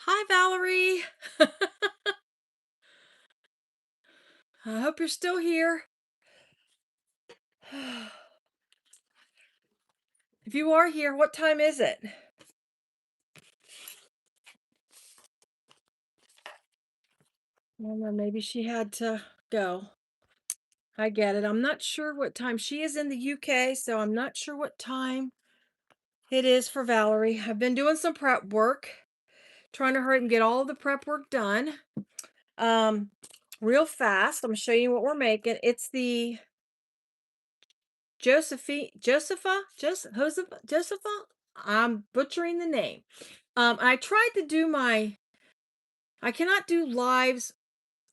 Hi, Valerie. I hope you're still here. If you are here, what time is it? I don't know, maybe she had to go. I get it. I'm not sure what time. She is in the UK, so I'm not sure what time it is for Valerie. I've been doing some prep work, trying to hurry and get all of the prep work done. Um, Real fast. I'm gonna show you what we're making. It's the Josefa. I'm butchering the name. I tried to do I cannot do lives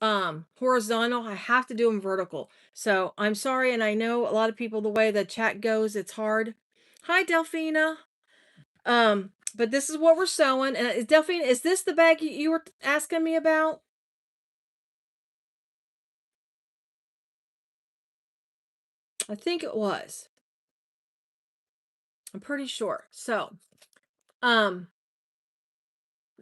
horizontal. I have to do them vertical. So I'm sorry, and I know a lot of people the way the chat goes, it's hard. Hi, Delphina. But this is what we're sewing. And is Delphina, is this the bag you were asking me about? I think it was. I'm pretty sure. So, um,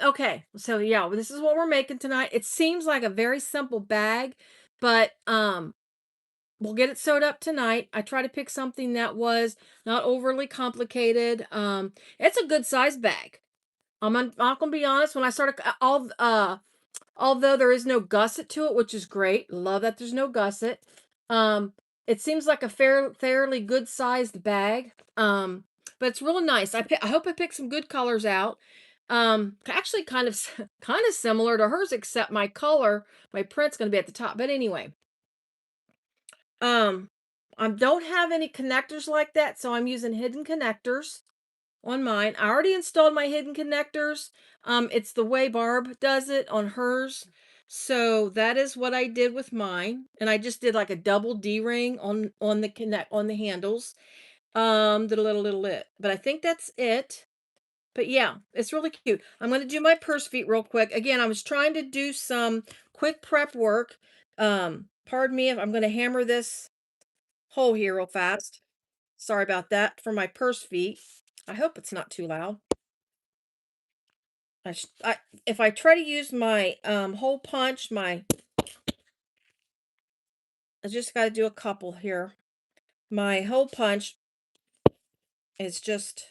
okay. So yeah, this is what we're making tonight. It seems like a very simple bag, but we'll get it sewed up tonight. I try to pick something that was not overly complicated. It's a good size bag. I'm not gonna be honest. When I started, although there is no gusset to it, which is great. Love that there's no gusset. Um, it seems like a fairly good sized bag. But it's real nice. I hope I picked some good colors out. Actually, kind of kind of similar to hers, except my color, my print's gonna be at the top. But anyway. Um, I don't have any connectors like that, so I'm using hidden connectors on mine. I already installed my hidden connectors. It's the way Barb does it on hers. So that is what I did with mine. And I just did like a double D-ring on the connect on the handles. Did a little it. But I think that's it. But yeah, it's really cute. I'm going to do my purse feet real quick. Again, I was trying to do some quick prep work. Pardon me if I'm going to hammer this hole here real fast. Sorry about that for my purse feet. I hope it's not too loud. If I try to use my hole punch, I just got to do a couple here. My hole punch is just,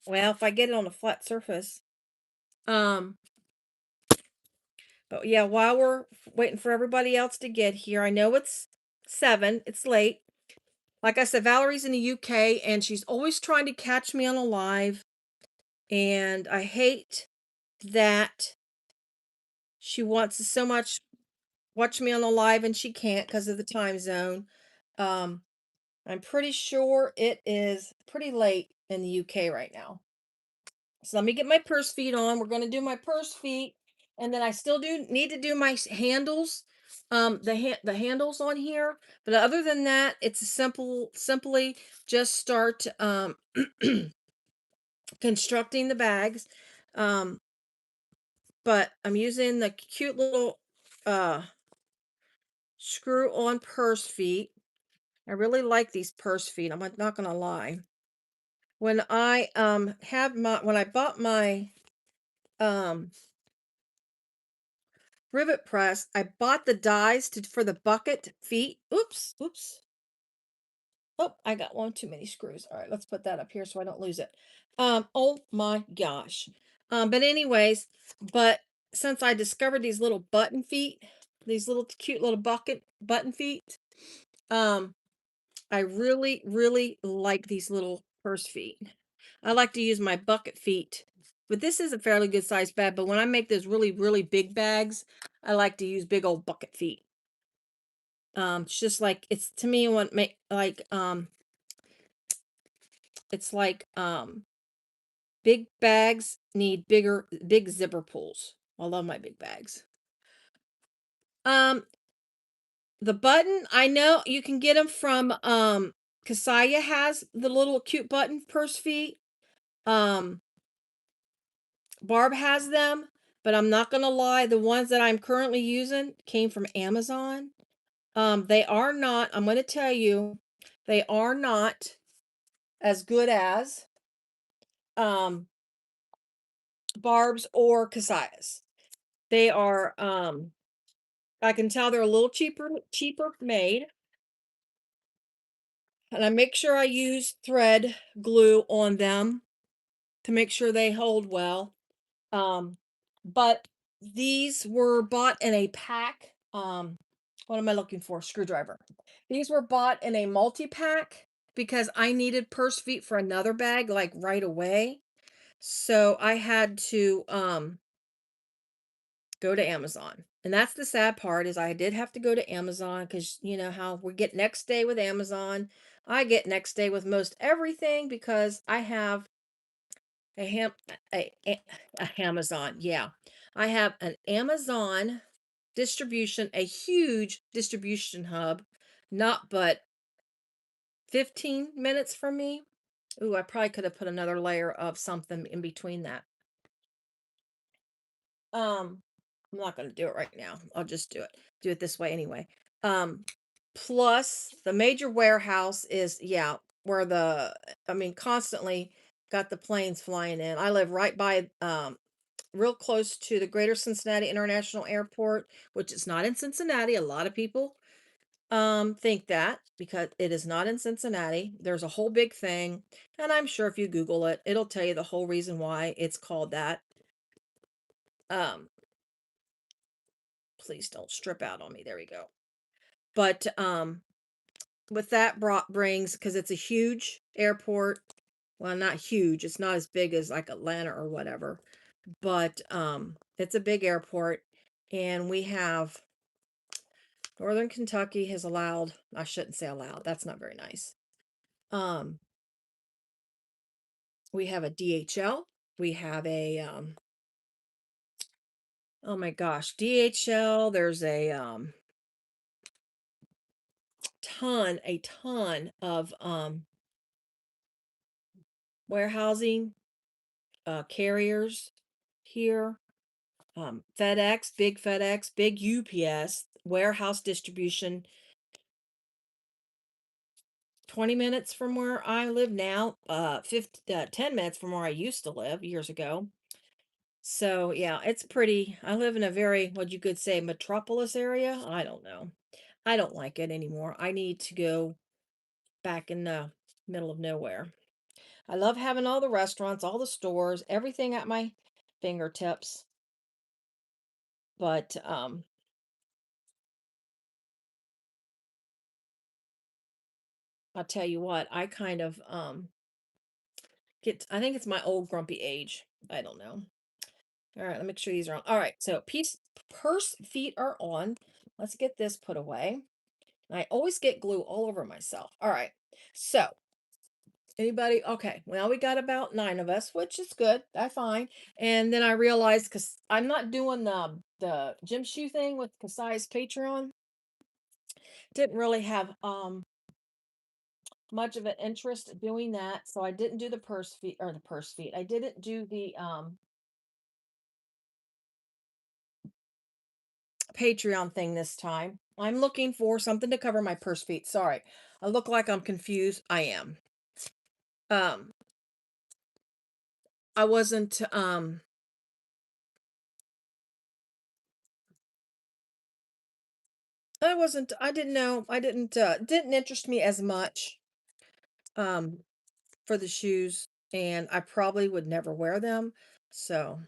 well, if I get it on a flat surface. Um, but yeah, while we're waiting for everybody else to get here, I know it's 7. It's late. Like I said, Valerie's in the UK and she's always trying to catch me on a live. And I hate that she wants to so much watch me on the live and she can't because of the time zone. Um, I'm pretty sure it is pretty late in the UK right now. So let me get my purse feet on. We're going to do my purse feet, and then I still do need to do my handles, the handles on here. But other than that, it's a simply just start constructing the bags. Um, but I'm using the cute little uh screw on purse feet. I really like these purse feet. I'm not gonna lie. When I when I bought my um rivet press, I bought the dies for the bucket feet. Oops, oops. Oh, I got one too many screws. All right, let's put that up here so I don't lose it. Oh my gosh. But anyways, but since I discovered these little button feet, these little cute little bucket button feet, um, I really, really like these little purse feet. I like to use my bucket feet, but this is a fairly good sized bag. But when I make those really, really big bags, I like to use big old bucket feet. It's just like it's to me what make like it's like big bags need big zipper pulls. I love my big bags. Um, the button I know you can get them from Kasaya has the little cute button purse feet. Um, Barb has them, but I'm not gonna lie, the ones that I'm currently using came from Amazon. They are not, I'm gonna tell you, they are not as good as um barbs or Casillas. They are, I can tell they're a little cheaper made, and I make sure I use thread glue on them to make sure they hold well. Um, but these were bought in a pack. What am I looking for? Screwdriver. These were bought in a multi-pack because I needed purse feet for another bag like right away. So I had to go to Amazon. And that's the sad part is I did have to go to Amazon because you know how we get next day with Amazon. I get next day with most everything because I have a ham a Amazon. Yeah. I have an Amazon distribution, a huge distribution hub, not but 15 minutes from me. Ooh, I probably could have put another layer of something in between that. Um, I'm not going to do it right now. I'll just do it this way anyway. Um, plus the major warehouse is, yeah, where I mean, constantly got the planes flying in. I live right by, real close to the Greater Cincinnati International Airport, which is not in Cincinnati. A lot of people think that because it is not in Cincinnati. There's a whole big thing, and I'm sure if you Google it, it'll tell you the whole reason why it's called that. Um, please don't strip out on me. There we go. But with that brought brings because it's a huge airport. Well, not huge. It's not as big as like Atlanta or whatever, but it's a big airport, and we have Northern Kentucky has allowed. I shouldn't say allowed. That's not very nice. Um, we have a DHL. We have a oh my gosh, DHL. There's a ton of warehousing carriers here. FedEx, big UPS, warehouse distribution. 20 minutes from where I live now, 10 minutes from where I used to live years ago. So yeah, it's pretty. I live in a very, what you could say, metropolis area. I don't know. I don't like it anymore. I need to go back in the middle of nowhere. I love having all the restaurants, all the stores, everything at my fingertips. But I'll tell you what, I kind of I think it's my old grumpy age. I don't know. All right, let me make sure these are on. All right, so purse feet are on. Let's get this put away. I always get glue all over myself. All right. So, anybody? Okay. Well, we got about 9 of us, which is good. I fine. And then I realized because I'm not doing the gym shoe thing with Kasai's Patreon, didn't really have much of an interest doing that. So I didn't do the purse feet or the purse feet. I didn't do the Patreon thing this time. I'm looking for something to cover my purse feet. Sorry. I look like I'm confused. I am. Um I wasn't I didn't know. I didn't interest me as much um for the shoes, and I probably would never wear them. So,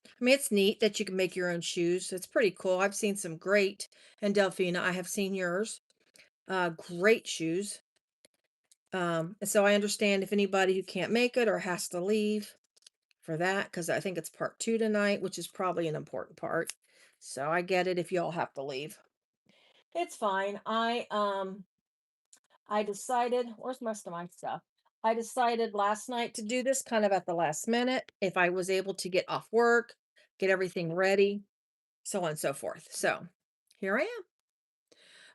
I mean, it's neat that you can make your own shoes. It's pretty cool. I've seen some great, and Delphina, I have seen yours. Great shoes. And so I understand if anybody who can't make it or has to leave for that, because I think it's part 2 tonight, which is probably an important part. So I get it if y'all have to leave. It's fine. I decided, where's most of my stuff? I decided last night to do this kind of at the last minute. If I was able to get off work, get everything ready, so on and so forth. So here I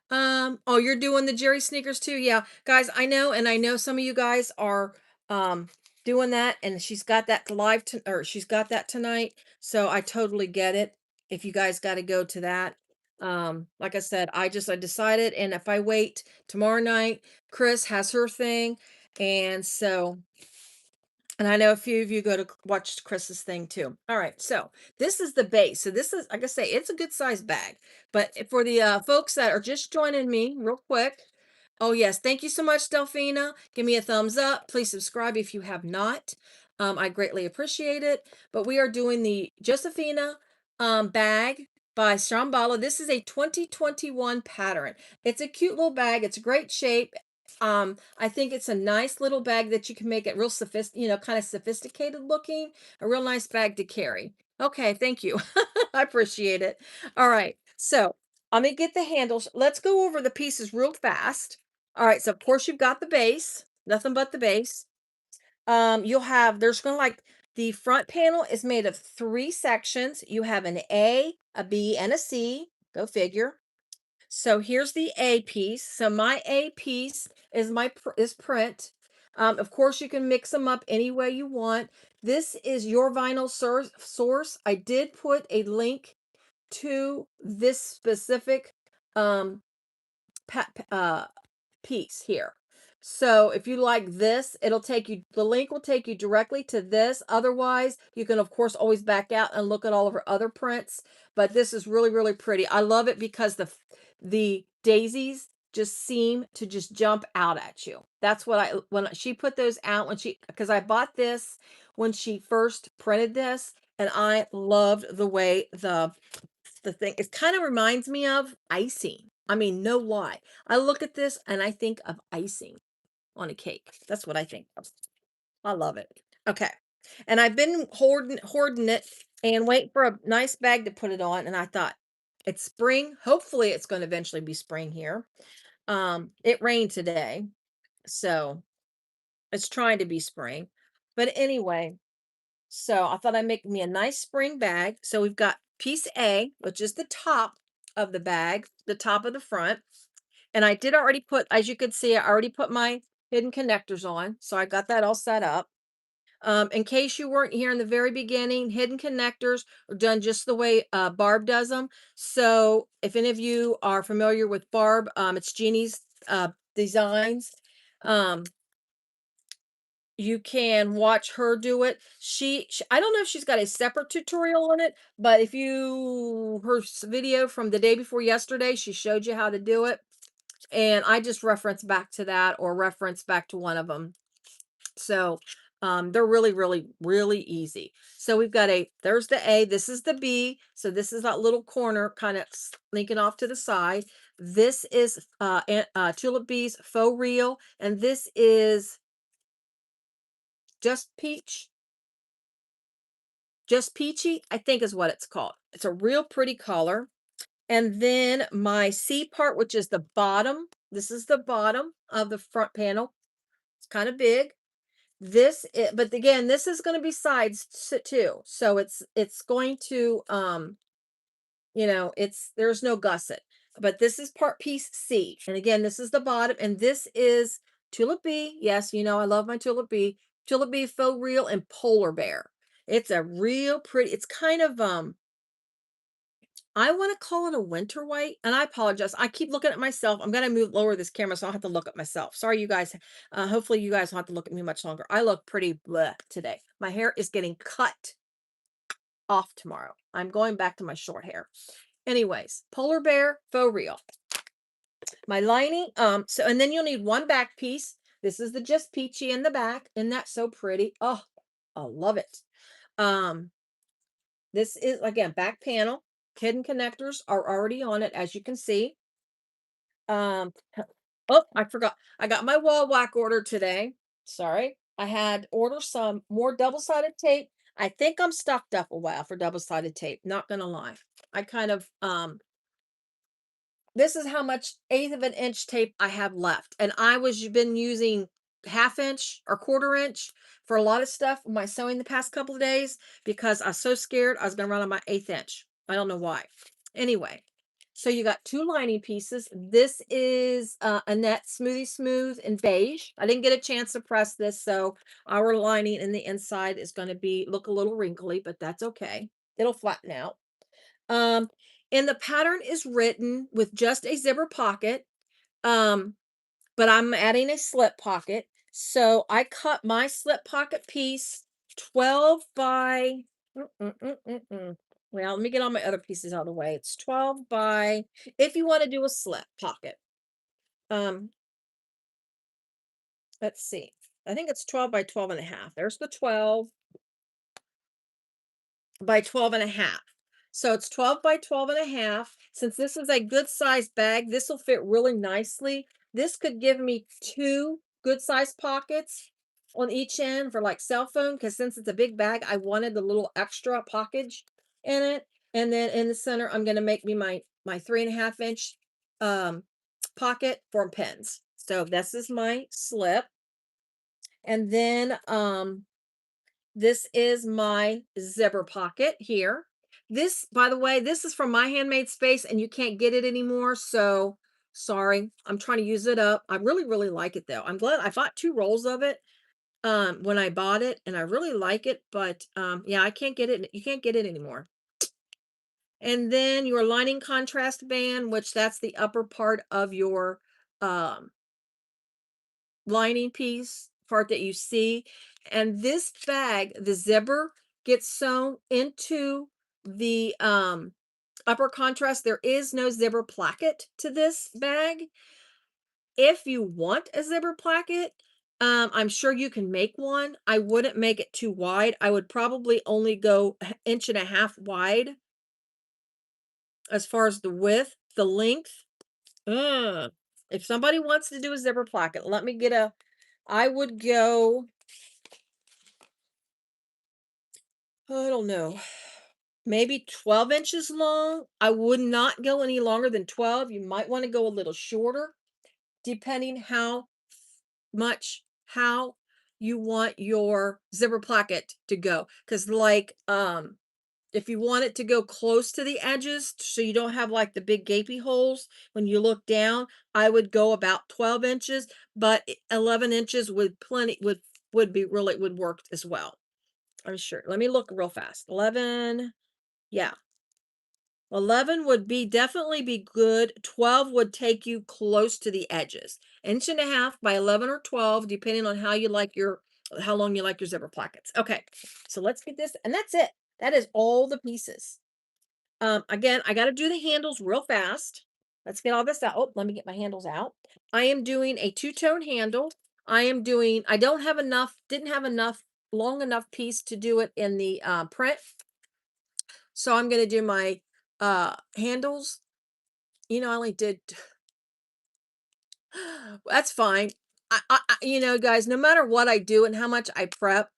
am. Oh, you're doing the Jerry sneakers too? Yeah. Guys, I know, and I know some of you guys are um doing that, and she's got that live to or she's got that tonight. So I totally get it if you guys got to go to that. Like I said, I decided, and if I wait tomorrow night, Chris has her thing, and so And I know a few of you go to watch Chris's thing too. All right, so this is the base. So this is, like I say, it's a good sized bag. But for the folks that are just joining me, real quick. Oh yes, thank you so much, Delphina. Give me a thumbs up. Please subscribe if you have not. I greatly appreciate it. But we are doing the Josephina bag by Shamballa. This is a 2021 pattern. It's a cute little bag. It's a great shape. I think it's a nice little bag that you can make it real kind of sophisticated looking, a real nice bag to carry. Okay, thank you. I appreciate it. All right, so let me get the handles. Let's go over the pieces real fast. All right, so of course you've got the base, nothing but the base. You'll have, there's gonna like, the front panel is made of three sections. You have an A, B, and a C. Go figure. So here's the A piece. So my A piece is is print. Of course, you can mix them up any way you want. This is your vinyl source. I did put a link to this specific um, piece here. So if you like this, it'll take you, the link will take you directly to this. Otherwise, you can of course always back out and look at all of her other prints. But this is really, really pretty. I love it because the daisies just seem to just jump out at you. That's what when she put those out, because I bought this when she first printed this, and I loved the way the thing, it kind of reminds me of icing. I mean, no lie. I look at this and I think of icing on a cake. That's what I think of. I love it. Okay. And I've been hoarding it and waiting for a nice bag to put it on. And I thought, it's spring. Hopefully it's going to eventually be spring here. It rained today, so it's trying to be spring. But anyway, so I thought I'd make me a nice spring bag. So we've got piece A, which is the top of the bag, the top of the front. And I did already put, as you can see, I already put my hidden connectors on. So I got that all set up. In case you weren't here in the very beginning, hidden connectors are done just the way Barb does them. So if any of you are familiar with Barb, it's Jeannie's designs. Um, you can watch her do it. I don't know if she's got a separate tutorial on it, but if you her video from the day before yesterday, she showed you how to do it. And I just reference back to that, or reference back to one of them. So they're really, really, really easy. So we've got there's the A, this is the B. So this is that little corner kind of linking off to the side. This is Tulip Bee's Faux Real, and this is Just Peach, Just Peachy, I think is what it's called. It's a real pretty color. And then my C part, which is the bottom, this is the bottom of the front panel. It's kind of big. But again, this is going to be sides too. So it's going to, there's no gusset. But this is part piece C. And again, this is the bottom. And this is Tulip Bee. Yes, I love my Tulip Bee. Tulip Bee Faux Real and Polar Bear. It's a real pretty, it's kind of, I want to call it a winter white, and I apologize. I keep looking at myself. I'm going to lower this camera so I will have to look at myself. Sorry, you guys. Hopefully you guys don't have to look at me much longer. I look pretty bleh today. My hair is getting cut off tomorrow. I'm going back to my short hair. Anyways, Polar Bear Faux Real. My lining, and then you'll need one back piece. This is the Just Peachy in the back. Isn't that so pretty? Oh, I love it. Um, this is, again, back panel. Hidden connectors are already on it, as you can see. Um, oh, I forgot. I got my wall whack order today. Sorry. I had ordered some more double-sided tape. I think I'm stocked up a while for double-sided tape. Not gonna lie. I kind of this is how much eighth of an inch tape I have left. And I was been using half inch or quarter inch for a lot of stuff with my sewing the past couple of days because I was so scared I was going to run on my eighth inch. I don't know why. Anyway, so you got two lining pieces. This is Annette Smoothie Smooth in beige. I didn't get a chance to press this, so our lining in the inside is going to look a little wrinkly, but that's okay. It'll flatten out. Um, and the pattern is written with just a zipper pocket. Um, but I'm adding a slip pocket. So I cut my slip pocket piece 12 by well, let me get all my other pieces out of the way. It's 12 by if you want to do a slip pocket. Um, let's see. I think it's 12 by 12 and a half. There's the 12 by 12 and a half. So it's 12 by 12 and a half. Since this is a good size bag, this will fit really nicely. This could give me two good size pockets on each end for like cell phone, because since it's a big bag, I wanted the little extra pockage in it. And then in the center, I'm gonna make me my 3.5 inch um pocket for pens. So this is my slip. And then this is my zipper pocket here. This, by the way, this is from my handmade space and you can't get it anymore. So sorry, I'm trying to use it up. I really, really like it though. I'm glad I bought 2 rolls of it when I bought it and I really like it, but yeah, I can't get it. You can't get it anymore. And then your lining contrast band, which that's the upper part of your um lining piece part that you see. And this bag, the zipper gets sewn into the upper contrast. There is no zipper placket to this bag. If you want a zipper placket, I'm sure you can make one. I wouldn't make it too wide. I would probably only go an inch and a half wide as far as the width. The length. uh, if somebody wants to do a zipper placket, let me get a, I would go, I don't know, maybe 12 inches long. I would not go any longer than 12. You might want to go a little shorter, depending how you want your zipper placket to go. Because like if you want it to go close to the edges so you don't have like the big gapy holes when you look down, I would go about 12 inches, but 11 inches would plenty would be really would work as well. I'm sure. Let me look real fast. 11. Yeah. 11 would be definitely be good. 12 would take you close to the edges. Inch and a half by 11 or 12, depending on how you like your, how long you like your zipper plackets. Okay. So let's get this. And that's it. That is all the pieces. Again, I got to do the handles real fast. Let's get all this out. Oh, let me get my handles out. I am doing a two-tone handle. I don't have enough, didn't have enough, long enough piece to do it in the print. So I'm going to do my handles. I only did, that's fine. Guys, no matter what I do and how much I prep,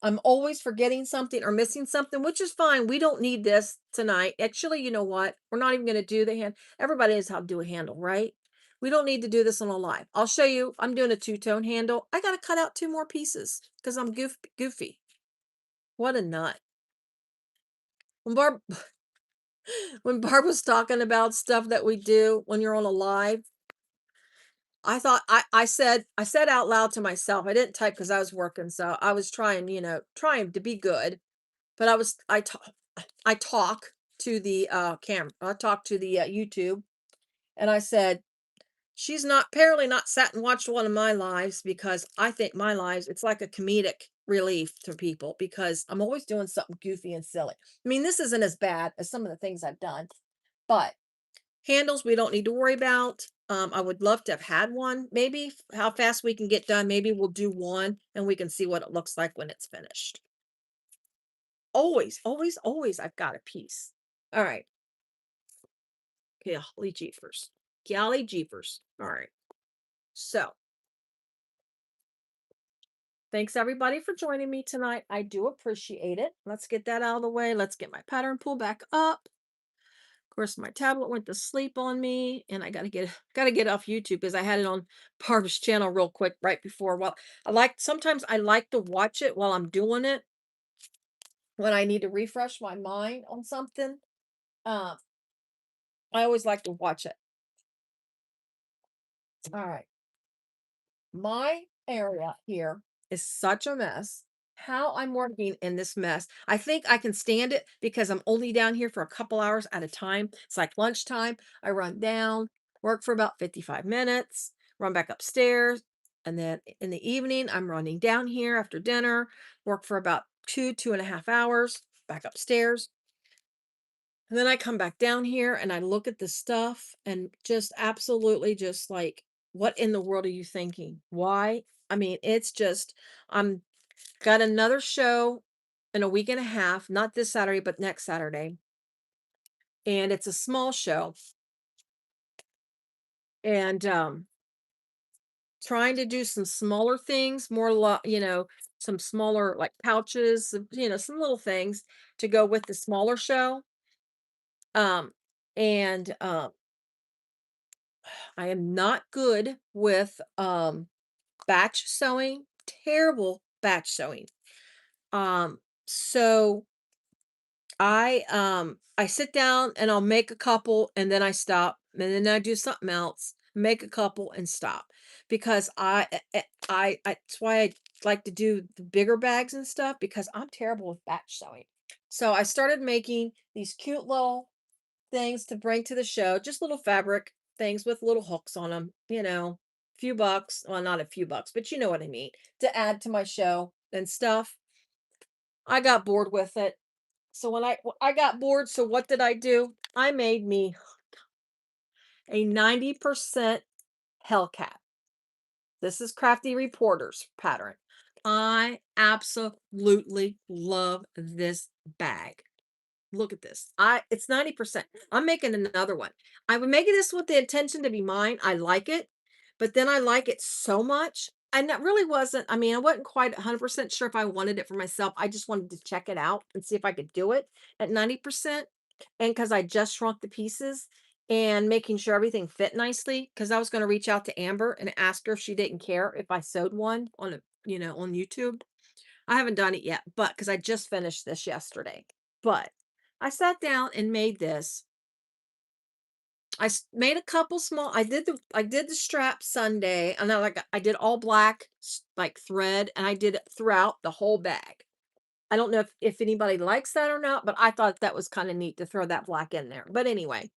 I'm always forgetting something or missing something, which is fine. We don't need this tonight. Actually, you know what? We're not even going to do the hand. Everybody knows how to do a handle, right? We don't need to do this on a live. I'll show you. I'm doing a two-tone handle. I got to cut out 2 more pieces because I'm goofy. What a nut. When Barb, when Barb was talking about stuff that we do when you're on a live, I thought I said out loud to myself. I didn't type because I was working, so I was trying, trying to be good. But I talk to the camera. I talk to the YouTube, and I said, she's not apparently not sat and watched one of my lives because I think my lives, it's like a comedic relief to people because I'm always doing something goofy and silly. I mean, this isn't as bad as some of the things I've done, but handles we don't need to worry about. I would love to have had one. Maybe how fast we can get done. Maybe we'll do one and we can see what it looks like when it's finished. Always, always, always, I've got a piece. All right. Golly jeepers. Golly jeepers. All right. So thanks everybody for joining me tonight. I do appreciate it. Let's get that out of the way. Let's get my pattern pull back up. Of course, my tablet went to sleep on me, and I gotta get off YouTube because I had it on Barb's channel real quick right before. Well, sometimes I like to watch it while I'm doing it when I need to refresh my mind on something. Uh, I always like to watch it. All right. My area here is such a mess. How I'm working in this mess. I think I can stand it because I'm only down here for a couple hours at a time. It's like lunchtime. I run down, work for about 55 minutes, run back upstairs, And then in the evening, I'm running down here after dinner, work for about 2.5 hours, back upstairs. And then I come back down here and I look at the stuff and just absolutely just like, what in the world are you thinking? Why? I mean, it's just, I'm got another show in a week and a half, not this Saturday, but next Saturday. And it's a small show. And trying to do some smaller things, more, some smaller like pouches, some little things to go with the smaller show. Um, and I am not good with batch sewing, terrible batch sewing. So I sit down and I'll make a couple and then I stop and then I do something else, make a couple and stop because that's why I like to do the bigger bags and stuff because I'm terrible with batch sewing. So I started making these cute little things to bring to the show, just little fabric things with little hooks on them, few bucks. Well, not a few bucks, but you know what I mean, to add to my show and stuff. I got bored with it. So when I got bored, so what did I do? I made me a 90% Hellcat. This is Crafty Reporter's pattern. I absolutely love this bag. Look at this. It's 90%. I'm making another one. I would make this with the intention to be mine. I like it, but then I like it so much. And that really wasn't, I mean, I wasn't quite 100% sure if I wanted it for myself. I just wanted to check it out and see if I could do it at 90%. And because I just shrunk the pieces and making sure everything fit nicely, because I was going to reach out to Amber and ask her if she didn't care if I sewed one on YouTube. I haven't done it yet, but because I just finished this yesterday. But I sat down and made this. Made a couple small. I did the strap Sunday, and then like I did all black like thread, and I did it throughout the whole bag. I don't know if anybody likes that or not, but I thought that was kind of neat to throw that black in there. But anyway,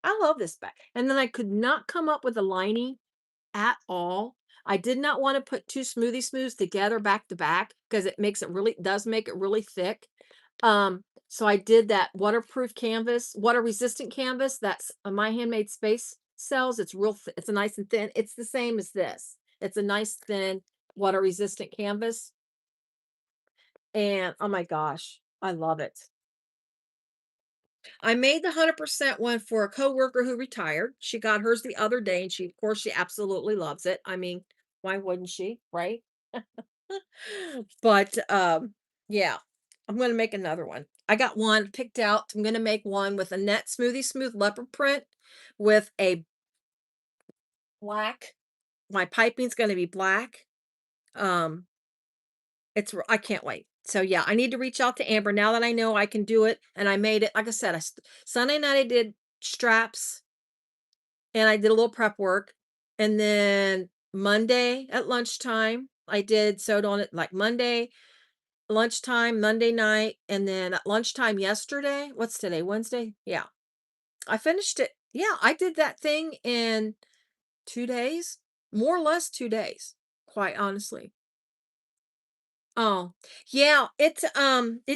I love this bag. And then I could not come up with a lining at all. I did not want to put two smoothie smooths together back to back because it does make it really thick. So I did that waterproof canvas, water resistant canvas. That's My Handmade Space sells. It's it's a nice and thin. It's the same as this. It's a nice thin water resistant canvas. And oh my gosh, I love it. I made the 100% one for a coworker who retired. She got hers the other day and of course, she absolutely loves it. I mean, why wouldn't she, right? But, yeah, I'm gonna make another one. I got one picked out. I'm gonna make one with a net smoothie smooth leopard print with a black my piping's gonna be black. Um, I can't wait. So, yeah, I need to reach out to Amber now that I know I can do it, and I made it like I said, Sunday night I did straps, and I did a little prep work, and then Monday at lunchtime, I did sewed on it, like, Monday lunchtime, Monday night, and then at lunchtime yesterday. What's today? Wednesday? Yeah. I finished it. Yeah, I did that thing in 2 days, more or less 2 days, quite honestly. Oh, yeah, it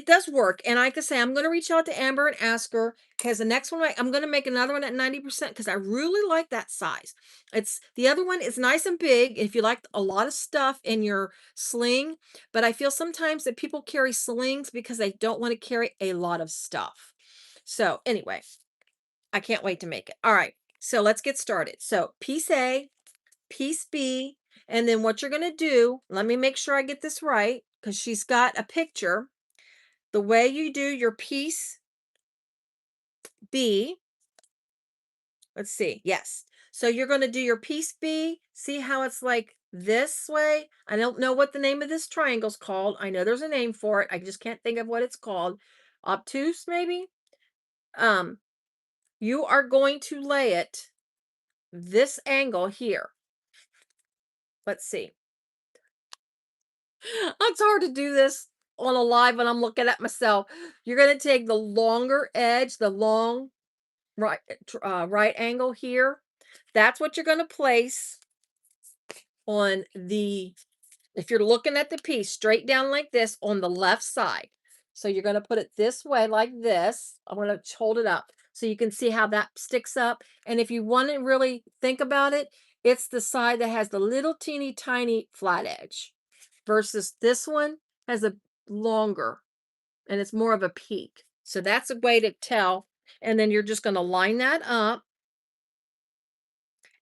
does work. And like I say, I'm gonna reach out to Amber and ask her because the next one I'm gonna make another one at 90% because I really like that size. It's the other one is nice and big if you like a lot of stuff in your sling, but I feel sometimes that people carry slings because they don't want to carry a lot of stuff. So anyway, I can't wait to make it. All right, so let's get started. So piece A, piece B, and then what you're going to do, let me make sure I get this right because she's got a picture. The way you do your piece B, let's see, yes. So you're going to do your piece B. See how it's like this way? I don't know what the name of this triangle's called. I know there's a name for it. I just can't think of what it's called. Obtuse, maybe? Um, you are going to lay it this angle here. Let's see. It's hard to do this on a live when I'm looking at myself. You're going to take the longer edge, the long right angle here. That's what you're going to place on the if you're looking at the piece straight down like this on the left side. So you're going to put it this way like this. I'm going to hold it up so you can see how that sticks up. And if you want to really think about it, it's the side that has the little teeny tiny flat edge versus this one has a longer and it's more of a peak. So that's a way to tell. And then you're just going to line that up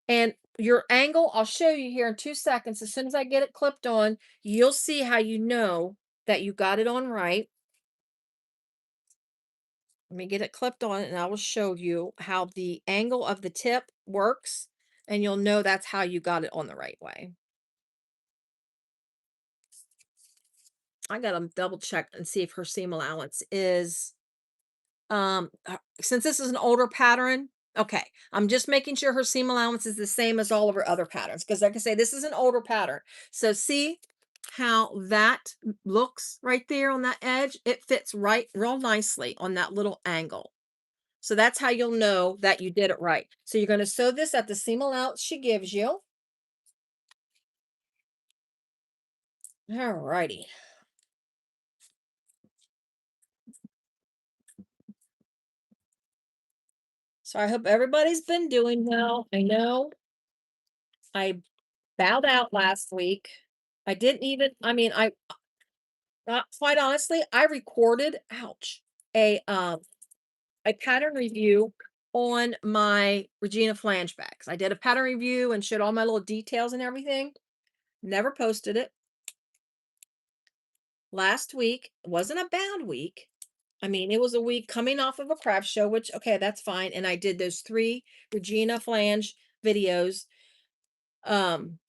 and your angle, I'll show you here in 2 seconds. As soon as I get it clipped on, you'll see how you know that you got it on right. Let me get it clipped on and I will show you how the angle of the tip works, and you'll know that's how you got it on the right way. I gotta double check and see if her seam allowance is since this is an older pattern. Okay, I'm just making sure her seam allowance is the same as all of her other patterns because like I say, this is an older pattern. So see how that looks right there on that edge? It fits right real nicely on that little angle. So that's how you'll know that you did it right. So you're going to sew this at the seam allowance she gives you. All righty. So I hope everybody's been doing well. I know I bowed out last week. I didn't even, I mean, I not quite honestly, I recorded, ouch, a pattern review on my Regina flange bags. I did a pattern review and showed all my little details and everything. Never posted it. Last week wasn't a bad week. I mean, it was a week coming off of a craft show, which okay, that's fine. And I did those 3 Regina flange videos. Um,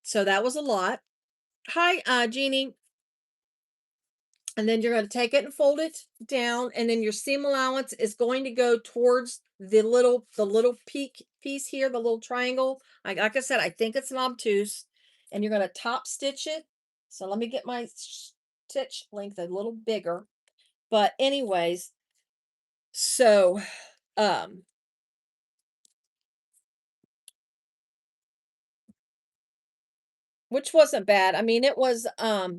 so that was a lot. Hi, Jeannie. And then you're going to take it and fold it down, and then your seam allowance is going to go towards the little peak piece here, the little triangle. Like I said, I think it's an obtuse, and you're going to top stitch it. So let me get my stitch length a little bigger. But anyways, so um which wasn't bad. I mean, it was I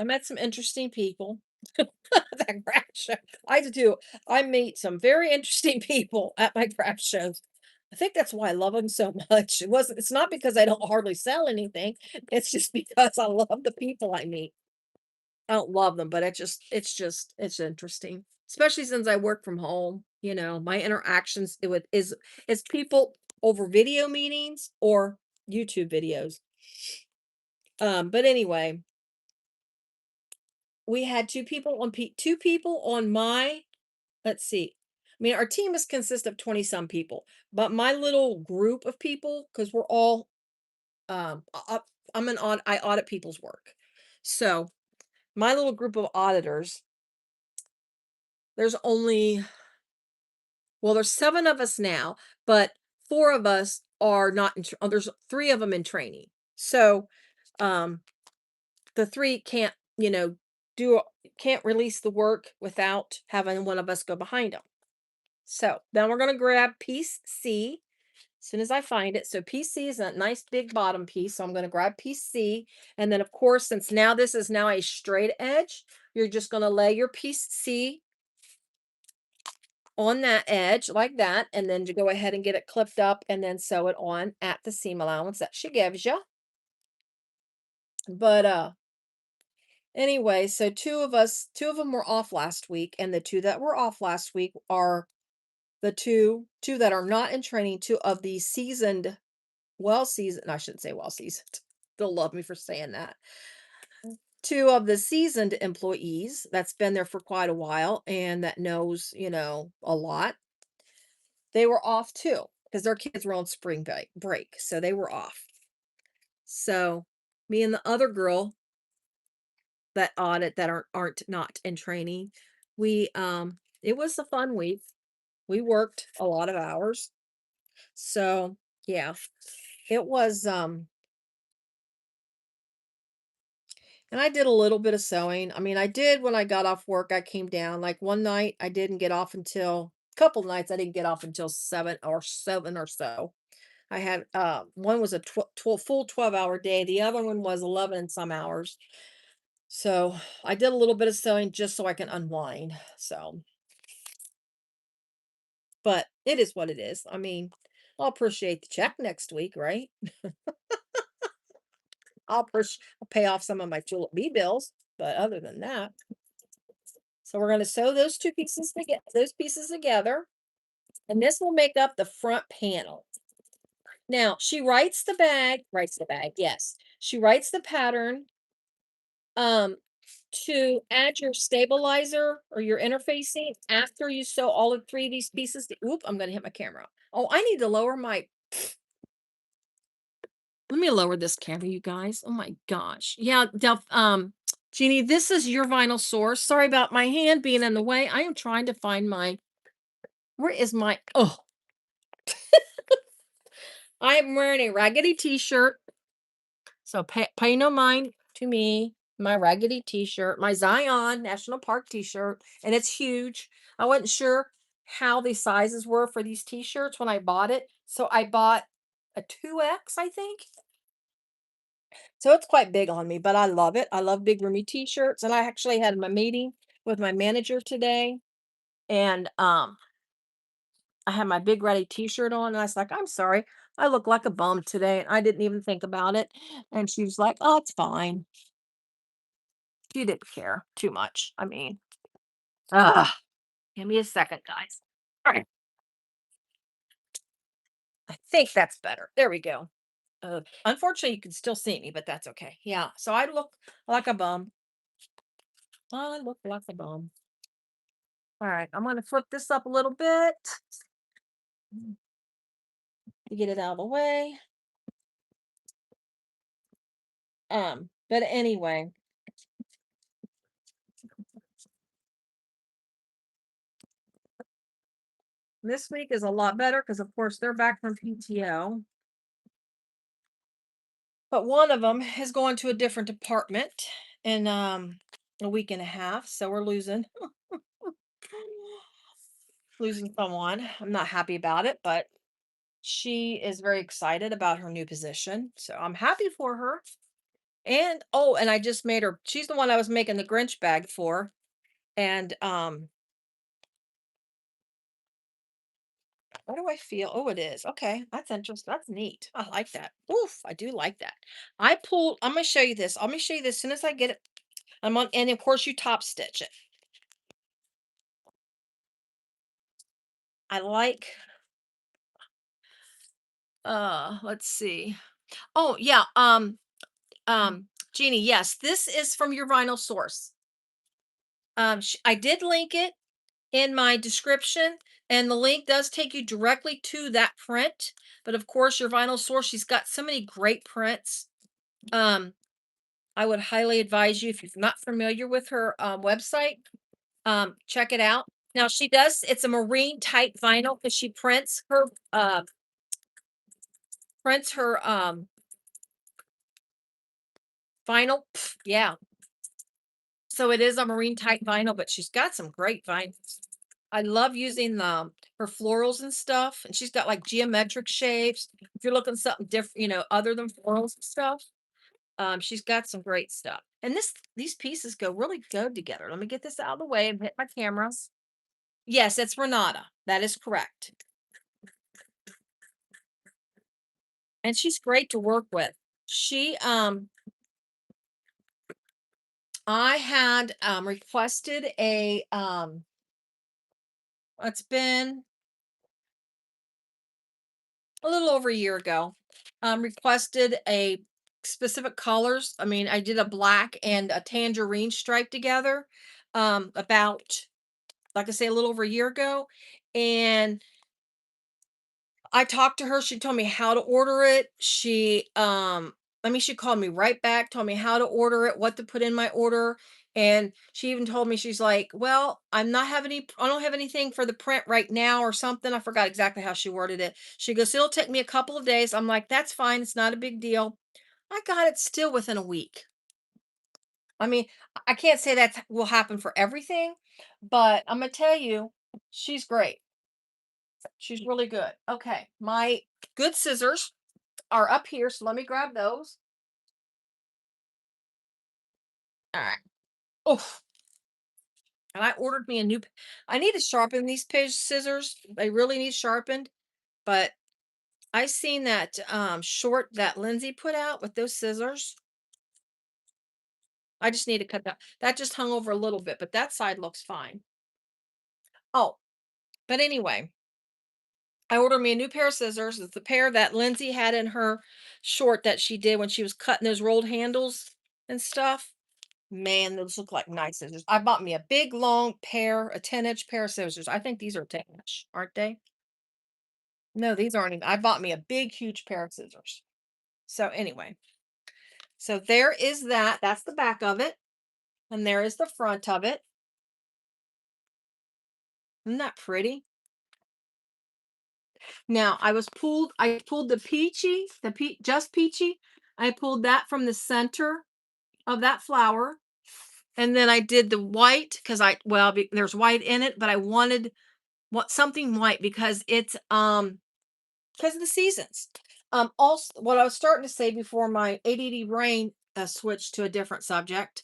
met some interesting people. That craft show. I do. I meet some very interesting people at my craft shows. I think that's why I love them so much. It's not because I don't hardly sell anything. It's just because I love the people I meet. I don't love them, but it's interesting. Especially since I work from home, my interactions is people over video meetings or YouTube videos. But anyway, we had two people on my let's see. I mean, our team is consist of 20 some people, but my little group of people, because we're all I'm I audit people's work. So my little group of auditors, there's only well, there's 7 of us now, but 4 of us are not there's 3 of them in training. So um the 3 do can't release the work without having one of us go behind them. So then we're going to grab piece C as soon as I find it. So piece C is a nice big bottom piece. So I'm going to grab piece C. And then of course, since now this is now a straight edge, you're just going to lay your piece C on that edge like that. And then to go ahead and get it clipped up and then sew it on at the seam allowance that she gives you. But anyway, so two of them were off last week. And the 2 that were off last week are the two that are not in training, 2 of the seasoned well seasoned, I shouldn't say well seasoned. They'll love me for saying that. 2 of the seasoned employees that's been there for quite a while and that knows, a lot, they were off too because their kids were on spring break. So they were off. So me and the other girl that audit that aren't not in training, we it was a fun week. We worked a lot of hours. So yeah, it was and I did a little bit of sewing. I mean, I did when I got off work, I came down. Like one night, I didn't get off until Couple nights I didn't get off until 7 or so. I had one was a full 12-hour day. The other one was 11 and some hours. So I did a little bit of sewing just so I can unwind. So, but it is what it is. I mean, I'll appreciate the check next week, right? I'll pay off some of my Tulip Bee bills, but other than that, so we're going to sew those pieces together, and this will make up the front panel. Now, she writes the bag, yes. She writes the pattern um to add your stabilizer or your interfacing after you sew all of three of these pieces. Oop, I'm going to hit my camera. Oh, I need to lower my let me lower this camera, you guys. Oh my gosh. Yeah, Jeannie, this is your vinyl source. Sorry about my hand being in the way. I am trying to find my where is my oh, I am wearing a raggedy t-shirt. So pay no mind to me. My raggedy t-shirt, my Zion National Park t-shirt, and it's huge. I wasn't sure how the sizes were for these t-shirts when I bought it. So I bought a 2X, I think. So it's quite big on me, but I love it. I love big roomy t-shirts. And I actually had my meeting with my manager today. And I had my big ready t-shirt on. And I was like, I'm sorry. I look like a bum today. And I didn't even think about it. And she was like, oh, it's fine. She didn't care too much. I mean, give me a second, guys. All right. I think that's better. There we go. Unfortunately, you can still see me, but that's okay. Yeah. So I look like a bum. I look like a bum. All right. I'm going to flip this up a little bit to get it out of the way. But anyway, this week is a lot better because, of course, they're back from PTO. But one of them is going to a different department in a week and a half. So we're losing someone. I'm not happy about it, but she is very excited about her new position. So I'm happy for her. And oh, and I just made her, she's the one I was making the Grinch bag for. And what do I feel? Oh, it is. Okay. That's interesting. That's neat. I like that. Oof, I do like that. I'm gonna show you this. Let me show you this as soon as I get it. And of course you top stitch it. I like let's see. Oh yeah, Jeannie, yes, this is from your vinyl source. I did link it in my description, and the link does take you directly to that print. But of course, your vinyl source, she's got so many great prints. Um, I would highly advise you if you're not familiar with her website, check it out. Now she does, it's a marine type vinyl because she prints her vinyl. Yeah. So it is a marine type vinyl, but she's got some great vinyls. I love using her florals and stuff, and she's got like geometric shapes. If you're looking something different, other than florals and stuff, she's got some great stuff. And these pieces go really good together. Let me get this out of the way and hit my cameras. Yes, it's Renata. That is correct. And she's great to work with. She I had requested it's been a little over a year ago, requested a specific colors. I mean, I did a black and a tangerine stripe together about, like I say, a little over a year ago. And I talked to her. She told me how to order it. She called me right back, told me how to order it, what to put in my order. And she even told me, she's like, well, I don't have anything for the print right now or something. I forgot exactly how she worded it. She goes, it'll take me a couple of days. I'm like, that's fine. It's not a big deal. I got it still within a week. I mean, I can't say that will happen for everything, but I'm going to tell you, she's great. She's really good. Okay, my good scissors are up here, so let me grab those. All right. Oof. And I ordered me a new. I need to sharpen these page scissors. They really need sharpened. But I seen that short that Lindsay put out with those scissors. I just need to cut that. That just hung over a little bit, but that side looks fine. Oh, but anyway, I ordered me a new pair of scissors. It's the pair that Lindsay had in her short that she did when she was cutting those rolled handles and stuff. Man, those look like nice scissors. I bought me a big long pair, a 10-inch pair of scissors. I think these are 10-inch, aren't they? No, these aren't even. I bought me a big, huge pair of scissors. So anyway, so there is that. That's the back of it. And there is the front of it. Isn't that pretty? Now I pulled the peachy, just peachy. I pulled that from the center of that flower. And then I did the white because there's white in it, but I wanted something white because of the seasons. Also, what I was starting to say before my ADD brain switched to a different subject,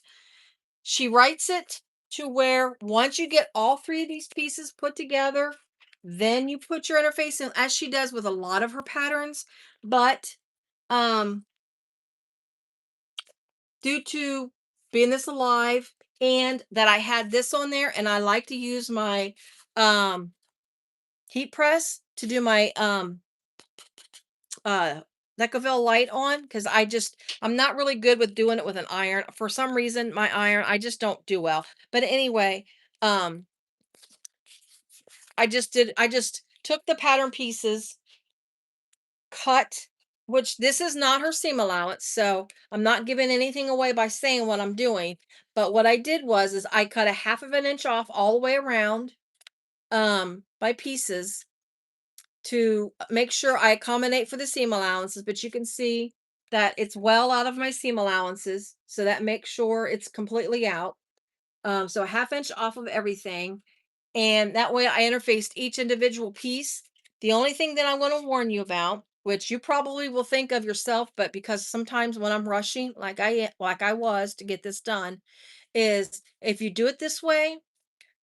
she writes it to where once you get all three of these pieces put together, then you put your interface in, as she does with a lot of her patterns. But um, due to being this alive and that I had this on there, and I like to use my um, heat press to do my uh Decaville light on because I'm not really good with doing it with an iron. For some reason, my iron, I just don't do well. But anyway, um, I just took the pattern pieces, cut, which this is not her seam allowance, so I'm not giving anything away by saying what I'm doing. But what I did is I cut a half of an inch off all the way around by pieces to make sure I accommodate for the seam allowances, but you can see that it's well out of my seam allowances. So that makes sure it's completely out. So a half inch off of everything. And that way I interfaced each individual piece. The only thing that I'm going to warn you about, which you probably will think of yourself, but because sometimes when I'm rushing, like I was to get this done, is if you do it this way,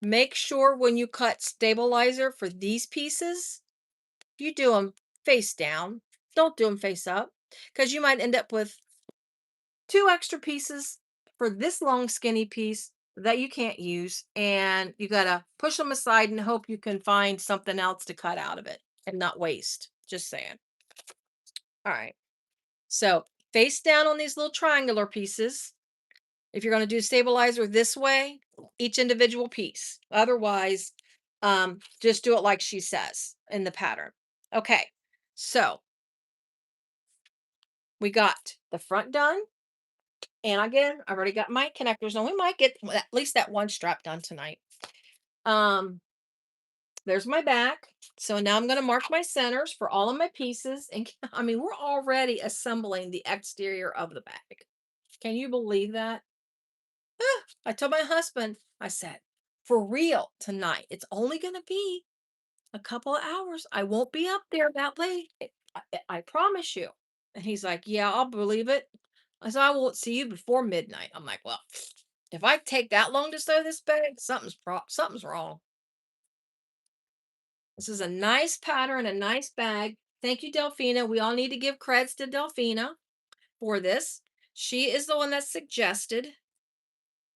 make sure when you cut stabilizer for these pieces, you do them face down. Don't do them face up because you might end up with two extra pieces for this long skinny piece that you can't use, and you got to push them aside and hope you can find something else to cut out of it and not waste. Just saying. All right. So face down on these little triangular pieces. If you're going to do stabilizer this way, each individual piece. Otherwise, just do it like she says in the pattern. Okay. So we got the front done. And again, I've already got my connectors on. We might get at least that one strap done tonight. Um, there's my back. So now I'm going to mark my centers for all of my pieces. And I mean, we're already assembling the exterior of the bag. Can you believe that? I told my husband, I said, for real tonight, it's only going to be a couple of hours. I won't be up there that late. I promise you. And he's like, yeah, I'll believe it. I said, I won't see you before midnight. I'm like, well, if I take that long to sew this bag, something's wrong. This is a nice pattern, a nice bag. Thank you, Delphina. We all need to give creds to Delphina for this. She is the one that suggested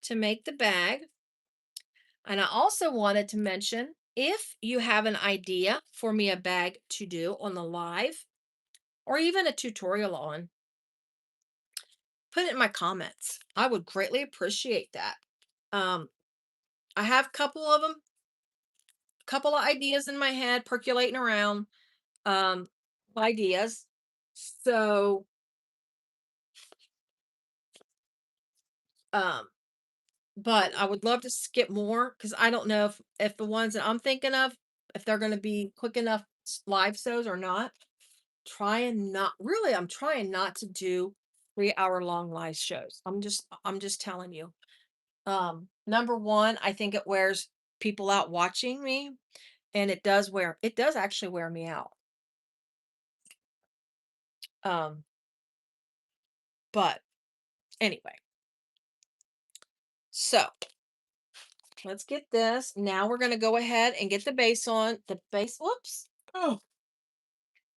to make the bag. And I also wanted to mention, if you have an idea for me a bag to do on the live or even a tutorial on, put it in my comments. I would greatly appreciate that. Um, I have a couple of them, a couple of ideas in my head percolating around, um, ideas. So, um, but I would love to skip more because I don't know if the ones that I'm thinking of, if they're going to be quick enough live shows or not. I'm trying not to do 3 hour long live shows. I'm just telling you. Number one, I think it wears people out watching me. and it does actually wear me out. Um, but anyway, so let's get this. Now we're going to go ahead and get the base on. The base, whoops. Oh,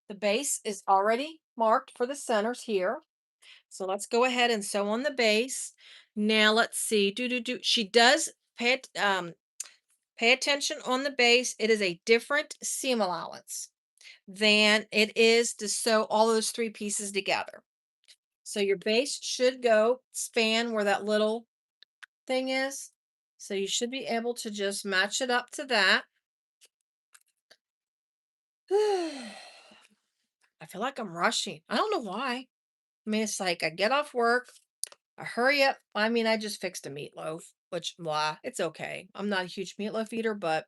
the base is already marked for the centers here. So let's go ahead and sew on the base. Now let's see. She does pay attention on the base. It is a different seam allowance than it is to sew all those three pieces together. So your base should go span where that little thing is. So you should be able to just match it up to that. I feel like I'm rushing. I don't know why. I mean, it's like I get off work, I hurry up. I mean, I just fixed a meatloaf, which blah, it's okay. I'm not a huge meatloaf eater, but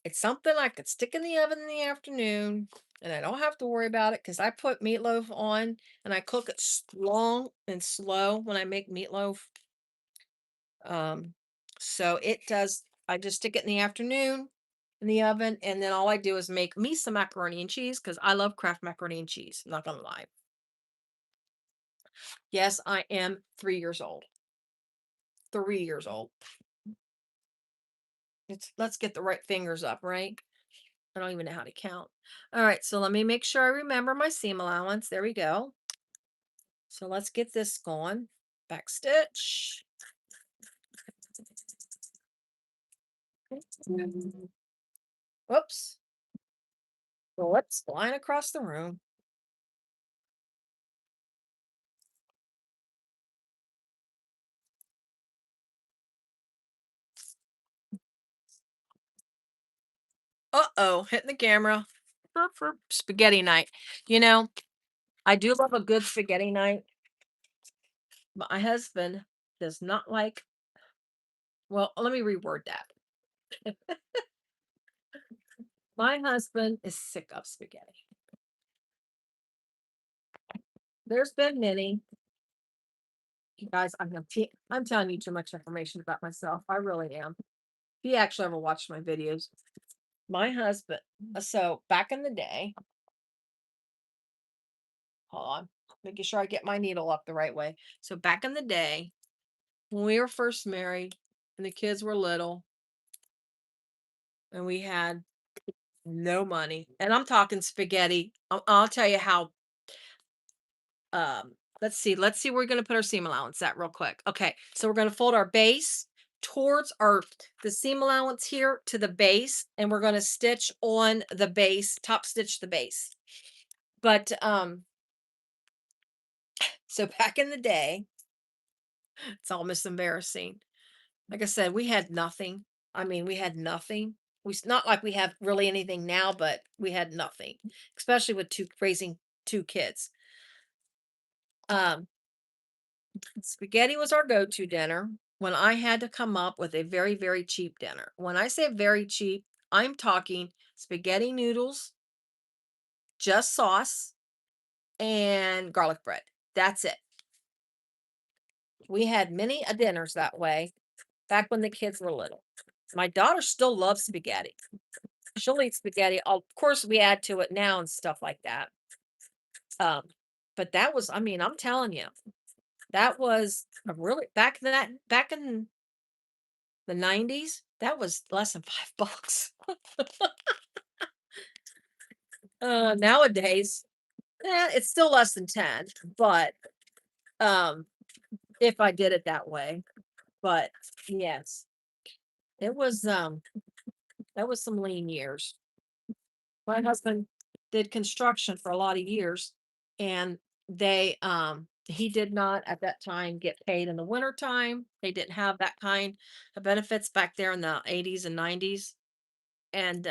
it's something I could stick in the oven in the afternoon and I don't have to worry about it because I put meatloaf on and I cook it long and slow when I make meatloaf. Um, so it does, I just stick it in the afternoon in the oven, and then all I do is make me some macaroni and cheese because I love Kraft macaroni and cheese. Not gonna lie. Yes, I am 3 years old. 3 years old. Let's get the right fingers up, right? I don't even know how to count. All right, so let me make sure I remember my seam allowance. There we go. So let's get this going. Back stitch. Whoops. Whoops. Flying across the room. Uh-oh, hitting the camera. For spaghetti night. You know, I do love a good spaghetti night. But my husband does not like, well, let me reword that. My husband is sick of spaghetti. There's been many. You guys, I'm telling you too much information about myself. I really am. He actually ever watched my videos. My husband, so back in the day, hold on, making sure I get my needle up the right way. So back in the day, when we were first married and the kids were little and we had no money, and I'm talking spaghetti. I'll tell you how. Let's see. We're going to put our seam allowance at real quick. Okay, so we're going to fold our base towards our the seam allowance here to the base, and we're going to stitch on the base, top stitch the base. But so back in the day, it's almost embarrassing. Like I said, we had nothing. I mean, we had nothing. Not like we have really anything now, but we had nothing, especially with raising two kids. Um, Spaghetti was our go-to dinner when I had to come up with a very, very cheap dinner. When I say very cheap, I'm talking spaghetti noodles, just sauce, and garlic bread. That's it. We had many a dinners that way back when the kids were little. My daughter still loves spaghetti. She'll eat spaghetti. Of course, we add to it now and stuff like that. Um, but that was, I mean, I'm telling you, that was a really back in the 90s, that was less than $5. Nowadays, it's still less than 10, but, um, if I did it that way, but yes, it was, that was some lean years. My husband did construction for a lot of years, and he did not at that time get paid in the winter time. They didn't have that kind of benefits back there in the 80s and 90s, and,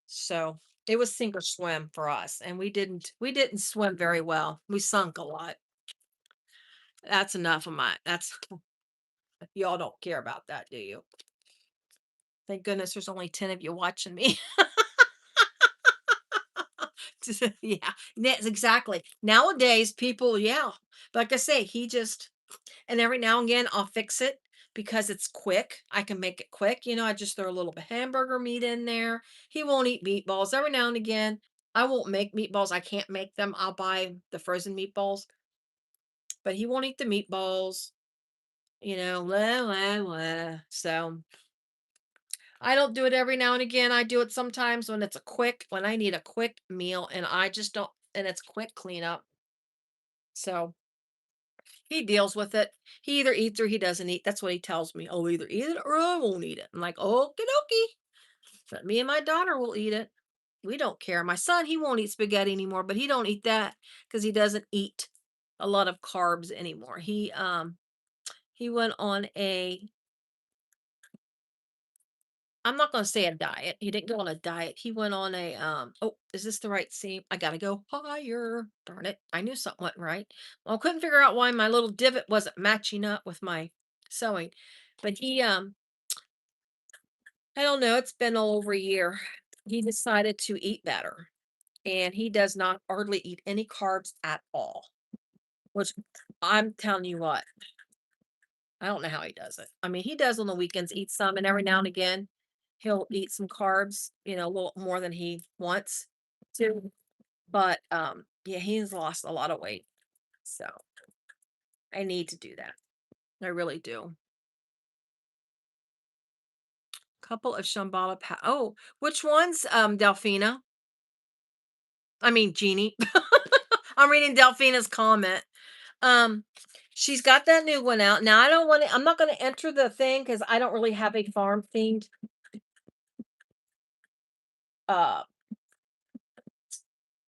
so it was sink or swim for us, and we didn't swim very well. We sunk a lot. That's enough of my that's y'all don't care about that, do you? Thank goodness there's only 10 of you watching me. Yeah, yes, exactly. Nowadays, people, yeah. Like I say, he just, and every now and again I'll fix it. because it's quick. I can make it quick. I just throw a little bit hamburger meat in there. He won't eat meatballs. Every now and again, I won't make meatballs. I can't make them. I'll buy the frozen meatballs, but he won't eat the meatballs. Blah, blah, blah. So I don't do it every now and again. I do it sometimes when I need a quick meal and I just don't, and it's quick cleanup. So he deals with it. He either eats or he doesn't eat. That's what he tells me. I'll either eat it or I won't eat it. I'm like, okie dokie. But me and my daughter will eat it. We don't care. My son, he won't eat spaghetti anymore, but he don't eat that because he doesn't eat a lot of carbs anymore. He went on a, I'm not going to say a diet. He didn't go on a diet. He went on a oh, is this the right seam? I got to go higher. Darn it. I knew something wasn't right. Well, I couldn't figure out why my little divot wasn't matching up with my sewing. But I don't know, it's been over a year. He decided to eat better, and he does not hardly eat any carbs at all, which I'm telling you what, I don't know how he does it. I mean, he does on the weekends eat some, and every now and again, he'll eat some carbs, a little more than he wants to. But yeah, he's lost a lot of weight. So I need to do that. I really do. Couple of oh, which ones? Delphina. I mean Jeannie. I'm reading Delphina's comment. Um, she's got that new one out. Now I'm not gonna enter the thing because I don't really have a uh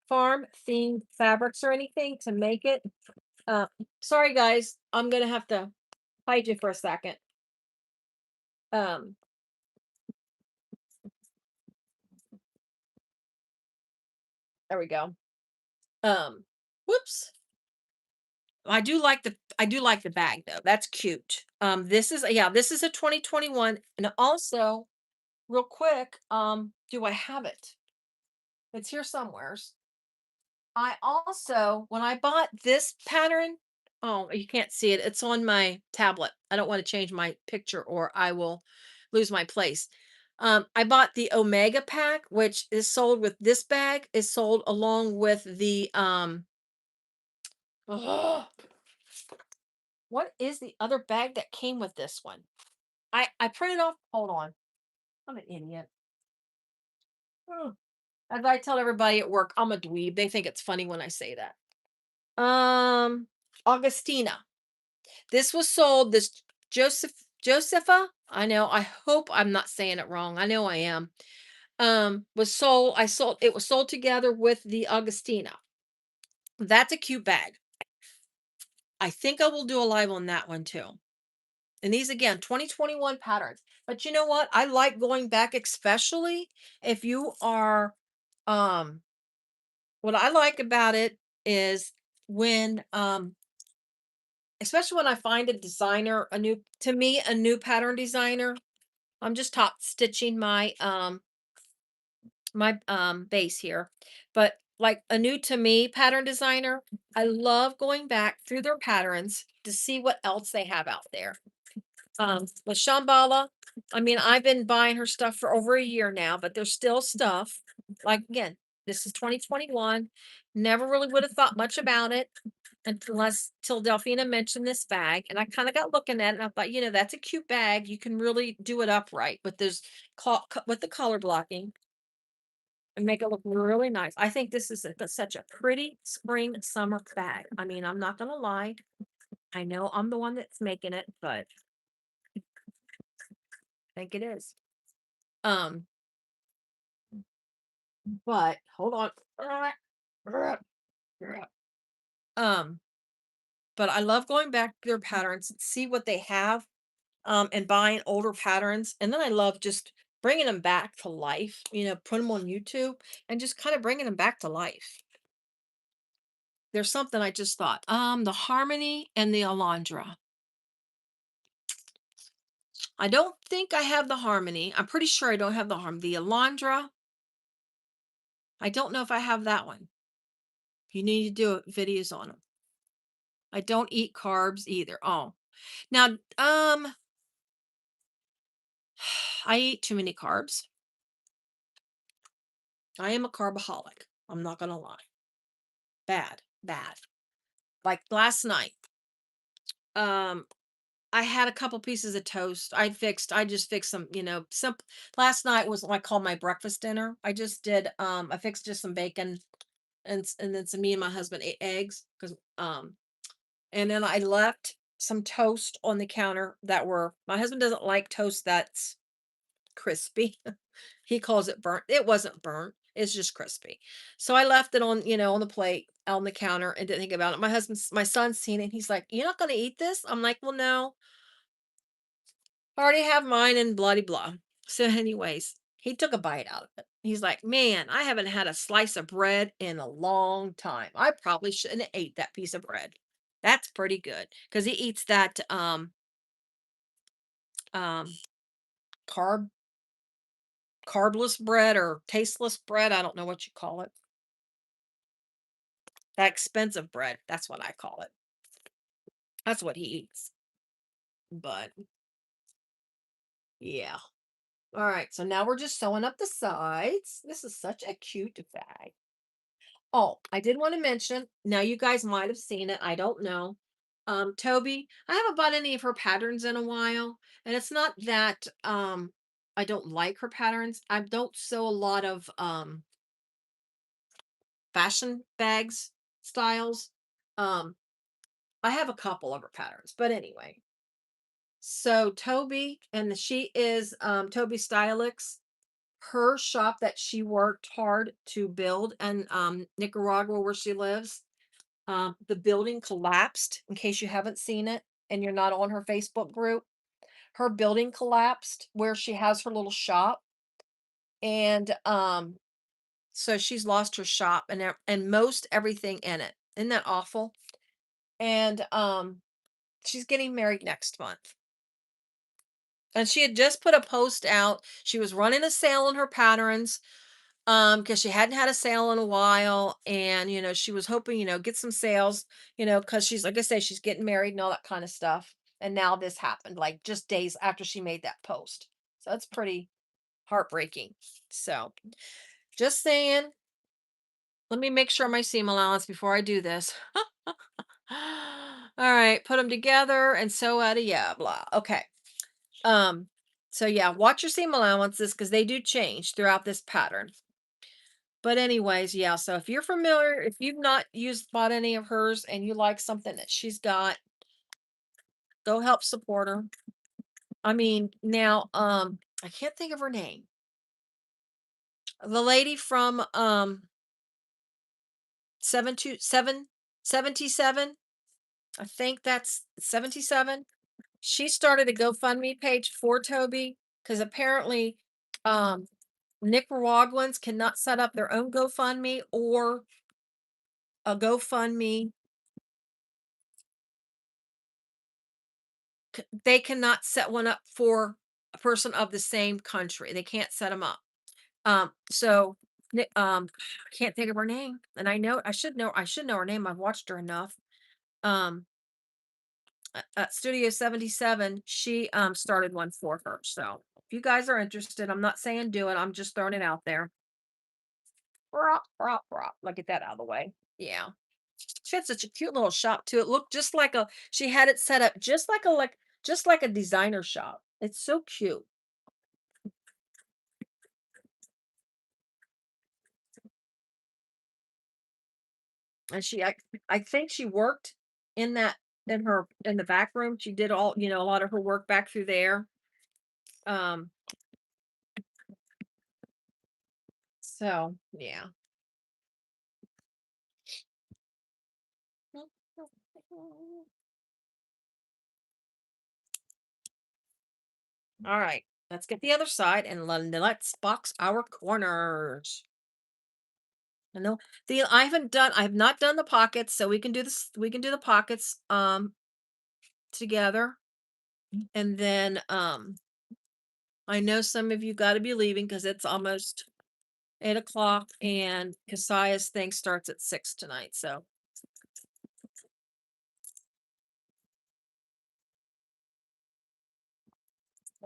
farm themed fabrics or anything to make it. Uh Sorry guys, I'm gonna have to hide you for a second. Um, there we go. Um, Whoops. I do like the bag though. That's cute. This is a 2021. And also, real quick, do I have it? It's here somewheres. I also, when I bought this pattern, oh, you can't see it. It's on my tablet. I don't want to change my picture or I will lose my place. I bought the Omega pack, which is sold with this bag, is sold along with the ugh, what is the other bag that came with this one? I printed off, hold on. I'm an idiot. Ugh. As I tell everybody at work, I'm a dweeb. They think it's funny when I say that. Augustina. This was sold, this Josefa, I know, I hope I'm not saying it wrong. I know I am. It was sold together with the Augustina. That's a cute bag. I think I will do a live on that one too. And these again, 2021 patterns. But you know what? I like going back, especially if you are what I like about it is when especially when I find a designer, a new pattern designer. I'm just top stitching my base here. But like a new to me pattern designer, I love going back through their patterns to see what else they have out there. With Shamballa, I mean, I've been buying her stuff for over a year now, but there's still stuff. Like again, this is 2021. Never really would have thought much about it unless till Delphina mentioned this bag. And I kind of got looking at it and I thought, that's a cute bag. You can really do it upright with with the color blocking and make it look really nice. I think this is such a pretty spring summer bag. I mean, I'm not gonna lie. I know I'm the one that's making it, but I think it is. Um, but hold on. Um, but I love going back to their patterns, see what they have, and buying older patterns. And then I love just bringing them back to life, put them on YouTube and just kind of bringing them back to life. There's something I just thought, the Harmony and the Alondra. I don't think I have the Harmony. I'm pretty sure I don't have the The Alondra, I don't know if I have that one. You need to do videos on them. I don't eat carbs either. Oh, now, I eat too many carbs. I am a carbaholic. I'm not gonna lie. Bad, bad. Like last night, um, I had a couple pieces of toast. I just fixed some, some last night was what I call my breakfast dinner. I fixed just some bacon and then some me and my husband ate eggs because and then I left some toast on the counter that were my husband doesn't like toast that's crispy. He calls it burnt. It wasn't burnt. It's just crispy. So I left it on, on the plate on the counter and didn't think about it. My son's seen it. And he's like, "You're not going to eat this?" I'm like, "Well, no, I already have mine and blah, blah." So, anyways, he took a bite out of it. He's like, "Man, I haven't had a slice of bread in a long time. I probably shouldn't have ate that piece of bread. That's pretty good." Because he eats that um, carb carbless bread or tasteless bread. I don't know what you call it. That expensive bread. That's what I call it. That's what he eats. But yeah. All right. So now we're just sewing up the sides. This is such a cute bag. Oh, I did want to mention, now you guys might have seen it. I don't know. Toby, I haven't bought any of her patterns in a while. And it's not that I don't like her patterns. I don't sew a lot of fashion bags styles. Um, I have a couple of her patterns, but anyway. So Toby, and she is Toby Stylix. Her shop that she worked hard to build in Nicaragua, where she lives. The building collapsed. In case you haven't seen it, and you're not on her Facebook group, her building collapsed where she has her little shop, and so she's lost her shop and most everything in it. Isn't that awful? And she's getting married next month. And she had just put a post out. She was running a sale on her patterns because she hadn't had a sale in a while, and she was hoping, get some sales, because she's like I say, she's getting married and all that kind of stuff. And now this happened like just days after she made that post. So that's pretty heartbreaking. So just saying, let me make sure my seam allowance before I do this. All right, put them together and sew out of yeah, blah. Okay. Um, so yeah, watch your seam allowances because they do change throughout this pattern. But anyways, yeah, so if you're familiar, if you've not bought any of hers and you like something that she's got, go help support her. I mean, now I can't think of her name. The lady from 77, I think that's 77. She started a GoFundMe page for Toby because apparently um Nicaraguans cannot set up their own GoFundMe or a GoFundMe. They cannot set one up for a person of the same country. They can't set them up. So I can't think of her name, and I should know her name. I've watched her enough. Um, Studio 77, she started one for her. So if you guys are interested, I'm not saying do it. I'm just throwing it out there. Rop, rop, rop. Like get that out of the way. Yeah. She had such a cute little shop too. It looked just like she had it set up just like a designer shop. It's so cute. And I think she worked in that in the back room. She did all, a lot of her work back through there. Um, so yeah. All right. Let's get the other side and let's box our corners. I know I have not done the pockets, so we can do the pockets together. And then I know some of you got to be leaving because it's almost 8 o'clock, and Kasaya's thing starts at 6 tonight. So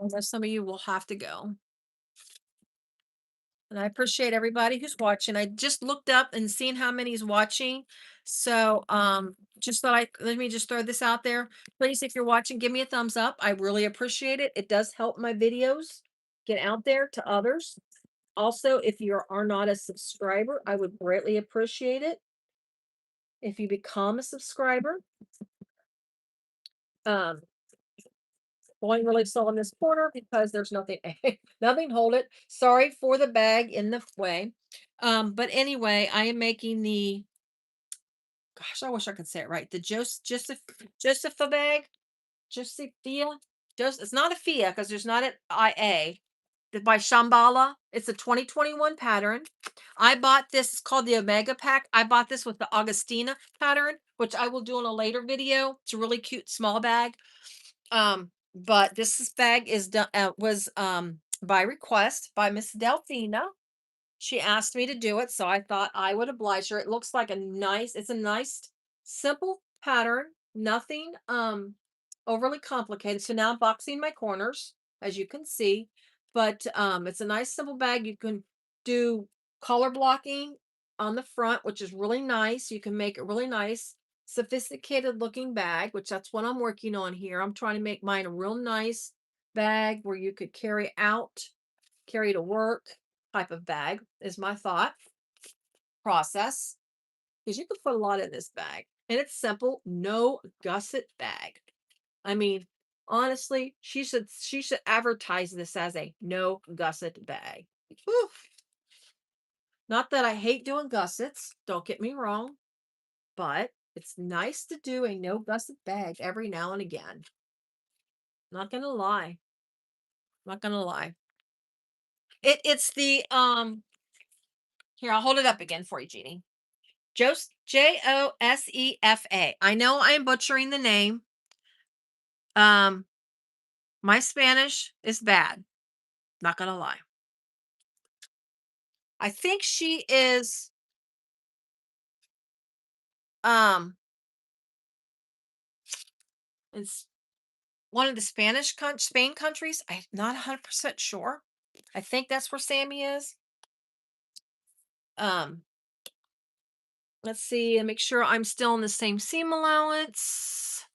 I know some of you will have to go. And I appreciate everybody who's watching. I just looked up and seen how many is watching. So just thought let me just throw this out there. Please, if you're watching, give me a thumbs up. I really appreciate it. It does help my videos get out there to others. Also, if you are not a subscriber, I would greatly appreciate it if you become a subscriber. Um, going really slow in this corner because there's nothing nothing hold it. Sorry for the bag in the way. But anyway, I am making the gosh, I wish I could say it right. The Josefa bag. Josephia. Just it's not a Fia because there's not an IA. By Shamballa. It's a 2021 pattern. I bought this. It's called the Omega Pack. I bought this with the Augustina pattern, which I will do in a later video. It's a really cute small bag. But bag is done was by request by Miss Delphina. She asked me to do it, so I thought I would oblige her. It looks like it's a nice simple pattern, nothing overly complicated. So now I'm boxing my corners, as you can see. But it's a nice simple bag. You can do color blocking on the front, which is really nice. You can make it really nice, sophisticated looking bag, which that's what I'm working on here. I'm trying to make mine a real nice bag where you could carry to work type of bag is my thought process. Because you can put a lot in this bag. And it's simple, no gusset bag. I mean, honestly, she should advertise this as a no gusset bag. Whew. Not that I hate doing gussets, don't get me wrong, but it's nice to do a no gusset bag every now and again. Not gonna lie. Not gonna lie. It's the here, I'll hold it up again for you, Jeannie. Josefa. I know I am butchering the name. Um, my Spanish is bad. Not gonna lie. I think she is um in one of the Spain countries. I'm not 100% sure. I think that's where Sammy is. Um, let's see and make sure I'm still in the same seam allowance.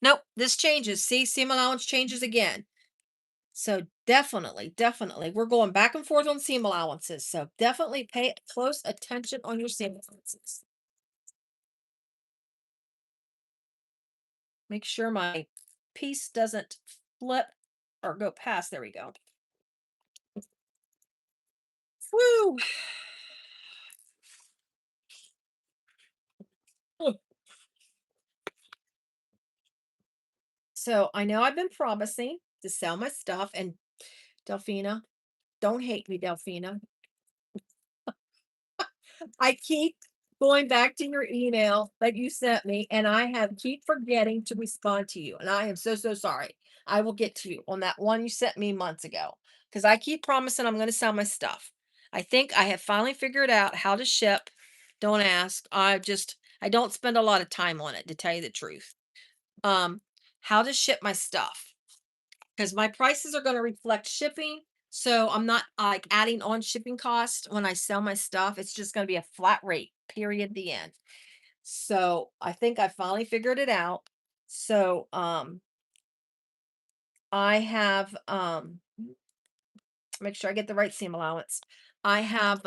Nope, this changes. See, seam allowance changes again. So definitely, definitely, we're going back and forth on seam allowances. So definitely pay close attention on your seam allowances. Make sure my piece doesn't flip or go past. There we go. Woo! So I know I've been promising to sell my stuff, and Delphina, don't hate me, Delphina. I keep going back to your email that you sent me, and I have keep forgetting to respond to you. And I am so, so sorry. I will get to you on that one you sent me months ago because I keep promising I'm going to sell my stuff. I think I have finally figured out how to ship. Don't ask. I don't spend a lot of time on it to tell you the truth. Um, how to ship my stuff because my prices are going to reflect shipping. So I'm not like adding on shipping costs when I sell my stuff. It's just going to be a flat rate, period, the end. So I think I finally figured it out. So I have make sure I get the right seam allowance. I have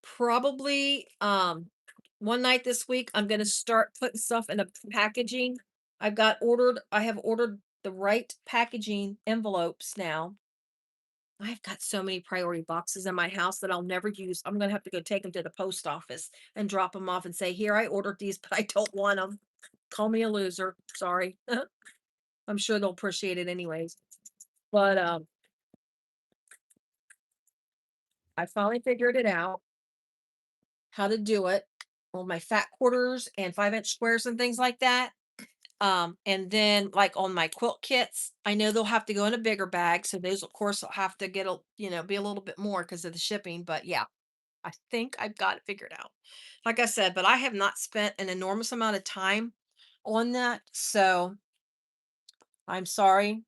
probably one night this week I'm going to start putting stuff in a packaging. I have ordered the right packaging envelopes now. I've got so many priority boxes in my house that I'll never use. I'm gonna have to go take them to the post office and drop them off and say, "Here, I ordered these, but I don't want them. Call me a loser. Sorry." I'm sure they'll appreciate it anyways. But I finally figured it out how to do it on my fat quarters and 5-inch squares and things like that. And then like on my quilt kits, I know they'll have to go in a bigger bag. So those, of course, will have to be a little bit more because of the shipping. But yeah, I think I've got it figured out. Like I said, but I have not spent an enormous amount of time on that. So I'm sorry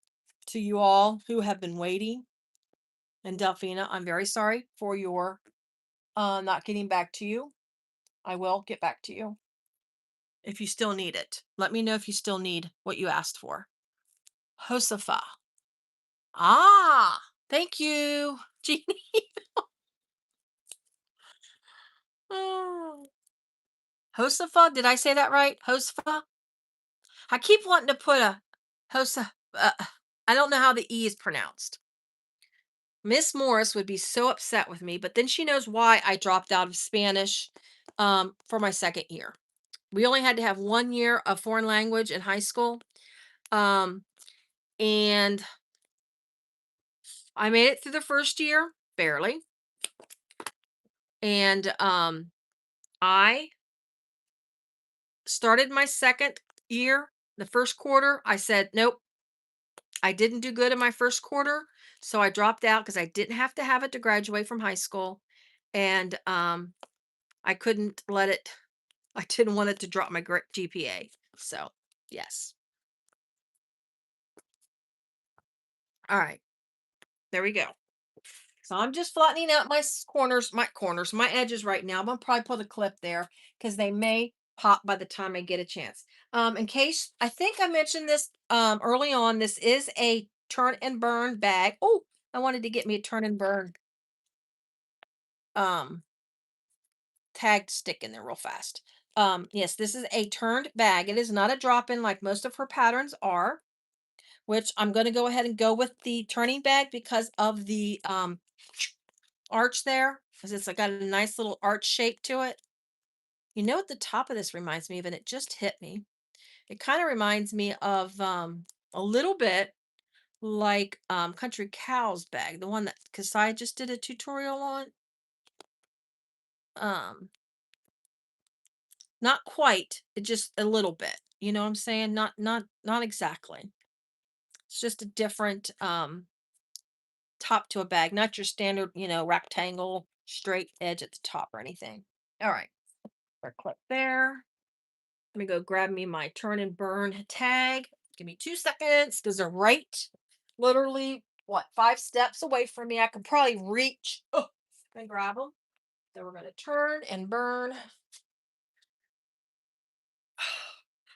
to you all who have been waiting. And Delphina, I'm very sorry for your not getting back to you. I will get back to you if you still need it. Let me know if you still need what you asked for. Josefa. Ah, thank you, Jeannie. Oh. Josefa, did I say that right? Josefa? I keep wanting to put a Josa. I don't know how the E is pronounced. Miss Morris would be so upset with me, but then she knows why I dropped out of Spanish for my second year. We only had to have 1 year of foreign language in high school. Um, and I made it through the first year, barely. And I started my second year, the first quarter. I said, nope, I didn't do good in my first quarter. So I dropped out because I didn't have to have it to graduate from high school. And I couldn't let it, I didn't want it to drop my GPA. So, yes. All right. There we go. So I'm just flattening out my corners, my edges right now. I'm gonna probably put a clip there because they may pop by the time I get a chance. In case I think I mentioned this early on, this is a turn and burn bag. Oh, I wanted to get me a turn and burn um tag to stick in there real fast. Yes, this is a turned bag. It is not a drop-in like most of her patterns are, which I'm going to go ahead and go with the turning bag because of the arch there, because it's got a nice little arch shape to it. You know what the top of this reminds me of, and it just hit me. It kind of reminds me of a little bit like Country Cow's bag, the one that Kasai just did a tutorial on. Um, Not quite, it just a little bit. You know what I'm saying? Not exactly. It's just a different top to a bag, not your standard, rectangle straight edge at the top or anything. All right. Our clip there. Let me go grab me my turn and burn tag. Give me 2 seconds because they're right, literally, what, 5 steps away from me. I could probably reach and grab them. So we're going to turn and burn.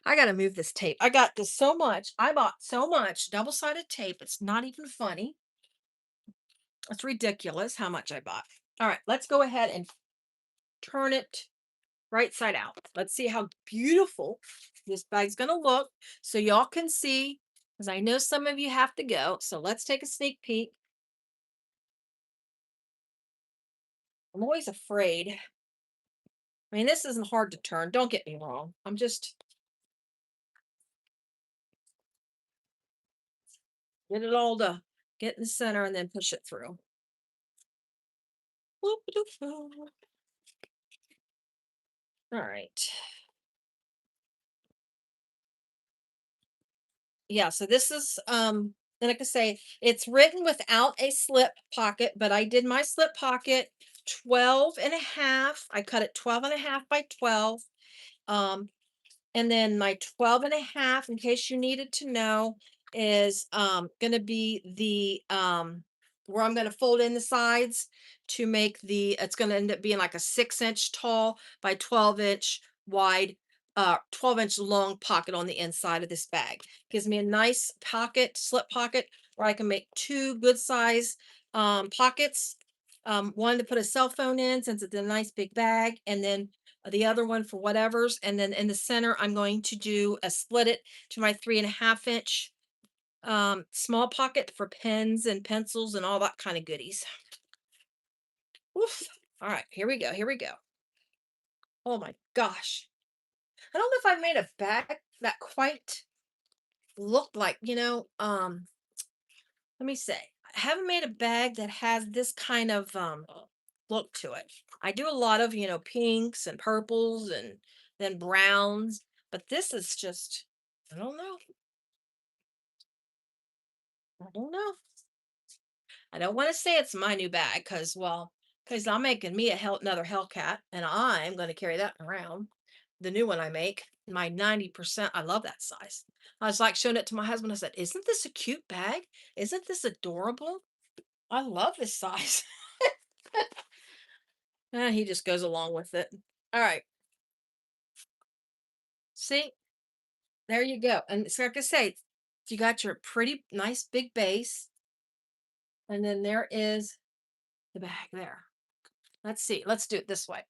I got to move this tape. I got this so much. I bought so much double-sided tape. It's not even funny. It's ridiculous how much I bought. All right, let's go ahead and turn it right side out. Let's see how beautiful this bag's gonna look so y'all can see, because I know some of you have to go. So let's take a sneak peek. I'm always afraid. I mean, this isn't hard to turn. Don't get me wrong. I'm just get it all to get in the center and then push it through. All right. Yeah, so this is and like I say, it's written without a slip pocket, but I did my slip pocket 12 and a half. I cut it 12 and a half by 12. Um, and then my 12 and a half, in case you needed to know, is gonna be the where I'm gonna fold in the sides to make it's gonna end up being like a 6-inch tall by 12-inch wide, 12-inch long pocket on the inside of this bag. Gives me a nice pocket, slip pocket, where I can make two good size pockets. One to put a cell phone in since it's a nice big bag, and then the other one for whatever's. And then in the center, I'm going to do a split it to my 3.5-inch small pocket for pens and pencils and all that kind of goodies. Oof. All right, here we go. Here we go. Oh my gosh. I don't know if I've made a bag that quite looked like, let me say, I haven't made a bag that has this kind of look to it. I do a lot of, pinks and purples and then browns, but this is just, I don't know. I don't know. I don't want to say it's my new bag because, well, because I'm making me another Hellcat and I'm going to carry that around. the new one I make, my 90%. I love that size. I was like showing it to my husband. I said, "Isn't this a cute bag? Isn't this adorable? I love this size." He just goes along with it. All right. See, there you go. And it's like I say, you got your pretty nice big base, and then there is the bag there. Let's see. Let's do it this way.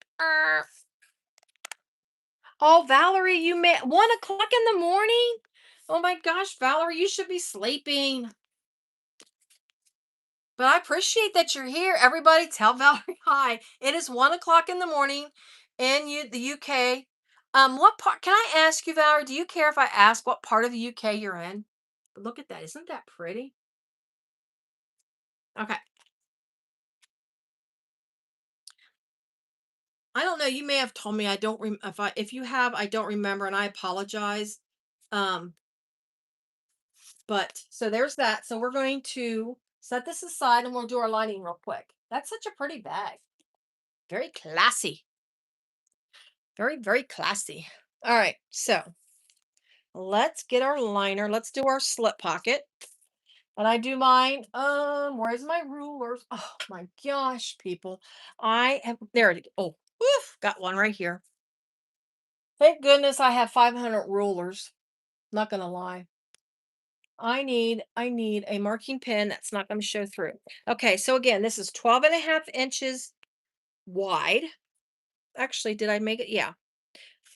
Oh, Valerie, you made 1 o'clock in the morning? Oh my gosh, Valerie, you should be sleeping. But I appreciate that you're here. Everybody tell Valerie hi. It is 1 o'clock in the morning in the UK. What part can I ask you, Valerie? Do you care if I ask what part of the UK you're in? Look at that. Isn't that pretty? Okay. I don't know. You may have told me. I don't if you have, I don't remember, and I apologize. Um, but so there's that. So we're going to set this aside and we'll do our lining real quick. That's such a pretty bag. Very classy. Very, very classy. All right. So let's get our liner. Let's do our slip pocket. And I do mine. Where's my rulers? Oh my gosh, people. I have there it is. Oh, woof, got one right here. Thank goodness I have 500 rulers. Not gonna lie. I need a marking pen that's not going to show through. Okay, so again, this is 12.5 inches wide. Actually, did I make it? Yeah.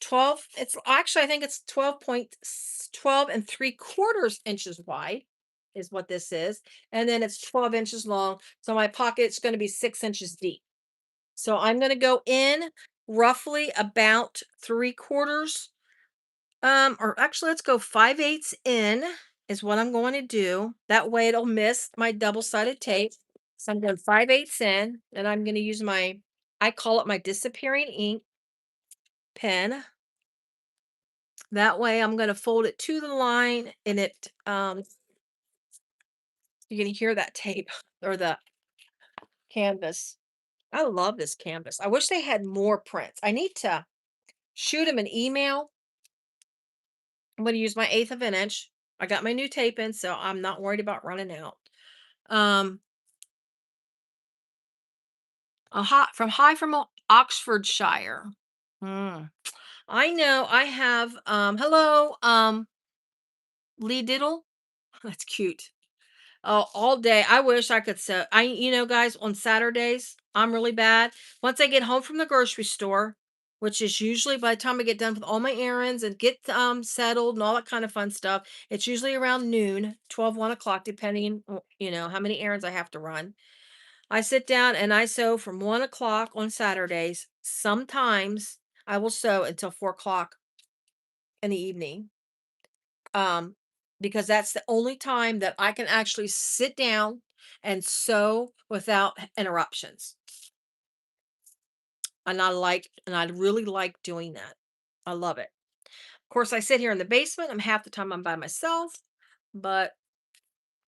12. It's actually I think it's 12.3 inches wide is what this is. And then it's 12 inches long. So my pocket's going to be 6 inches deep. So I'm going to go in roughly about 3/4. Or actually, let's go 5/8 in is what I'm going to do. That way it'll miss my double-sided tape. So I'm going 5/8 in, and I'm going to use I call it my disappearing ink pen. That way I'm going to fold it to the line and you're going to hear that tape or the canvas. I love this canvas. I wish they had more prints. I need to shoot them an email. I'm going to use my 1/8 of an inch. I got my new tape in, so I'm not worried about running out. Um, from Oxfordshire. Mm. I know I have hello, Lee Diddle. That's cute. Oh, all day. I wish I could sew. Guys, on Saturdays, I'm really bad. Once I get home from the grocery store, which is usually by the time I get done with all my errands and get settled and all that kind of fun stuff, it's usually around noon, 12, 1 o'clock, depending, how many errands I have to run. I sit down and I sew from 1 o'clock on Saturdays. Sometimes I will sew until 4 o'clock in the evening. Um, because that's the only time that I can actually sit down and sew without interruptions. And I really like doing that. I love it. Of course, I sit here in the basement. I'm half the time I'm by myself, but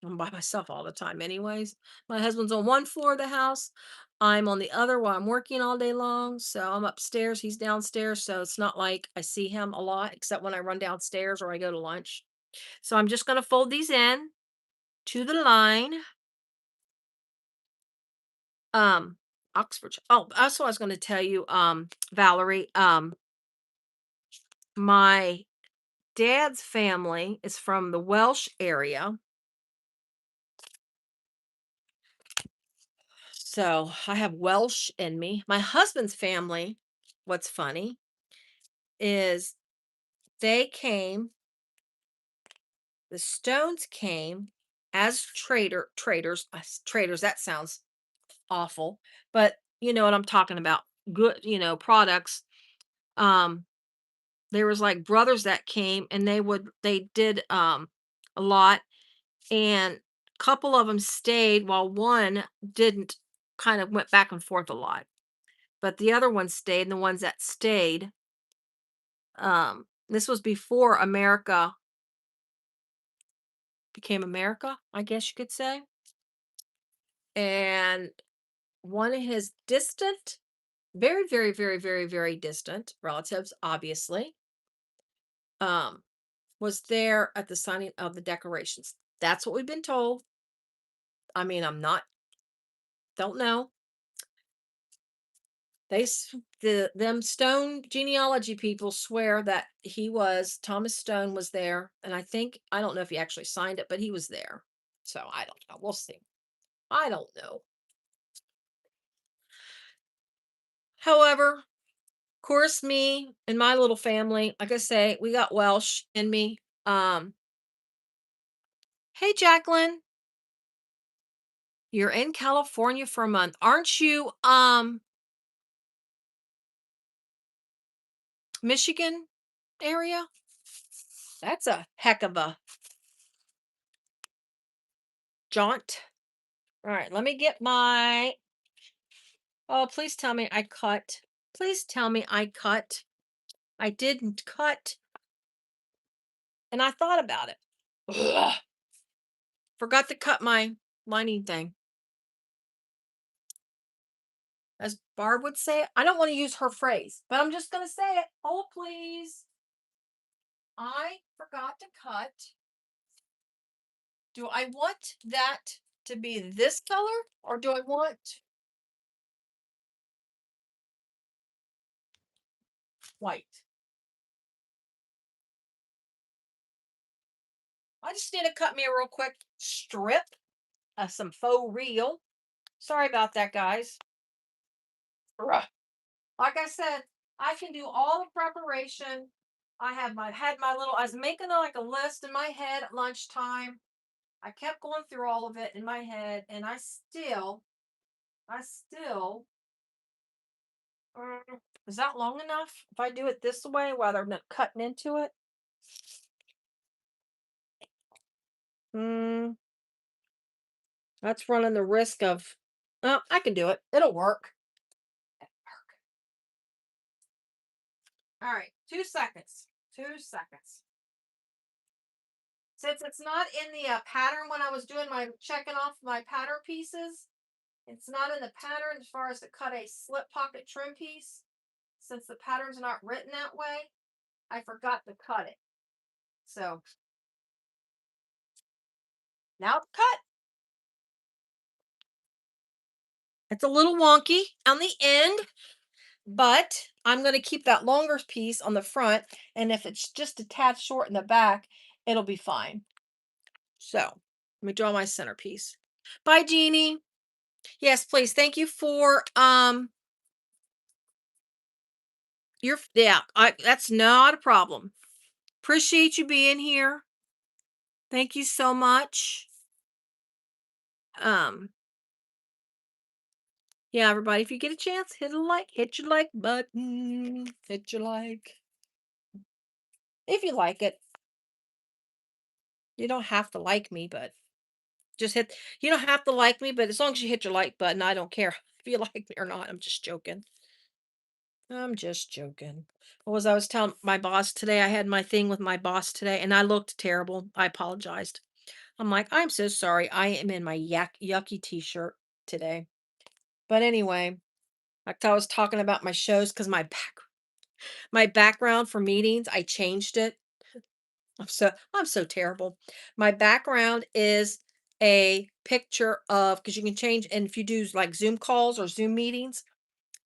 I'm by myself all the time anyways. My husband's on one floor of the house. I'm on the other while I'm working all day long. So I'm upstairs, he's downstairs. So it's not like I see him a lot, except when I run downstairs or I go to lunch. So I'm just going to fold these in to the line. Um, Oxford. Oh, that's what I was going to tell you, Valerie. My dad's family is from the Welsh area. So I have Welsh in me. My husband's family, what's funny is they came, the Stones came as traders. That sounds awful, but you know what I'm talking about. Good, products. Um, there was like brothers that came and they did a lot, and a couple of them stayed while one didn't, kind of went back and forth a lot. But the other ones stayed, and the ones that stayed, this was before America became America, I guess you could say. And one of his distant very, very, very, very, very distant relatives, obviously, um, was there at the signing of the decorations. That's what we've been told. I mean, I'm not, don't know. Them Stone genealogy people swear that Thomas Stone was there, and I don't know if he actually signed it, but he was there. So I don't know. We'll see. I don't know. However, of course, me and my little family, like I say, we got Welsh in me. Um, hey Jacqueline, you're in California for a month, aren't you? Michigan area? That's a heck of a jaunt. All right, let me get my. Oh, please tell me I cut. Please tell me I cut. I didn't cut, and I thought about it. Ugh, forgot to cut my lining thing. As Barb would say it. I don't want to use her phrase, but I'm just going to say it. Oh, please. I forgot to cut. Do I want that to be this color or do I want white? I just need to cut me a real quick strip of some Faux Real. Sorry about that, guys. Ugh. Like I said, I can do all the preparation. I was making like a list in my head at lunchtime. I kept going through all of it in my head, and I still, uh, is that long enough? If I do it this way rather than cutting into it? Hmm, that's running the risk of, oh, I can do it. It'll work. All right, 2 seconds. 2 seconds. Since it's not in the pattern when I was doing my checking off my pattern pieces, it's not in the pattern as far as to cut a slip pocket trim piece. Since the pattern's not written that way, I forgot to cut it. So now it's cut. It's a little wonky on the end, but I'm going to keep that longer piece on the front. And if it's just a tad short in the back, it'll be fine. So let me draw my centerpiece. Bye, Jeannie. Yes, please. Thank you for yeah, that's not a problem. Appreciate you being here. Thank you so much. Um, yeah, everybody, if you get a chance, hit your like button, hit your like. If you like it, you don't have to like me, but just hit you don't have to like me, but as long as you hit your like button, I don't care if you like me or not. I'm just joking. I'm just joking. I was telling my boss today, I had my thing with my boss today, and I looked terrible. I apologized. I'm like, I'm so sorry. I am in my yucky t-shirt today. But anyway, like I was talking about my shows because my background for meetings, I changed it. I'm so terrible. My background is a picture of because you can change, and if you do like Zoom calls or Zoom meetings,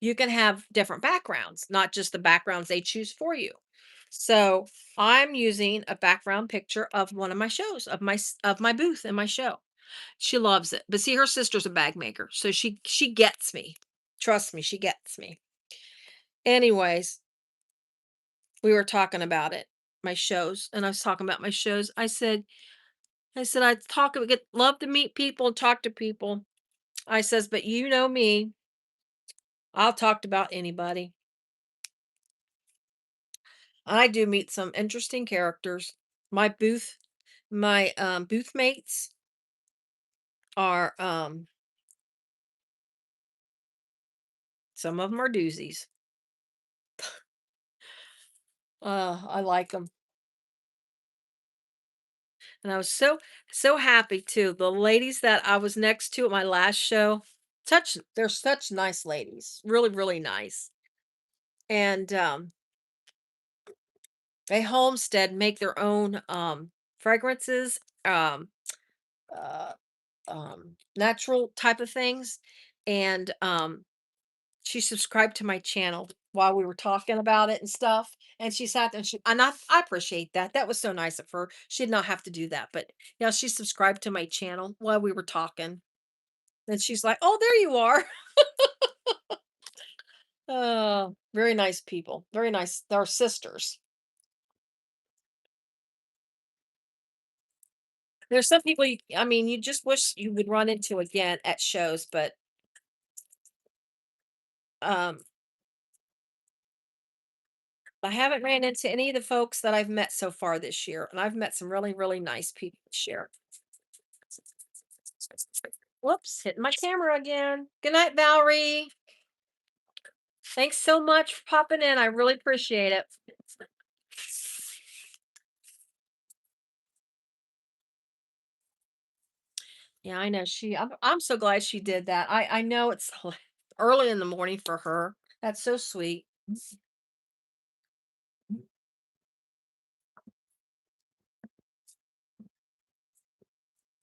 you can have different backgrounds, not just the backgrounds they choose for you. So I'm using a background picture of one of my shows of my booth in my show. She loves it. But see, her sister's a bag maker, so she gets me. Trust me, she gets me. Anyways, we were talking about it, my shows, and I was talking about my shows. I said I love to meet people and talk to people. I says, but you know me, I'll talk to about anybody. I do meet some interesting characters. My booth mates are some of them are doozies. I like them. And I was so happy too. The ladies that I was next to at my last show, they're such nice ladies. Really, really nice. And they homestead, make their own fragrances, uh natural type of things. And she subscribed to my channel while we were talking about it and stuff. And she sat there and I appreciate that. That was so nice of her. She did not have to do that. But yeah, she subscribed to my channel while we were talking. And she's like, "Oh, there you are." Oh, very nice people. Very nice. They're sisters. There's some people I mean, you just wish you would run into again at shows, but um I haven't ran into any of the folks that I've met so far this year, and I've met some really, really nice people this year. Whoops, hitting my camera again. Good night, Valerie. Thanks so much for popping in. I really appreciate it. Yeah, I know I'm so glad she did that. I know it's early in the morning for her. That's so sweet.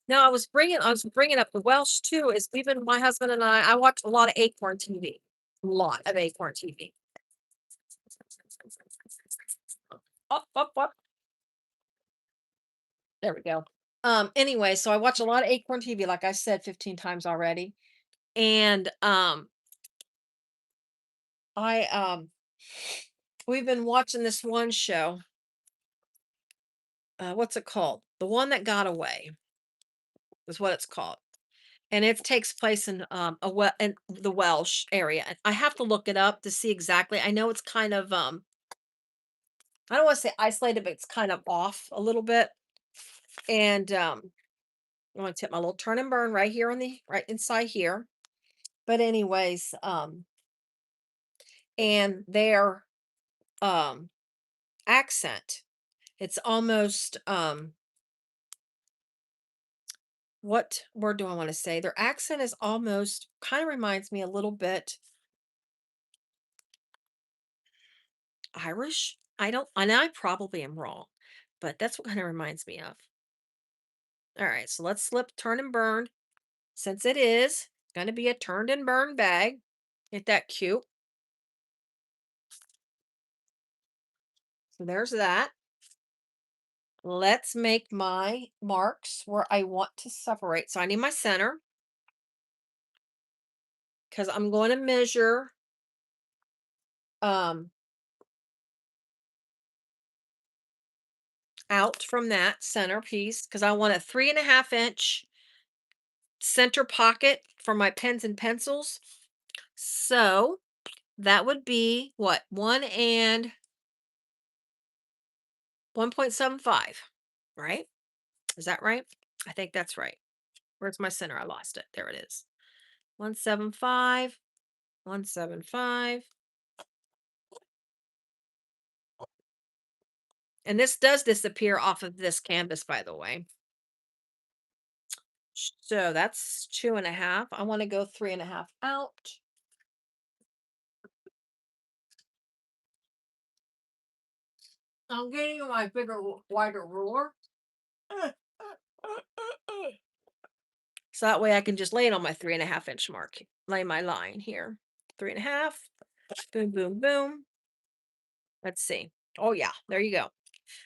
No, I was bringing up the Welsh too. Is even my husband and I watch a lot of Acorn TV. A lot of Acorn TV. Up, up, up. There we go. Anyway, so I watch a lot of Acorn TV, like I said 15 times already. And I we've been watching this one show. What's it called? The One That Got Away is what it's called. And it takes place in in the Welsh area. And I have to look it up to see exactly. I know it's kind of I don't want to say isolated, but it's kind of off a little bit. And I'm gonna tip my little turn and burn right here on the right inside here. But anyways, and their um accent, it's almost what word do I want to say? Their accent is almost kind of reminds me a little bit Irish. I don't, and I probably am wrong, but that's what kind of reminds me of. All right, so let's slip turn and burn since it is going to be a turned and burned bag. Ain't that cute? So there's that. Let's make my marks where I want to separate. So I need my center because I'm going to measure um out from that center piece because I want a 3.5 inch center pocket for my pens and pencils. So that would be what? 1.75, right? Is that right? I think that's right. Where's my center? I lost it. There it is. 175, 175. And this does disappear off of this canvas, by the way. So that's 2.5. I want to go 3.5 out. I'm getting my bigger, wider ruler. So that way I can just lay it on my 3.5 inch mark. Lay my line here. 3.5. Boom, boom, boom. Let's see. Oh yeah, there you go.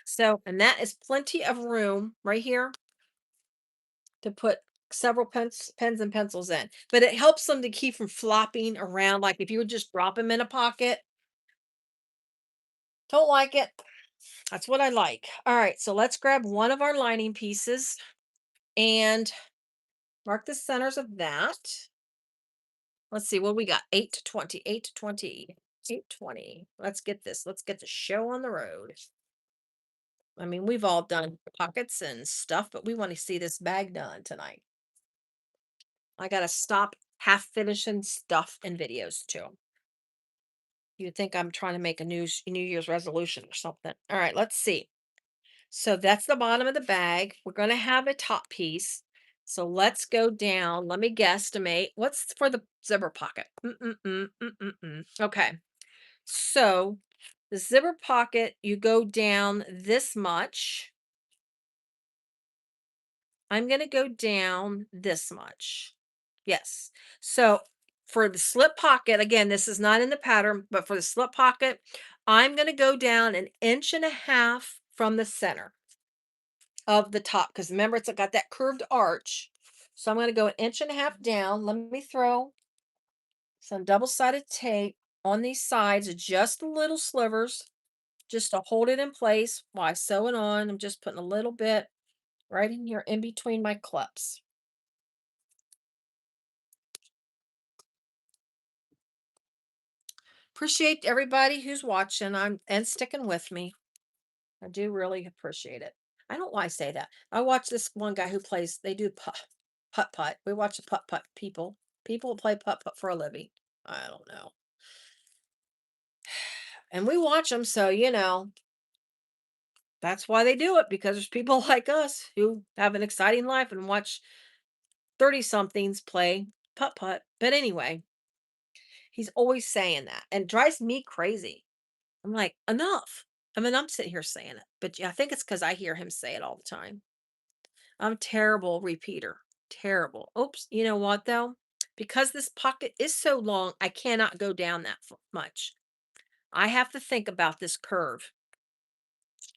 So, and that is plenty of room right here to put several pens and pencils in. But it helps them to keep from flopping around. Like if you would just drop them in a pocket. Don't like it. That's what I like. All right, so let's grab one of our lining pieces and mark the centers of that. Let's see what we got. 8 to 20, 8 to 20, 820. Let's get this. Let's get the show on the road. I mean, we've all done pockets and stuff, but we want to see this bag done tonight. I got to stop half finishing stuff in videos too. You'd think I'm trying to make a New Year's resolution or something. All right, let's see. So that's the bottom of the bag. We're going to have a top piece. So let's go down. Let me guesstimate. What's for the zipper pocket? Okay. So the zipper pocket, you go down this much. I'm going to go down this much. Yes. So for the slip pocket, again, this is not in the pattern, but for the slip pocket, I'm going to go down an inch and a half from the center of the top because remember, it's got that curved arch. So I'm going to go an inch and a half down. Let me throw some double-sided tape on these sides, just the little slivers, just to hold it in place while I sew it on. I'm just putting a little bit right in here in between my clips. Appreciate everybody who's watching and sticking with me. I do really appreciate it. I don't know why I say that. I watch this one guy who plays, they do putt putt. We watch the putt putt people. People who play putt putt for a living. I don't know. And we watch them, so that's why they do it, because there's people like us who have an exciting life and watch 30 somethings play putt putt. But anyway, he's always saying that and it drives me crazy. I'm like, enough. I mean, I'm sitting here saying it, but yeah, I think it's because I hear him say it all the time. I'm a terrible repeater. Terrible. Oops. You know what though? Because this pocket is so long, I cannot go down that much. I have to think about this curve.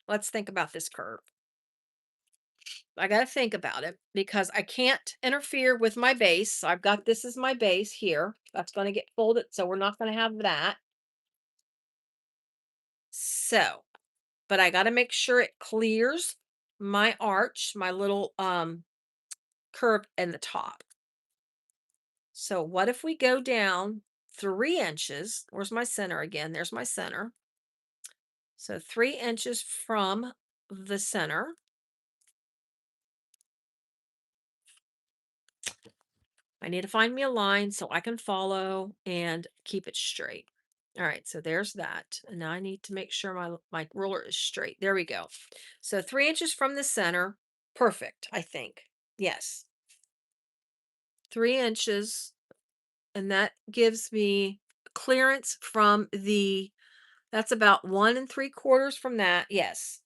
Let's think about this curve. I got to think about it because I can't interfere with my base. So I've got this as my base here. That's going to get folded. So we're not going to have that. So, but I got to make sure it clears my arch, my little curve in the top. So what if we go down 3 inches? Where's my center again? There's my center. So 3 inches from the center. I need to find me a line so I can follow and keep it straight. All right, so there's that. And now I need to make sure my ruler is straight. There we go. So 3 inches from the center. Perfect, I think. Yes. 3 inches. And that gives me clearance from that's about 1 3/4 from that. Yes.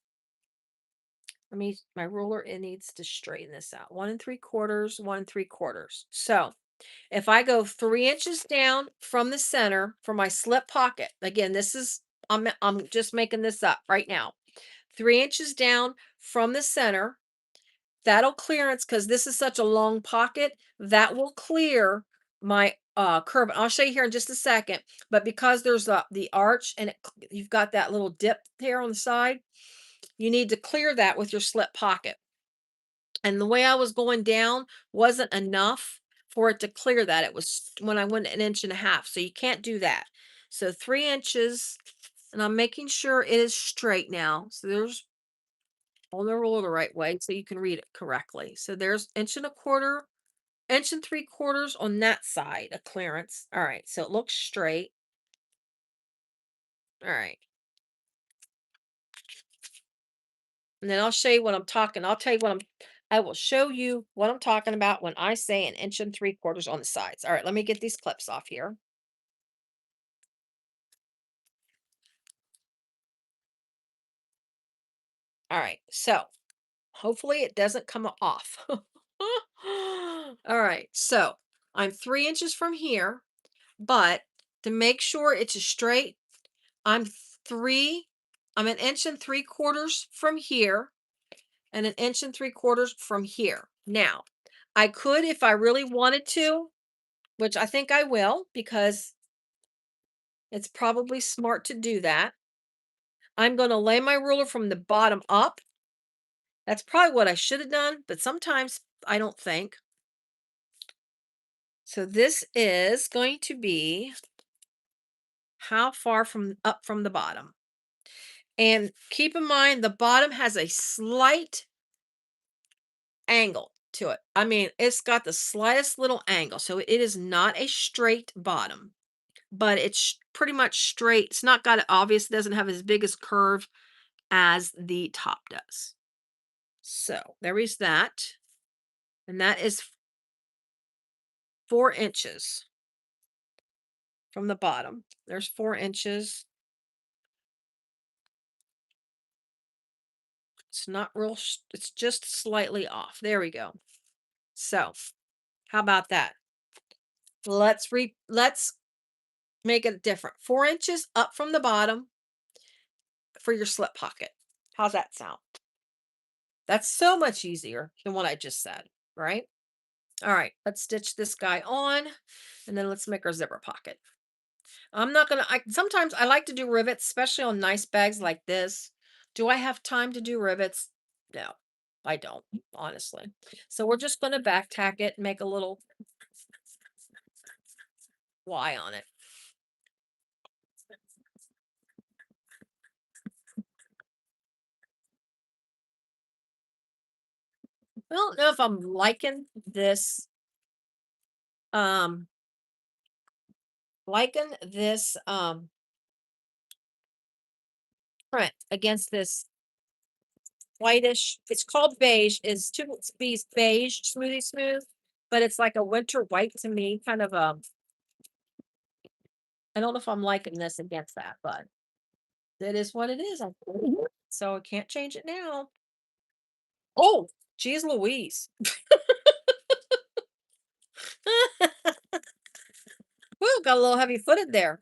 Let me, my ruler, it needs to straighten this out. 1 3/4, 1 3/4. So if I go 3 inches down from the center for my slip pocket, again, this is, I'm just making this up right now. 3 inches down from the center, that'll clearance because this is such a long pocket that will clear my curve. I'll show you here in just a second. But because there's the arch and you've got that little dip here on the side, you need to clear that with your slip pocket. And the way I was going down wasn't enough for it to clear that. It was when I went an inch and a half. So you can't do that. So 3 inches, and I'm making sure it is straight now. So there's on the ruler the right way so you can read it correctly. So there's 1 1/4, 1 3/4 on that side of clearance. All right. So it looks straight. All right. And then I'll show you what I'm talking. I'll tell you what I will show you what I'm talking about when I say 1 3/4 on the sides. All right, let me get these clips off here. All right, so hopefully it doesn't come off. All right, so I'm 3 inches from here, but to make sure it's straight, I'm three, I'm 1 3/4 from here and 1 3/4 from here. Now, I could, if I really wanted to, which I think I will because it's probably smart to do that. I'm going to lay my ruler from the bottom up. That's probably what I should have done, but sometimes I don't think. So this is going to be how far from up from the bottom. And keep in mind the bottom has a slight angle to it. I mean, it's got the slightest little angle. So it is not a straight bottom, but it's pretty much straight. It's not got it obvious, it doesn't have as big as curve as the top does. So there is that. And that is 4 inches from the bottom. There's 4 inches. It's not real, it's just slightly off. There we go. So, how about that? Let's make it different. 4 inches up from the bottom for your slip pocket. How's that sound? That's so much easier than what I just said, right? All right, let's stitch this guy on and then let's make our zipper pocket. I'm not gonna, sometimes I like to do rivets, especially on nice bags like this. Do I have time to do rivets? No, I don't, honestly. So we're just gonna back tack it and make a little Y on it. I don't know if I'm um, liking this print against this whitish. It's called beige. It's two bees beige, smoothie smooth, but it's like a winter white to me, kind of I don't know if I'm liking this against that, but it is what it is. So I can't change it now. Oh, geez Louise. Woo, got a little heavy footed there.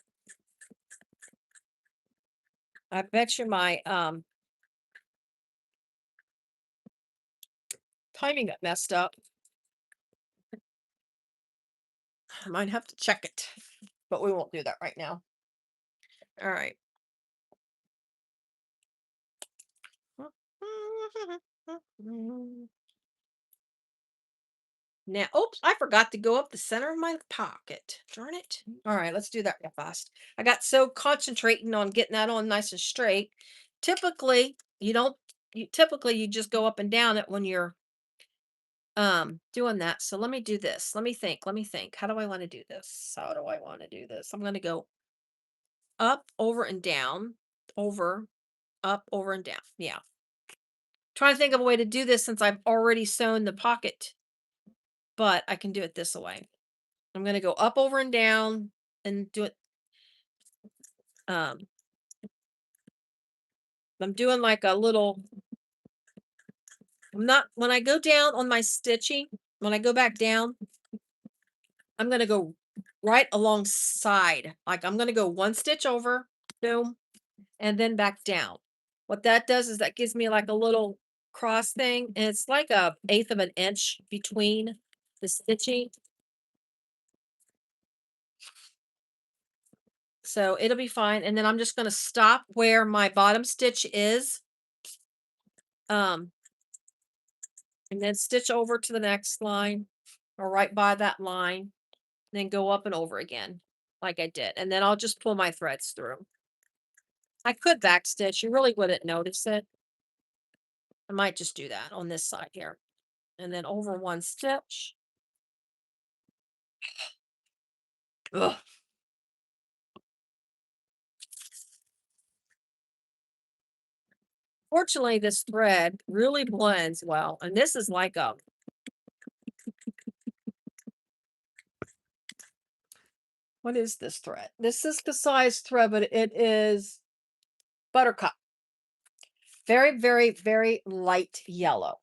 I bet you my timing got messed up. I might have to check it, but we won't do that right now. All right. Now, oops, I forgot to go up the center of my pocket. Darn it. All right, let's do that real fast. I got so concentrating on getting that on nice and straight. Typically, you don't typically you just go up and down it when you're doing that. So let me do this. Let me think. Let me think. How do I want to do this? How do I want to do this? I'm going to go up, over and down, over, up, over and down. Yeah. Trying to think of a way to do this since I've already sewn the pocket, but I can do it this way. I'm going to go up, over and down and do it. Um, I'm doing like a little, I'm not, when I go down on my stitching, when I go back down, I'm going to go right alongside. Like I'm going to go one stitch over, boom, and then back down. What that does is that gives me like a little cross thing, and it's like a eighth of an inch between the stitching. So it'll be fine. And then I'm just going to stop where my bottom stitch is. Um, and then stitch over to the next line or right by that line, then go up and over again like I did. And then I'll just pull my threads through. I could back stitch. You really wouldn't notice it. I might just do that on this side here. And then over one stitch. Ugh. Fortunately, this thread really blends well. And this is like a, what is this thread? This is the size thread, but it is buttercup. Very, very, very light yellow.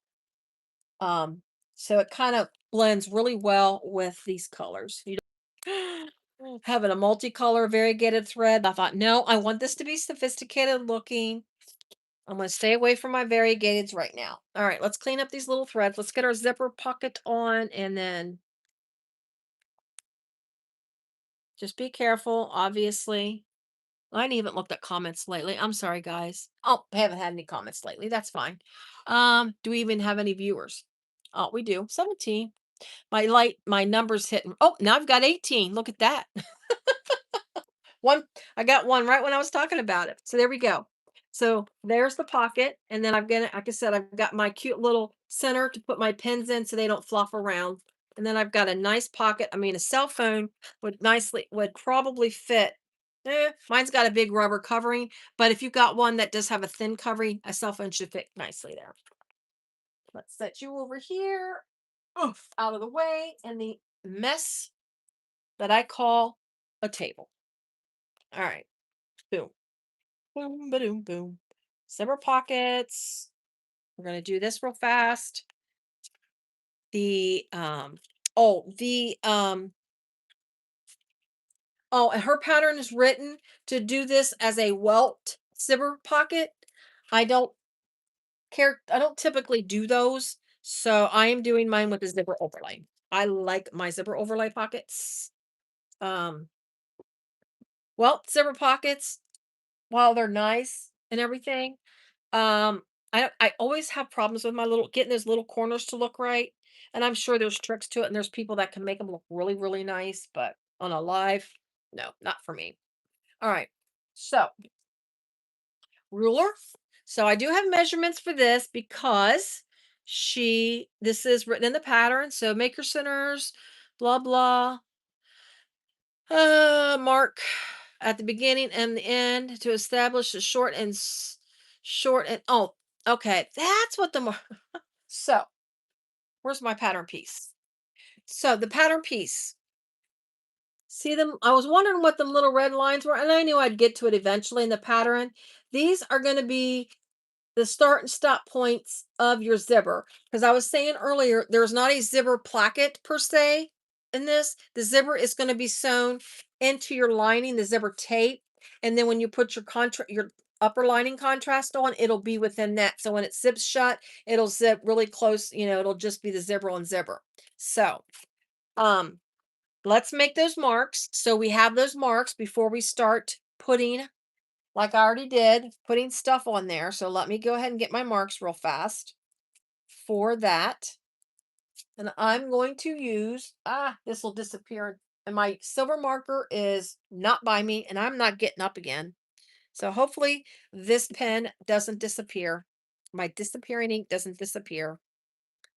So it kind of blends really well with these colors. You don't having a multicolor variegated thread. I thought, no, I want this to be sophisticated looking. I'm going to stay away from my variegateds right now. All right, let's clean up these little threads. Let's get our zipper pocket on and then just be careful, obviously. I ain't even looked at comments lately. I'm sorry, guys. Oh, I haven't had any comments lately. That's fine. Do we even have any viewers? Oh, we do. 17. My numbers hitting. Oh, now I've got 18. Look at that. One, I got one right when I was talking about it. So there we go. So there's the pocket. And then I've got, like I said, I've got my cute little center to put my pins in so they don't flop around. And then I've got a nice pocket. I mean, a cell phone would probably fit. Mine's got a big rubber covering, but if you've got one that does have a thin covering, a cell phone should fit nicely there. Let's set you over here. out of the way and the mess that I call a table. All right. Boom. Boom, boom, boom. Zipper pockets. We're going to do this real fast. The oh, the oh, and her pattern is written to do this as a welt zipper pocket. I don't I don't typically do those, so I am doing mine with a zipper overlay. I like my zipper overlay pockets. Um, well, zipper pockets, while they're nice and everything, um, I always have problems with my little getting those little corners to look right. And I'm sure there's tricks to it, and there's people that can make them look really, really nice, but on a live, no, not for me. All right. So ruler. So I do have measurements for this because this is written in the pattern. So make your centers, blah, blah. Mark at the beginning and the end to establish the short and, oh, okay. That's what the mark. So where's my pattern piece? So the pattern piece, see them? I was wondering what the little red lines were, and I knew I'd get to it eventually in the pattern. These are going to be the start and stop points of your zipper. Because I was saying earlier, there's not a zipper placket per se in this. The zipper is going to be sewn into your lining, the zipper tape. And then when you put your upper lining contrast on, it'll be within that. So when it zips shut, it'll zip really close. It'll just be the zipper on zipper. So, um, let's make those marks. So we have those marks before we start putting, like I already did, putting stuff on there. So let me go ahead and get my marks real fast for that. And I'm going to use, this will disappear. And my silver marker is not by me, and I'm not getting up again. So hopefully this pen doesn't disappear. My disappearing ink doesn't disappear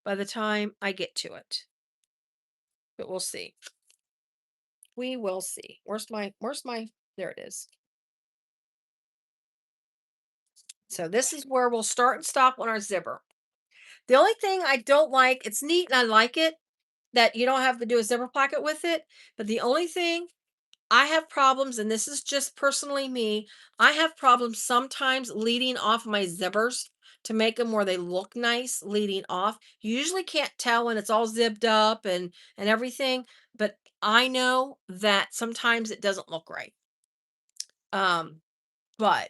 by the time I get to it. But we'll see. We will see. There it is. So this is where we'll start and stop on our zipper. The only thing I don't like, it's neat and I like it that you don't have to do a zipper pocket with it. But the only thing I have problems, and this is just personally me, I have problems sometimes leading off my zippers to make them where they look nice leading off. You usually can't tell when it's all zipped up and everything, but I know that sometimes it doesn't look right. But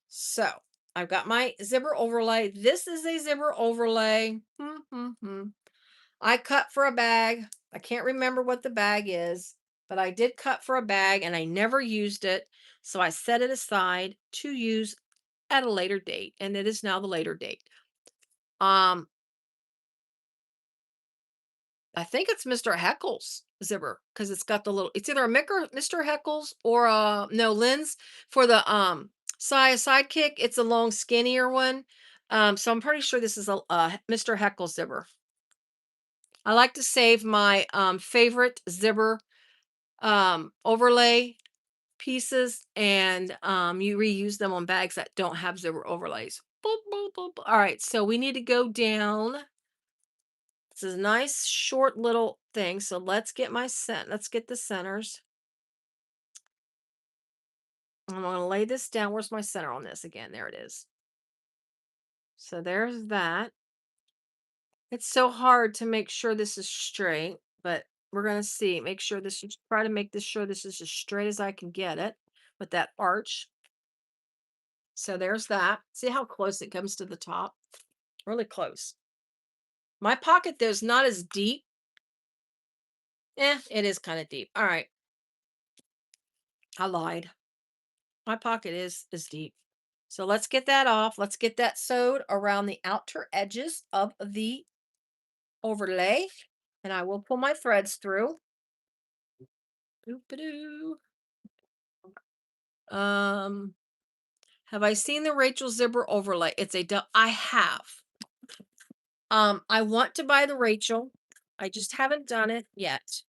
so I've got my zipper overlay. This is a zipper overlay. I cut for a bag. I can't remember what the bag is, but I did cut for a bag and I never used it. So I set it aside to use at a later date. And it is now the later date. Um, I think it's Mr. Heckle's zipper because it's got the little, it's either a Mr. Heckle's or no lens for the sidekick. It's a long, skinnier one. So I'm pretty sure this is a Mr. Heckle zipper. I like to save my favorite zipper overlay pieces and you reuse them on bags that don't have zipper overlays. Boop, boop, boop, boop. All right, so we need to go down. This is a nice short little thing. So let's get let's get the centers. I'm going to lay this down. Where's my center on this again? There it is. So there's that. It's so hard to make sure this is straight, but we're going to see. Try to make this sure this is as straight as I can get it with that arch. So there's that. See how close it comes to the top? Really close. My pocket, though, is not as deep. It is kind of deep. All right. I lied. My pocket is deep. So let's get that off. Let's get that sewed around the outer edges of the overlay. And I will pull my threads through. Doo-ba-doo. Have I seen the Rachel zipper overlay? I have. I want to buy the Rachel. I just haven't done it yet.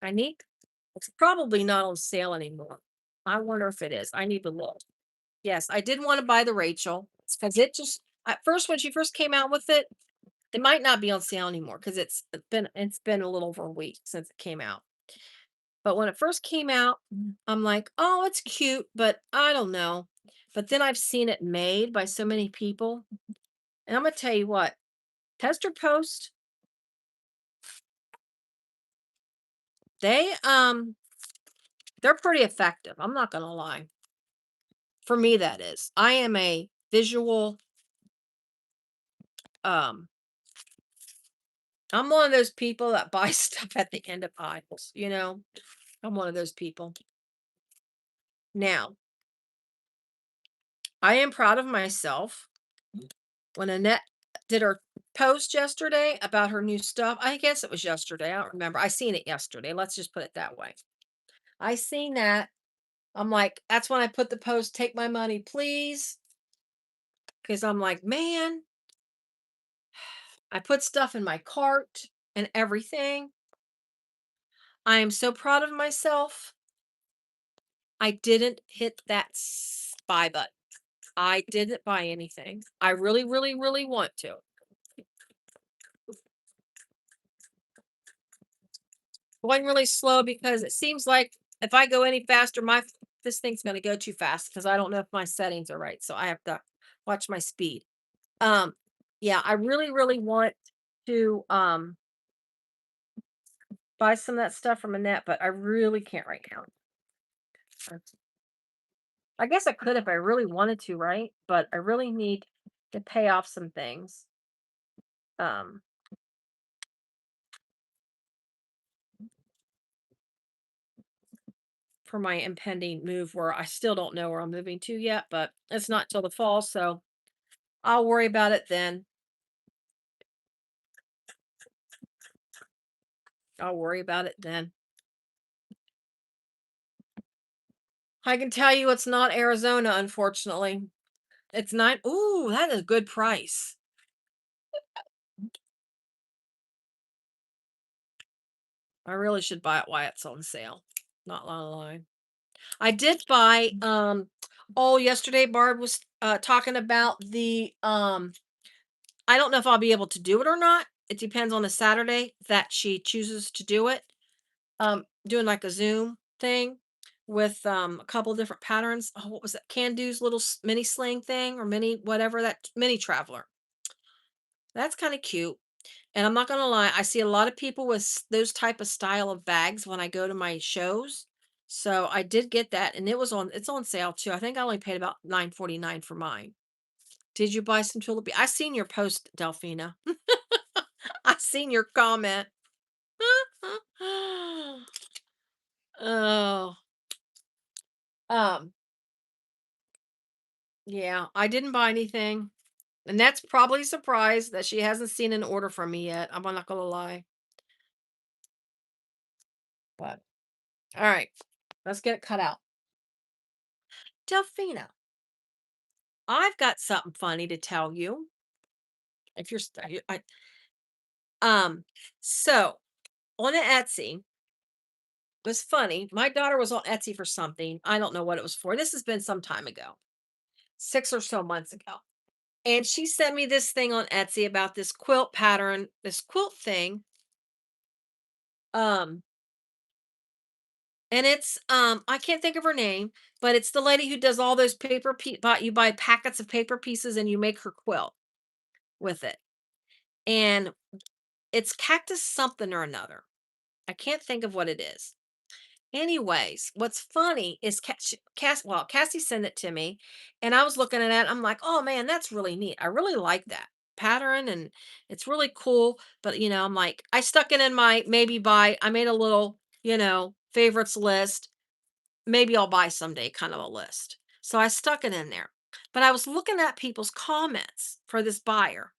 It's probably not on sale anymore. I wonder if it is. I need to look. Yes, I did want to buy the Rachel because At first, when she first came out with it, they might not be on sale anymore because it's been a little over a week since it came out. But when it first came out, I'm like, oh, it's cute, but I don't know. But then I've seen it made by so many people, and I'm gonna tell you what, Tester Post, they they're pretty effective. I'm not gonna lie. For me, that is. I am a visual, um, I'm one of those people that buy stuff at the end of aisles. I'm one of those people. Now, I am proud of myself. When Annette did her post yesterday about her new stuff, I guess it was yesterday. I don't remember. I seen it yesterday. Let's just put it that way. I seen that. I'm like, that's when I put the post, take my money, please. Because I'm like, man, I put stuff in my cart and everything. I am so proud of myself. I didn't hit that buy button. I didn't buy anything. I really, really, really want to. Going really slow because it seems like if I go any faster, this thing's gonna go too fast because I don't know if my settings are right. So I have to watch my speed. Um, yeah, I really, really want to buy some of that stuff from Annette, but I really can't right now. I guess I could if I really wanted to, right? But I really need to pay off some things. Um, for my impending move where I still don't know where I'm moving to yet, but it's not till the fall, so I'll worry about it then. I'll worry about it then. I can tell you it's not Arizona, unfortunately. It's not. Ooh, that is a good price. I really should buy it while it's on sale. Not gonna lie. I did buy oh, yesterday Barb was talking about the I don't know if I'll be able to do it or not. It depends on the Saturday that she chooses to do it. Doing like a Zoom thing with a couple different patterns. Oh, what was that? Can Do's little mini sling thing or mini whatever, that mini traveler. That's kind of cute. And I'm not gonna lie, I see a lot of people with those type of style of bags when I go to my shows. So I did get that, and it's on sale too. I think I only paid about 9.49 for mine. Did you buy some Tulip Bee? I seen your post, Delphina. I seen your comment. Oh, um, yeah, I didn't buy anything. And that's probably a surprise that she hasn't seen an order from me yet. I'm not gonna lie. But all right, let's get it cut out. Delphina, I've got something funny to tell you. If you're um so on Etsy, it was funny. My daughter was on Etsy for something. I don't know what it was for. This has been some time ago. 6 or so months ago. And she sent me this thing on Etsy about this quilt pattern, this quilt thing. Um, and it's I can't think of her name, but it's the lady who does all those you buy packets of paper pieces and you make her quilt with it. And it's cactus something or another. I can't think of what it is. Anyways, what's funny is Cassie sent it to me, and I was looking at it. I'm like, oh man, that's really neat. I really like that pattern, and it's really cool. But I'm like, I stuck it in my maybe buy. I made a little, favorites list. Maybe I'll buy someday kind of a list. So I stuck it in there. But I was looking at people's comments for this buyer,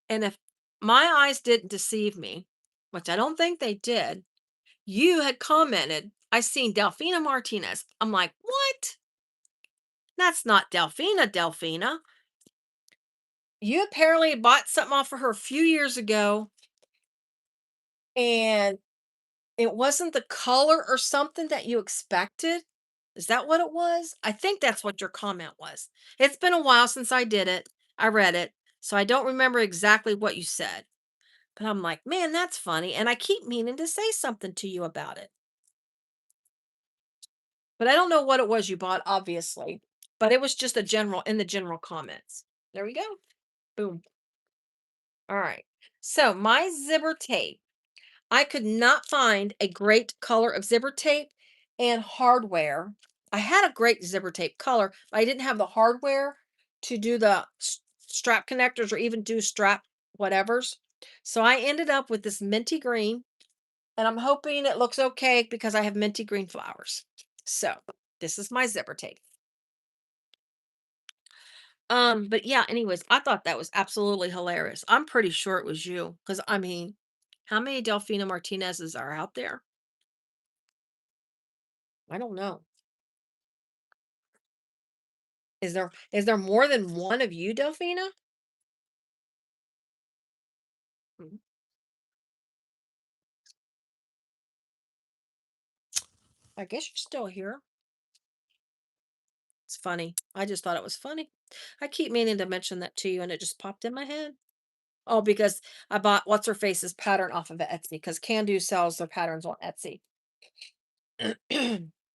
and if my eyes didn't deceive me, which I don't think they did, you had commented, "I seen Delfina Martinez." I'm like, "What? That's not Delfina. You apparently bought something off of her a few years ago, and it wasn't the color or something that you expected. Is that what it was? I think that's what your comment was. It's been a while since I did it. I read it, so I don't remember exactly what you said. But I'm like, man, that's funny. And I keep meaning to say something to you about it. But I don't know what it was you bought, obviously. But it was just a general in the general comments. There we go. Boom. All right. So my zipper tape. I could not find a great color of zipper tape and hardware. I had a great zipper tape color, but I didn't have the hardware to do the strap connectors or even do strap whatevers. So I ended up with this minty green, and I'm hoping it looks okay because I have minty green flowers. So this is my zipper tape. But yeah, anyways, I thought that was absolutely hilarious. I'm pretty sure it was you because I mean, how many Delfina Martinez's are out there? I don't know. Is there more than one of you, Delphina? Mm, I guess you're still here. It's funny. I just thought it was funny. I keep meaning to mention that to you, and it just popped in my head. Oh, because I bought what's her face's pattern off of Etsy because Can Do sells their patterns on Etsy.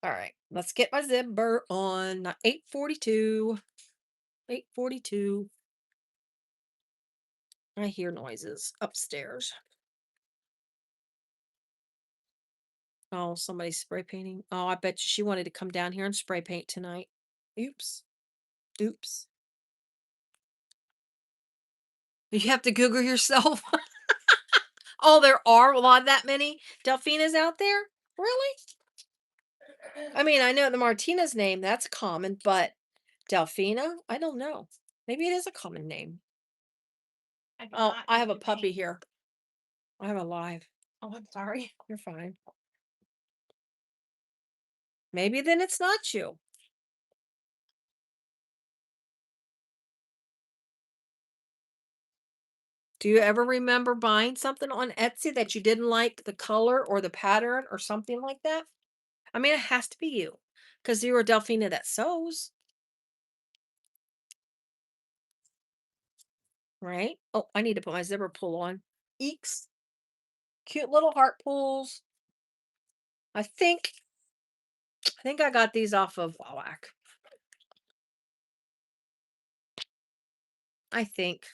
All right, let's get my zipper on. 8:42. 8:42. I hear noises upstairs. Oh, somebody's spray painting. Oh, I bet you she wanted to come down here and spray paint tonight. Oops. Oops. You have to Google yourself. Oh, there are a lot that many Delfinas out there? Really? I mean, I know the Martinez name, that's common, but Delfina? I don't know. Maybe it is a common name. Oh, I have a puppy here. I have a live. Oh, I'm sorry. You're fine. Maybe then it's not you. Do you ever remember buying something on Etsy that you didn't like the color or the pattern or something like that? I mean, it has to be you because you're a Delfina that sews, right? Oh, I need to put my zipper pull on. Eeks. Cute little heart pulls. I think I got these off of Wawak. I think.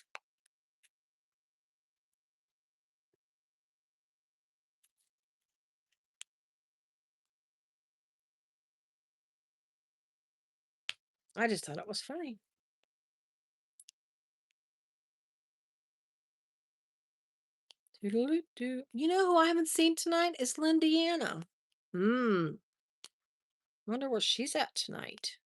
I just thought it was funny. Doodle-doo-doo. You know who I haven't seen tonight is Lindiana. Hmm. Wonder where she's at tonight.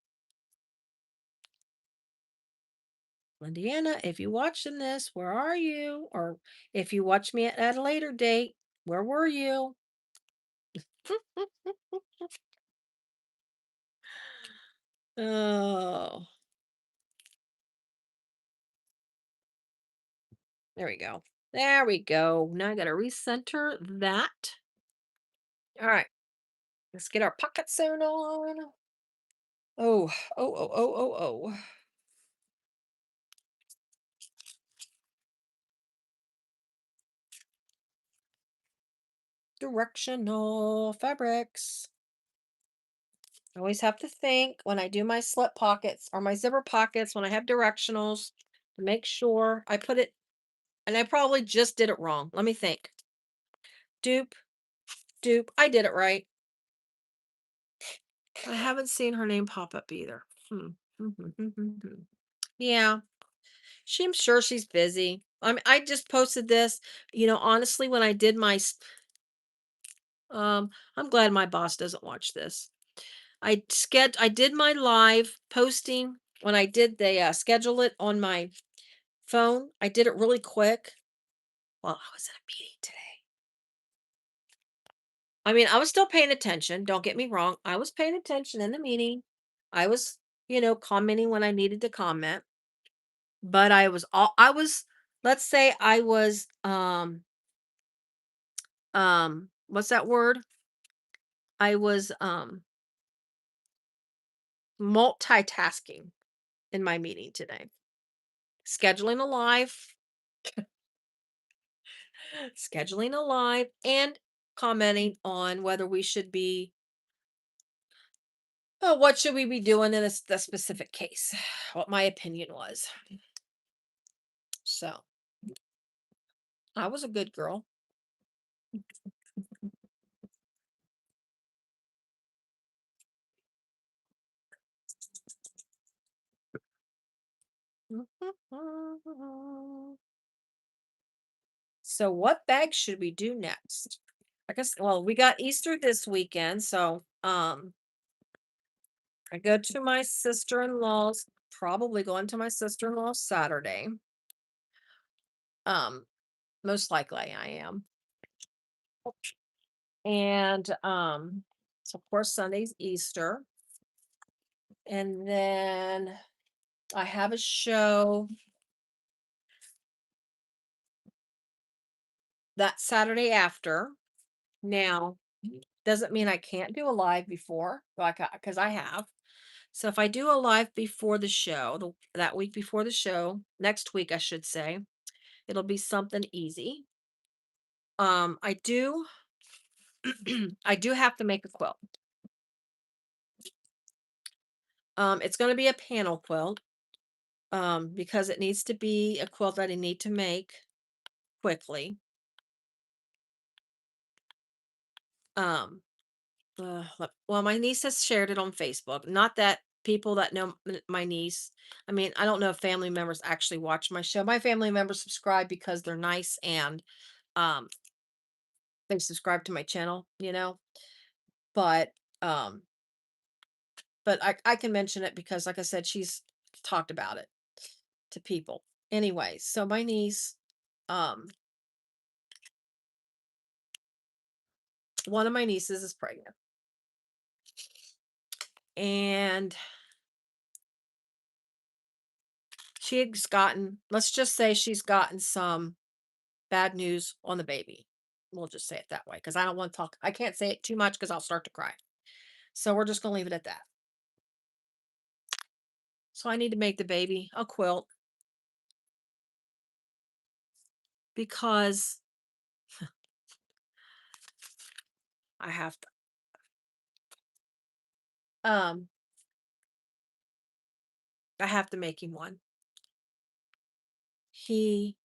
Lindiana, if you watching this, where are you? Or if you watch me at a later date, where were you? Oh, there we go. There we go. Now I gotta recenter that. All right, let's get our pocket sewn on. Oh, oh, oh, oh, oh, oh. Directional fabrics. I always have to think when I do my slip pockets or my zipper pockets when I have directionals to make sure I put it, and I probably just did it wrong. Let me think. Dupe, dupe. I did it right. I haven't seen her name pop up either. Hmm. Yeah, I'm sure she's busy. I just posted this. Honestly, when I did I'm glad my boss doesn't watch this. I did my live posting when I did the schedule it on my phone. I did it really quick. Well, I was in a meeting today. I mean, I was still paying attention. Don't get me wrong. I was paying attention in the meeting. I was, commenting when I needed to comment. But let's say I was what's that word? I was multitasking in my meeting today. Scheduling a live, scheduling a live, and commenting on whether we should be oh, what should we be doing in the specific case? What my opinion was. So I was a good girl. So what bag should we do next? I guess well, we got Easter this weekend, so I go to my sister-in-law's, probably going to my sister-in-law's Saturday. Um, most likely I am. And so of course Sunday's Easter. And then I have a show that Saturday after. Now, doesn't mean I can't do a live before, like because I have. So if I do a live before the show, that week before the show, next week I should say, it'll be something easy. I do I do have to make a quilt. It's going to be a panel quilt because it needs to be a quilt that I need to make quickly. Um well, my niece has shared it on Facebook. Not that people that know my niece, I mean, I don't know if family members actually watch my show. My family members subscribe because they're nice and um they subscribe to my channel, But um but I can mention it because like I said, she's talked about it to people. Anyways, so my niece, um, one of my nieces is pregnant. And she's gotten, let's just say she's gotten some bad news on the baby. We'll just say it that way because I don't want to talk. I can't say it too much because I'll start to cry. So we're just going to leave it at that. So I need to make the baby a quilt because I have to. Um, I have to make him one. He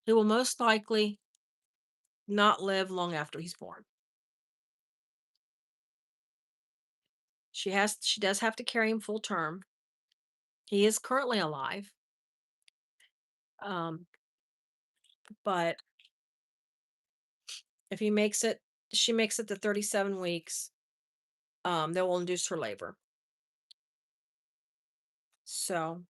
he will most likely not live long after he's born. She does have to carry him full term. He is currently alive. Um, but if he makes it she makes it to 37 weeks, that will induce her labor. So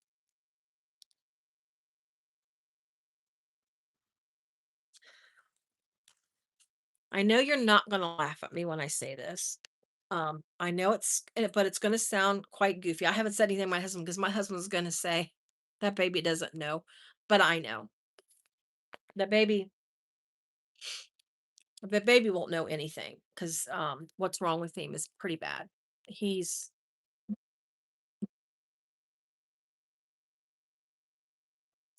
I know you're not gonna laugh at me when I say this. I know but it's gonna sound quite goofy. I haven't said anything to my husband because my husband's gonna say that baby doesn't know, but I know. The baby the baby won't know anything because what's wrong with him is pretty bad. He's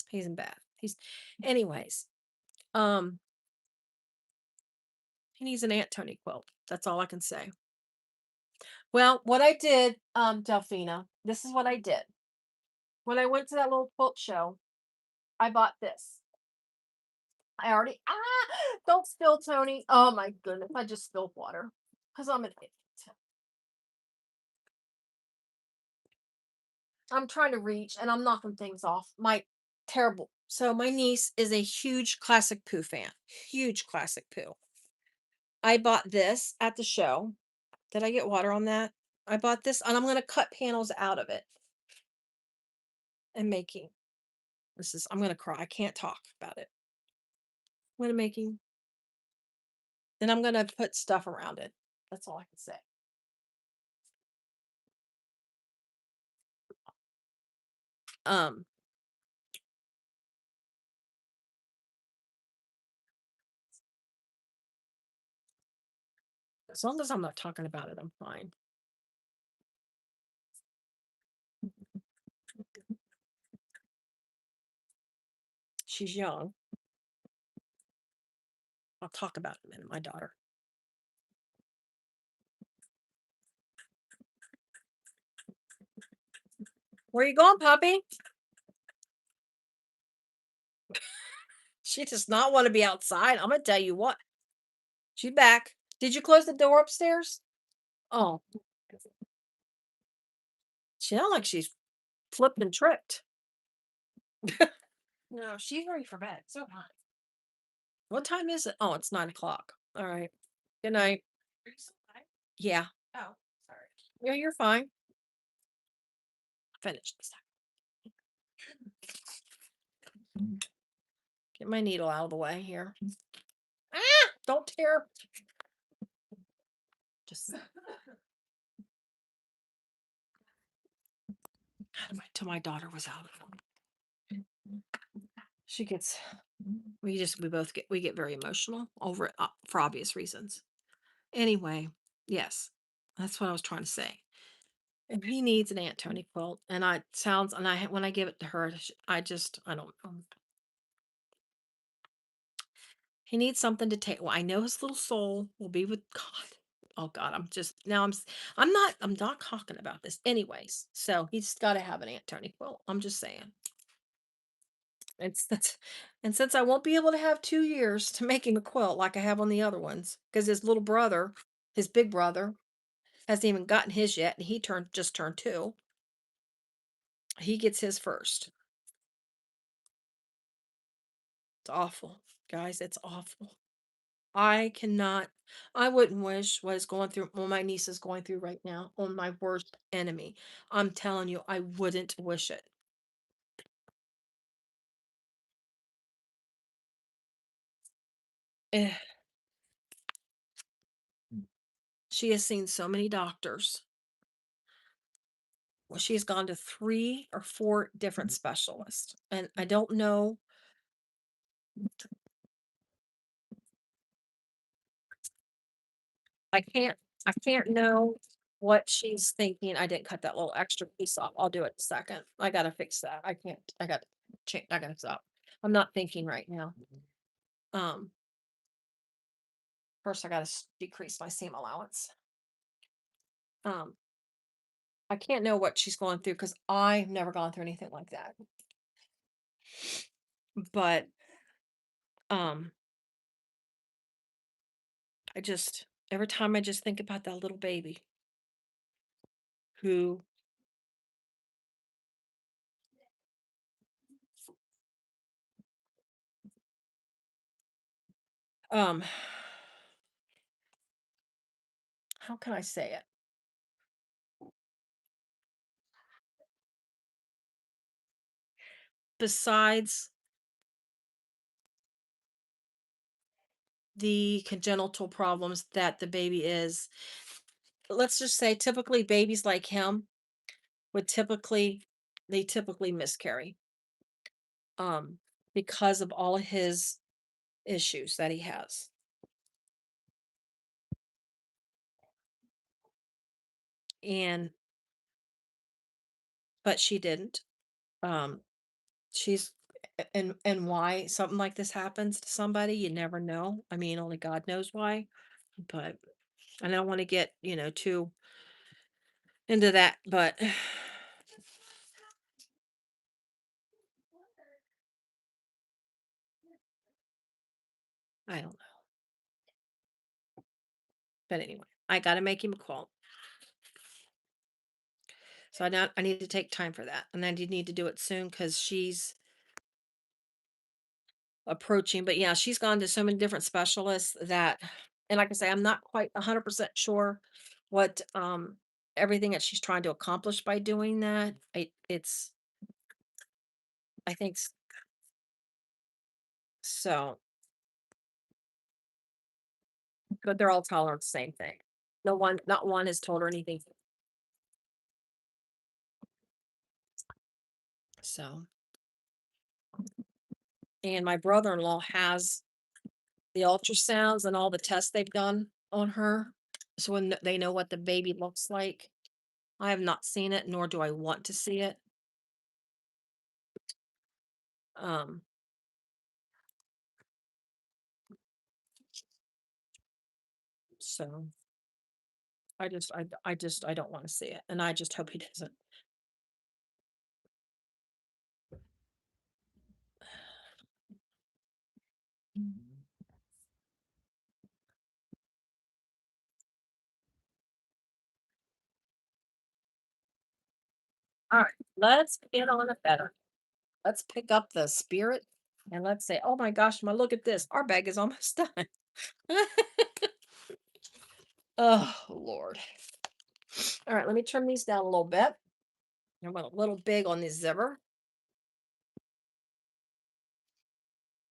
he's in bad. He's anyways. Um he needs an Aunt Tony quilt. That's all I can say. Well, what I did, Delphina, this is what I did. When I went to that little quilt show, I bought this. I already don't spill, Tony. Oh my goodness, I just spilled water. Because I'm an idiot. I'm trying to reach and I'm knocking things off. My terrible. So my niece is a huge classic Pooh fan. Huge classic Pooh. I bought this at the show. Did I get water on that? I bought this and I'm gonna cut panels out of it and making. I'm gonna cry. I can't talk about it. I'm gonna making then I'm gonna put stuff around it. That's all I can say. Um, As long as I'm not talking about it, I'm fine. She's young. I'll talk about it in a minute, my daughter. Where you going, puppy? She does not want to be outside. I'm gonna tell you what. She's back. Did you close the door upstairs? Oh, she sounds like she's flipped and tripped. No, she's ready for bed. So am I. What time is it? Oh, it's 9 o'clock. All right. Good night. Are you still alive? Yeah. Oh, sorry. Yeah, you're fine. Finish this time. Get my needle out of the way here. Ah, don't tear. Just till my daughter was out. She gets. We get very emotional over it for obvious reasons. Anyway, yes, that's what I was trying to say. And he needs an Aunt Tony quilt, and I sounds and I when I give it to her, I don't know. He needs something to take. Well, I know his little soul will be with God. Oh God, I'm just now. I'm not talking about this, anyways. So he's got to have an Aunt Tony quilt. I'm just saying. It's that's and since I won't be able to have 2 years to make him a quilt like I have on the other ones, because his little brother, his big brother, hasn't even gotten his yet, and he just turned 2. He gets his first. It's awful, guys. It's awful. I cannot. I wouldn't wish what my niece is going through right now on my worst enemy. I'm telling you, I wouldn't wish it. Eh, she has seen so many doctors. Well, she's gone to 3 or 4 different specialists, and I don't know. I can't know what she's thinking. I didn't cut that little extra piece off. I'll do it in a second. I gotta fix that. I can't. I gotta stop. I'm not thinking right now. Um, First I gotta decrease my seam allowance. Um, I can't know what she's going through because I've never gone through anything like that. But um, every time I just think about that little baby who um how can I say it? Besides the congenital problems that the baby is, let's just say typically babies like him would typically miscarry um because of all of his issues that he has. And but she didn't. Um she's and why something like this happens to somebody, you never know. I mean, only God knows why. But I don't want to get, too into that, but I don't know. But anyway, I gotta make him a call. So I need to take time for that. And I do need to do it soon because she's approaching. But yeah, she's gone to so many different specialists that, and like I say, I'm not quite 100% sure what everything that she's trying to accomplish by doing that. I think so, but they're all telling her the same thing. Not one has told her anything. So, and my brother-in-law has the ultrasounds and all the tests they've done on her. so when they know what the baby looks like. I have not seen it, nor do I want to see it. Um, so I don't want to see it, and I just hope he doesn't. All right, let's get on it better. Let's pick up the spirit and let's say, "Oh my gosh, my look at this. Our bag is almost done." Oh, Lord. All right, let me trim these down a little bit. I went a little big on this zipper.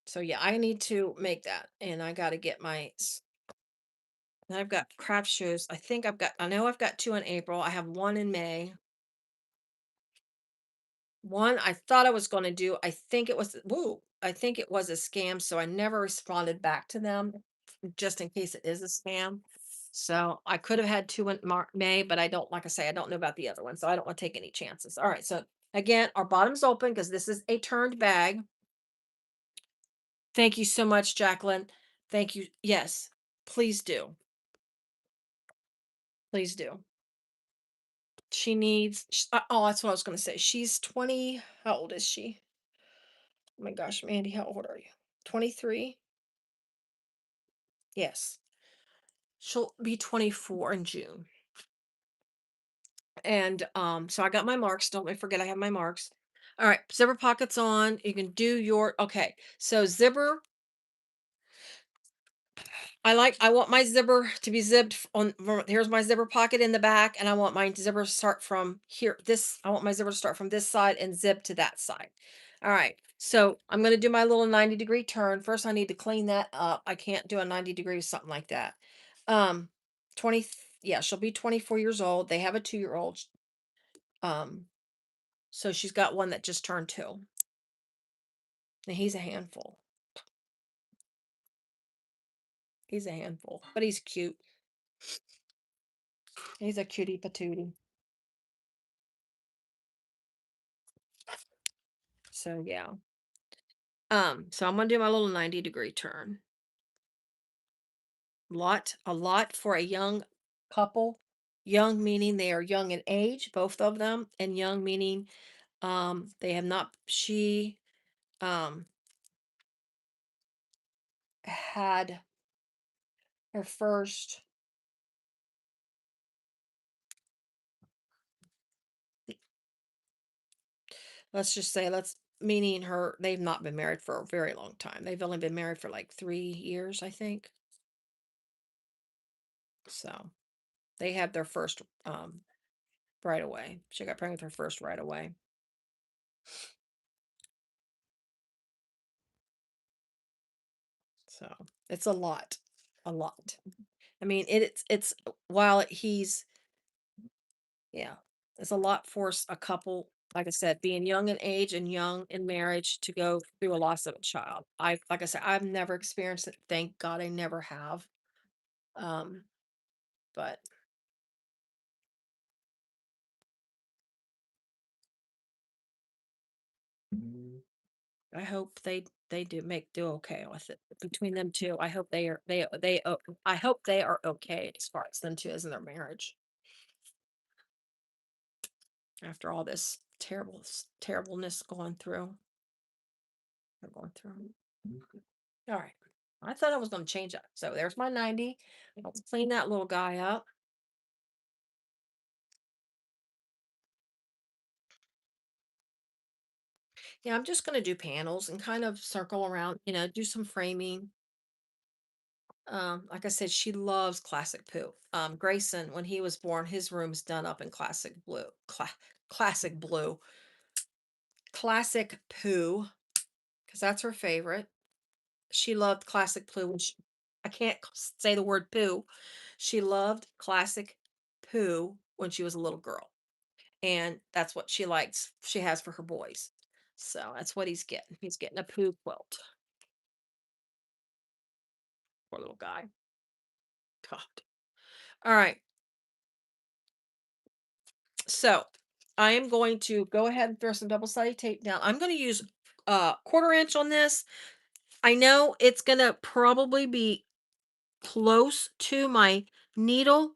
So yeah, I need to make that. And I got to get and I've got craft shoes. I know I've got two in April. I have one in May. One I thought I was going to do. I think it was a scam. So I never responded back to them just in case it is a scam. So I could have had two in May, but I don't, like I say, I don't know about the other one. So I don't want to take any chances. All right. So again, our bottom's open because this is a turned bag. Thank you so much, Jacqueline. Thank you. Yes, please do. Please do. Oh, that's what I was going to say. She's 20. How old is she? Oh my gosh, Mandy, how old are you? 23? Yes. She'll be 24 in June. And so I got my marks. Don't let me forget I have my marks. All right, zipper pockets on. You can do your okay. So zipper I want my zipper to be zipped here's my zipper pocket in the back, and I want my zipper to start from here. I want my zipper to start from this side and zip to that side. All right. So I'm going to do my little 90-degree turn. First, I need to clean that up. I can't do a 90 degrees, something like that. Um, 20, yeah, she'll be 24 years old. They have a 2-year-old. Um, so she's got one that just turned 2. And he's a handful. He's a handful, but he's cute. He's a cutie patootie. So yeah. So I'm gonna do my little 90-degree turn. A lot for a young couple. Young meaning they are young in age, both of them, and young meaning they have not she um had her first let's just say let's meaning her they've not been married for a very long time. They've only been married for like 3 years, I think. So they had their first right away. She got pregnant with her first right away. So it's a lot. A lot. I mean, it's while he's yeah, it's a lot for a couple, like I said, being young in age and young in marriage to go through a loss of a child. Like I said, I've never experienced it. Thank God I never have. Um, but I hope they do okay with it. Between them two, I hope I hope they are okay as far as them two as in their marriage after all this terribleness going through. They're going through. All right. I thought I was going to change that. So there's my 90. Let's clean that little guy up. Yeah, I'm just going to do panels and kind of circle around, do some framing. Like I said, she loves classic poo. Grayson, when he was born, his room's done up in classic blue, classic poo, because that's her favorite. She loved classic poo. I can't say the word poo. She loved classic poo when she was a little girl. And that's what she has for her boys. So that's what he's getting. He's getting a poo quilt. Poor little guy. God. All right. So I am going to go ahead and throw some double-sided tape down. I'm going to use 1/4 inch on this. I know it's going to probably be close to my needle.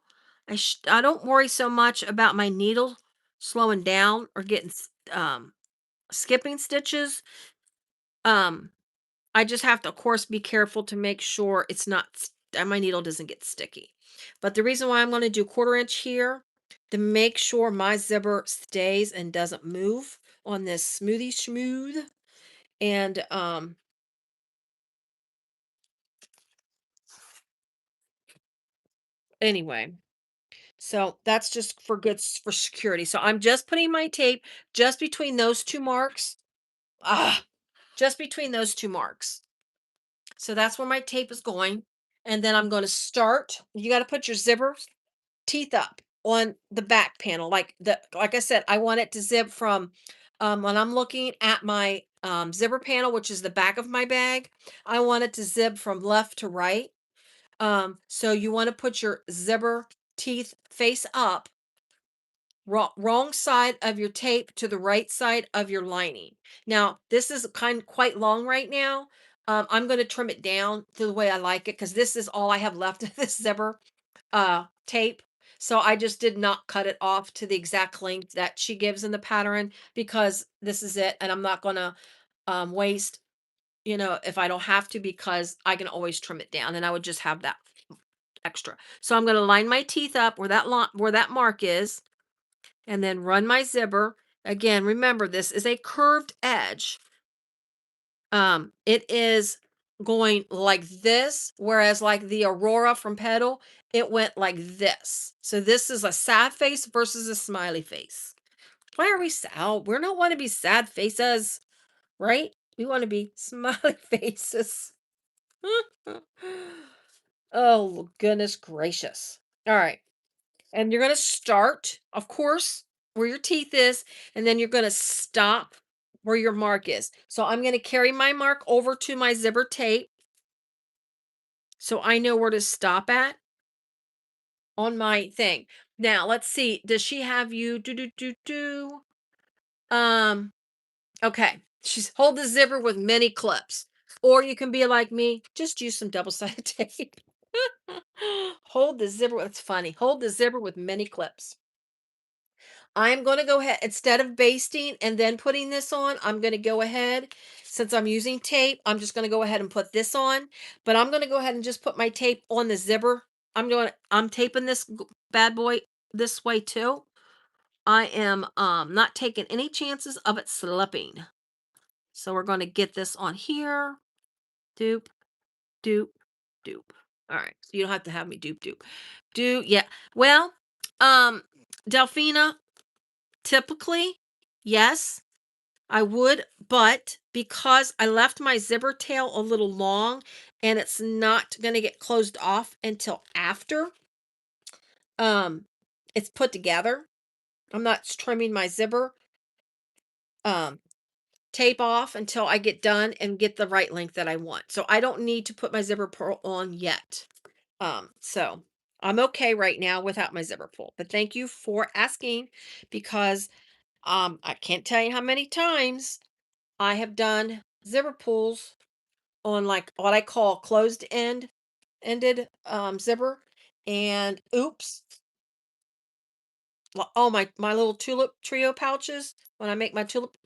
I don't worry so much about my needle slowing down or getting skipping stitches. Um, I just have to, of course, be careful to make sure it's not my needle doesn't get sticky. But the reason why I'm going to do 1/4 inch here to make sure my zipper stays and doesn't move on this smoothie schmooth. And anyway, so that's just for for security. So I'm just putting my tape just between those two marks. Ah, just between those two marks. So that's where my tape is going. And then I'm going to start. You got to put your zipper teeth up on the back panel. Like I said, I want it to zip from when I'm looking at my zipper panel, which is the back of my bag, I want it to zip from left to right. So you want to put your zipper teeth face up, wrong side of your tape to the right side of your lining. Now, this is quite long right now. I'm going to trim it down to the way I like it because this is all I have left of this zipper tape. So I just did not cut it off to the exact length that she gives in the pattern because this is it, and I'm not going to waste, if I don't have to, because I can always trim it down and I would just have that extra. So I'm going to line my teeth up where that mark is, and then run my zipper. Again, remember this is a curved edge. It is going like this, whereas like the Aurora from Petal, it went like this. So this is a sad face versus a smiley face. Why are we sad? Oh, we don't want to be sad faces, right? We want to be smiley faces. Oh, goodness gracious. All right. And you're going to start, of course, where your teeth is, and then you're going to stop where your mark is. So I'm going to carry my mark over to my zipper tape so I know where to stop at on my thing. Now, let's see. Does she have you do? Um, okay. She's hold the zipper with many clips. Or you can be like me, just use some double-sided tape. Hold the zipper. It's funny. Hold the zipper with many clips. I'm going to go ahead instead of basting and then putting this on. I'm going to go ahead since I'm using tape. I'm just going to go ahead and put this on, but I'm going to go ahead and just put my tape on the zipper. I'm taping this bad boy this way too. I am not taking any chances of it slipping. So we're going to get this on here. Doop, doop, doop. All right. So you don't have to have me doop doop. Yeah. Well, um Delphina, typically, yes, I would, but because I left my zipper tail a little long and it's not going to get closed off until after um it's put together. I'm not trimming my zipper um tape off until I get done and get the right length that I want. So I don't need to put my zipper pull on yet. So I'm okay right now without my zipper pull. But thank you for asking because I can't tell you how many times I have done zipper pulls on like what I call ended zipper, and oops. Oh, my little tulip trio pouches when I make my tulip,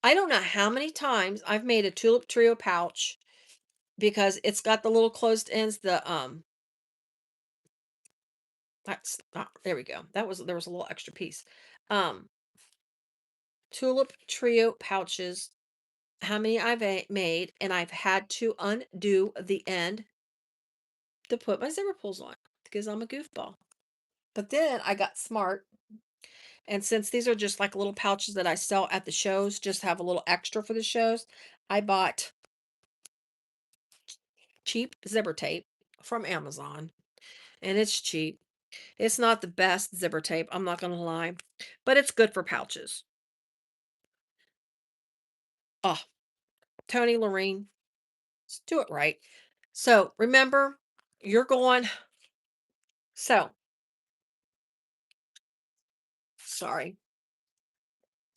I don't know how many times I've made a tulip trio pouch because it's got the little closed ends, that's not, there we go. There was a little extra piece. Um Tulip trio pouches, how many I've made, and I've had to undo the end to put my zipper pulls on because I'm a goofball. But then I got smart, and since these are just like little pouches that I sell at the shows, just have a little extra for the shows, I bought cheap zipper tape from Amazon, and it's cheap. It's not the best zipper tape, I'm not going to lie, but it's good for pouches. Oh, Tony Lorene, let's do it right. So remember, you're going. So Sorry.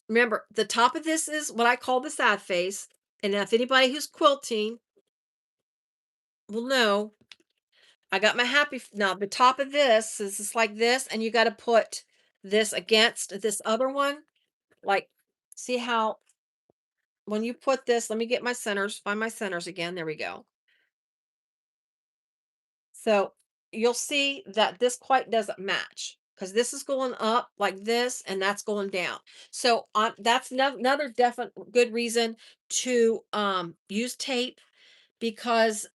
Remember, the top of this is what I call the sad face. And if anybody who's quilting will know, I got my now the top of this is just like this, and you got to put this against this other one. Like, see how when you put this, let me get my centers, find my centers again. There we go. So you'll see that this quite doesn't match because this is going up like this and that's going down. So that's another definite good reason to use tape because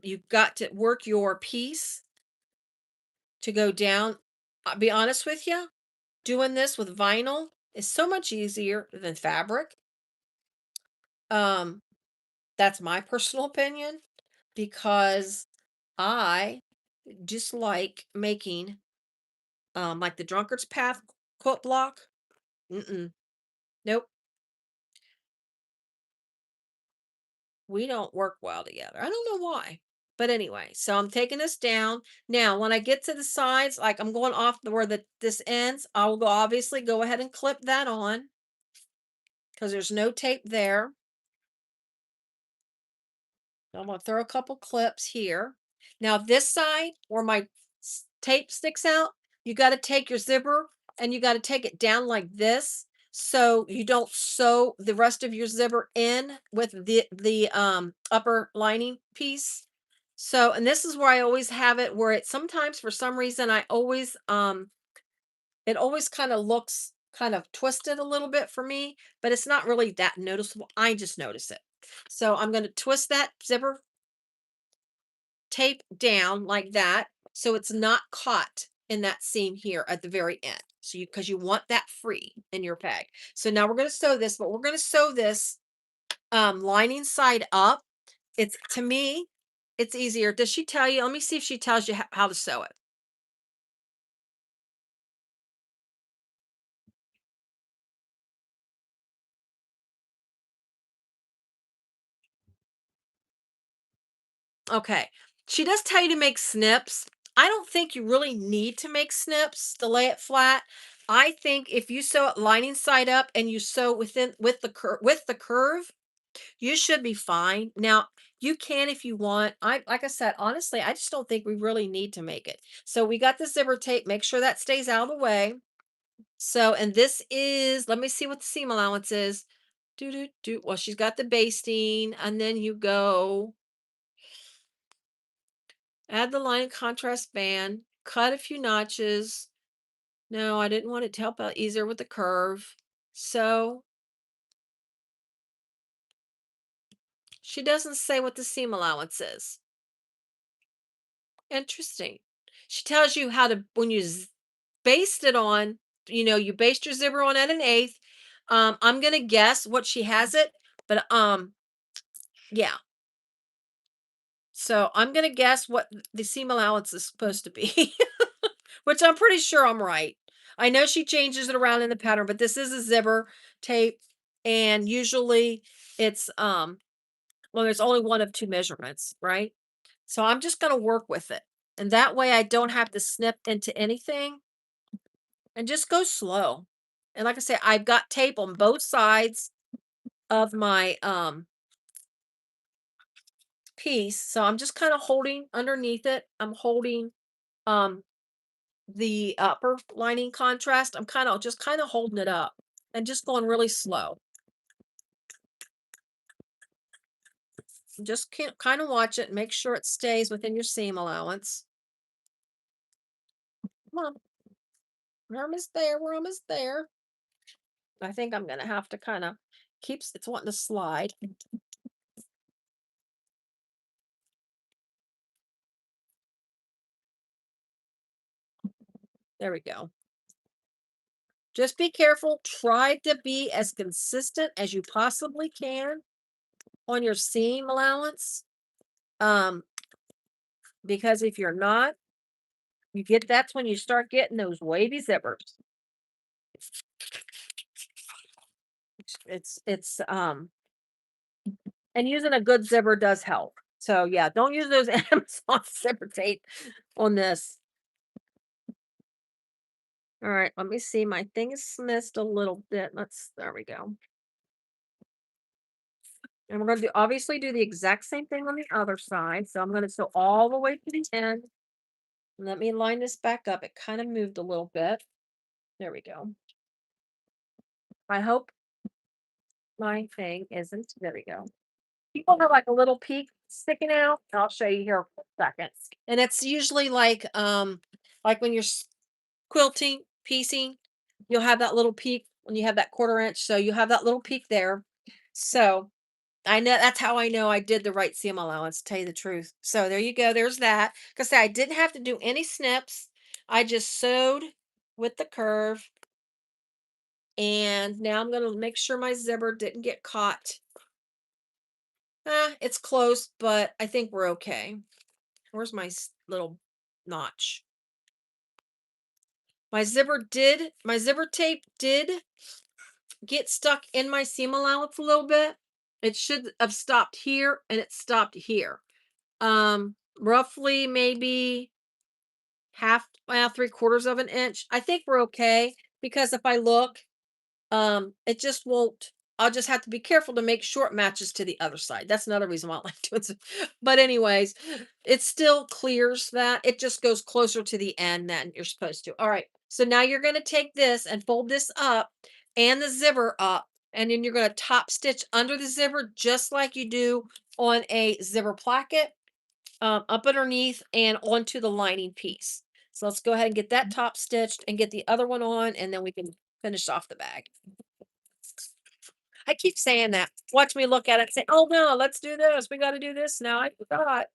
you've got to work your piece to go down. I'll be honest with you, doing this with vinyl is so much easier than fabric. Um, that's my personal opinion because I just like making like the drunkard's path quote block. Mm-mm. Nope. We don't work well together. I don't know why. But anyway, so I'm taking this down. Now, when I get to the sides, like I'm going off where this ends, I will obviously go ahead and clip that on because there's no tape there. I'm going to throw a couple clips here. Now, this side where my tape sticks out, you got to take your zipper and you got to take it down like this so you don't sew the rest of your zipper in with the upper lining piece. So, and this is where I always have it where it sometimes for some reason I always it always kind of looks kind of twisted a little bit for me, but it's not really that noticeable. I just notice it. So I'm going to twist that zipper tape down like that so it's not caught in that seam here at the very end. So you because you want that free in your bag. So now we're going to sew this, but we're going to sew this lining side up. It's to me, it's easier. Does she tell you? Let me see if she tells you how to sew it. Okay. She does tell you to make snips. I don't think you really need to make snips to lay it flat. I think if you sew it lining side up and you sew within with the curve, you should be fine. Now, you can if you want. I like I said, honestly, I just don't think we really need to make it. So we got the zipper tape. Make sure that stays out of the way. So, and this is, let me see what the seam allowance is. Do do do. Well, she's got the basting, and then you go add the line contrast band, cut a few notches. No, I didn't want it to help out easier with the curve. So she doesn't say what the seam allowance is. Interesting. She tells you how to when you baste it on, you baste your zipper on at an eighth. I'm gonna guess what she has it, but yeah. So I'm gonna guess what the seam allowance is supposed to be, which I'm pretty sure I'm right. I know she changes it around in the pattern, but this is a zipper tape, and usually it's well, there's only one of two measurements, right? So I'm just gonna work with it. And that way I don't have to snip into anything and just go slow. And like I say, I've got tape on both sides of my piece. So I'm just kind of holding underneath it. I'm holding um the upper lining contrast. I'm kind of holding it up and just going really slow. Just can't kind of watch it, make sure it stays within your seam allowance. Come on, we're almost there. We're almost there. I think I'm gonna have to kind of keeps it's wanting to slide. There we go. Just be careful. Try to be as consistent as you possibly can on your seam allowance. Um, because if you're not, that's when you start getting those wavy zippers. It's and using a good zipper does help. So yeah, don't use those Amazon zipper tape on this. All right, let me see. My thing is missed a little bit. There we go. And we're going to obviously do the exact same thing on the other side. So I'm going to sew all the way to the end. Let me line this back up. It kind of moved a little bit. There we go. I hope my thing isn't. There we go. People have like a little peak sticking out. I'll show you here for a second. And it's usually like when you're quilting, piecing, you'll have that little peak when you have that 1/4 inch. So you have that little peak there. So I know that's how I know I did the right seam allowance, to tell you the truth. So there you go. There's that. Because I didn't have to do any snips. I just sewed with the curve. And now I'm going to make sure my zipper didn't get caught. It's close, but I think we're okay. Where's my little notch? My zipper tape did get stuck in my seam allowance a little bit. It should have stopped here and it stopped here. Roughly maybe half, well, 3/4 of an inch. I think we're okay because if I look, it just won't. I'll just have to be careful to make sure it matches to the other side. That's another reason why I like doing it. But anyways, it still clears that. It just goes closer to the end than you're supposed to. All right. So now you're going to take this and fold this up and the zipper up. And then you're going to top stitch under the zipper just like you do on a zipper placket, up underneath and onto the lining piece. So let's go ahead and get that top stitched and get the other one on, and then we can finish off the bag. I keep saying that. Watch me look at it and say, "Oh no, let's do this. We got to do this now." I forgot.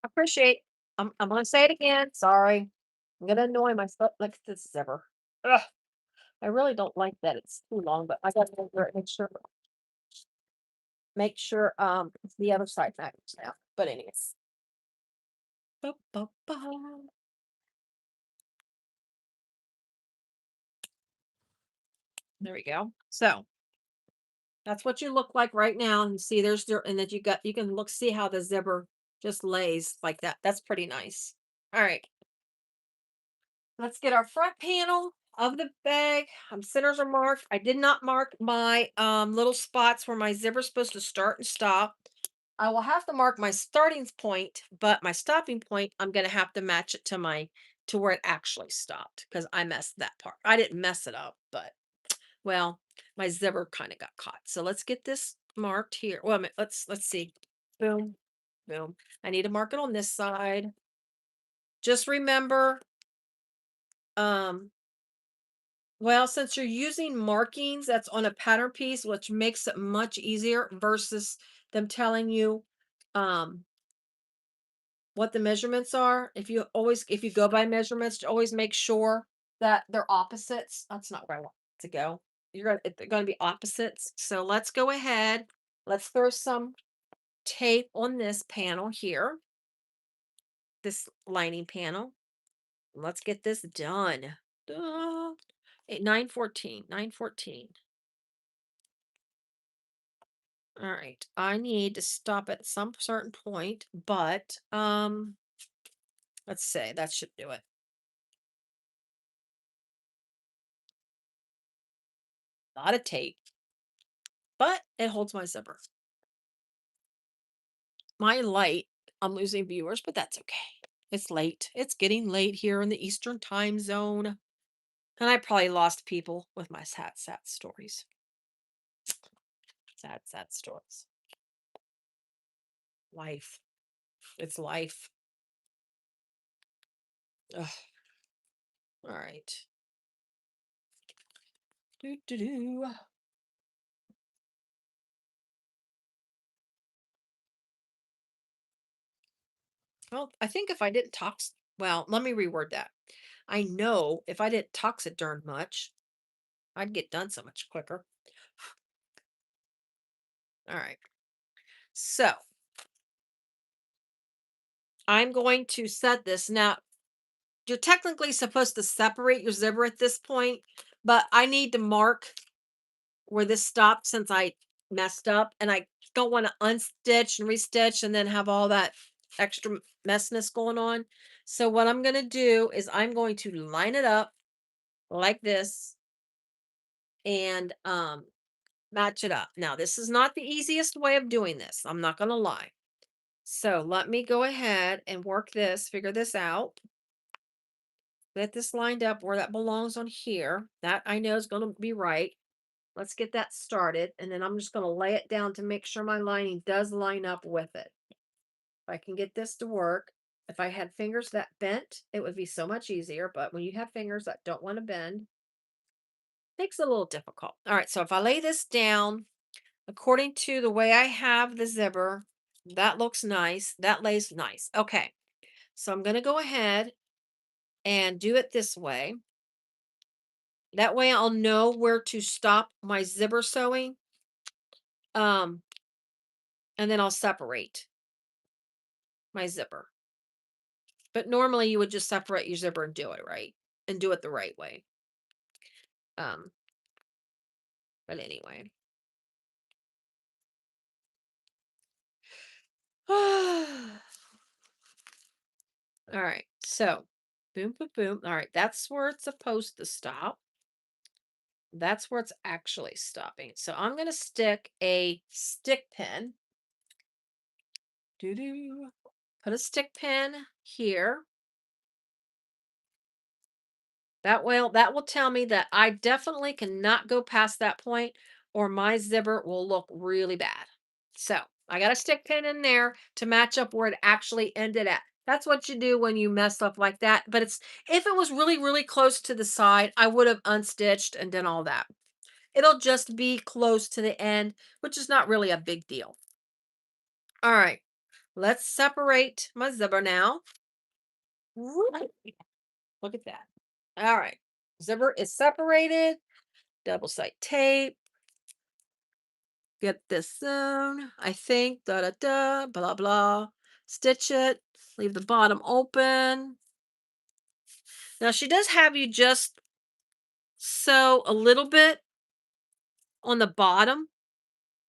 Appreciate. I'm gonna say it again. Sorry. I'm gonna annoy myself. Look at this zipper. Ugh, I really don't like that it's too long, but I gotta go through it, make sure it's the other side matches now. But anyways. Ba, ba, ba. There we go. So that's what you look like right now. And see, there's there, and that you can look, see how the zipper just lays like that. That's pretty nice. All right, let's get our front panel of the bag. Centers are marked. I did not mark my little spots where my zipper's supposed to start and stop. I will have to mark my starting point, but my stopping point, I'm gonna have to match it to to where it actually stopped because I messed that part. I didn't mess it up, but well, my zipper kind of got caught. So let's get this marked here. Well, let's see. Boom, boom. I need to mark it on this side. Just remember, um, well, since you're using markings that's on a pattern piece, which makes it much easier versus them telling you um what the measurements are. If you go by measurements, always make sure that they're opposites. That's not where I want it to go. They're gonna be opposites. So let's go ahead. Let's throw some tape on this panel here, this lining panel. Let's get this done. Duh. 9:14, 9:14. All right. I need to stop at some certain point, but let's say that should do it. A lot of tape, but it holds my zipper. My light, I'm losing viewers, but that's okay. It's late. It's getting late here in the Eastern time zone. And I probably lost people with my sad stories. Sad stories. Life. It's life. Ugh. All right. Do, do, do. Well, I think if I didn't tox, well, let me reword that. I know if I didn't tox it darn much, I'd get done so much quicker. All right. So I'm going to set this now. You're technically supposed to separate your zipper at this point, but I need to mark where this stopped since I messed up, and I don't want to unstitch and restitch and then have all that extra messness going on. So what I'm going to do is I'm going to line it up like this and match it up. Now, this is not the easiest way of doing this. I'm not going to lie. So let me go ahead and work this, figure this out. Get this lined up where that belongs on here. That I know is going to be right. Let's get that started. And then I'm just going to lay it down to make sure my lining does line up with it. If I can get this to work, if I had fingers that bent, it would be so much easier. But when you have fingers that don't want to bend, it makes it a little difficult. All right. So if I lay this down according to the way I have the zipper, that looks nice. That lays nice. Okay. So I'm going to go ahead and do it this way. That way I'll know where to stop my zipper sewing. Um, and then I'll separate my zipper. But normally you would just separate your zipper and do it right and do it the right way. Um, but anyway. All right. So boom, boom, boom. All right. That's where it's supposed to stop. That's where it's actually stopping. So I'm going to stick a stick pin. Doo-doo. Put a stick pin here. That will tell me that I definitely cannot go past that point or my zipper will look really bad. So I got a stick pin in there to match up where it actually ended at. That's what you do when you mess up like that. But it's if it was really, really close to the side, I would have unstitched and done all that. It'll just be close to the end, which is not really a big deal. All right, let's separate my zipper now. Look at that. All right, zipper is separated. Double side tape. Get this sewn. I think da da da blah blah. Stitch it. Leave the bottom open. Now she does have you just sew a little bit on the bottom,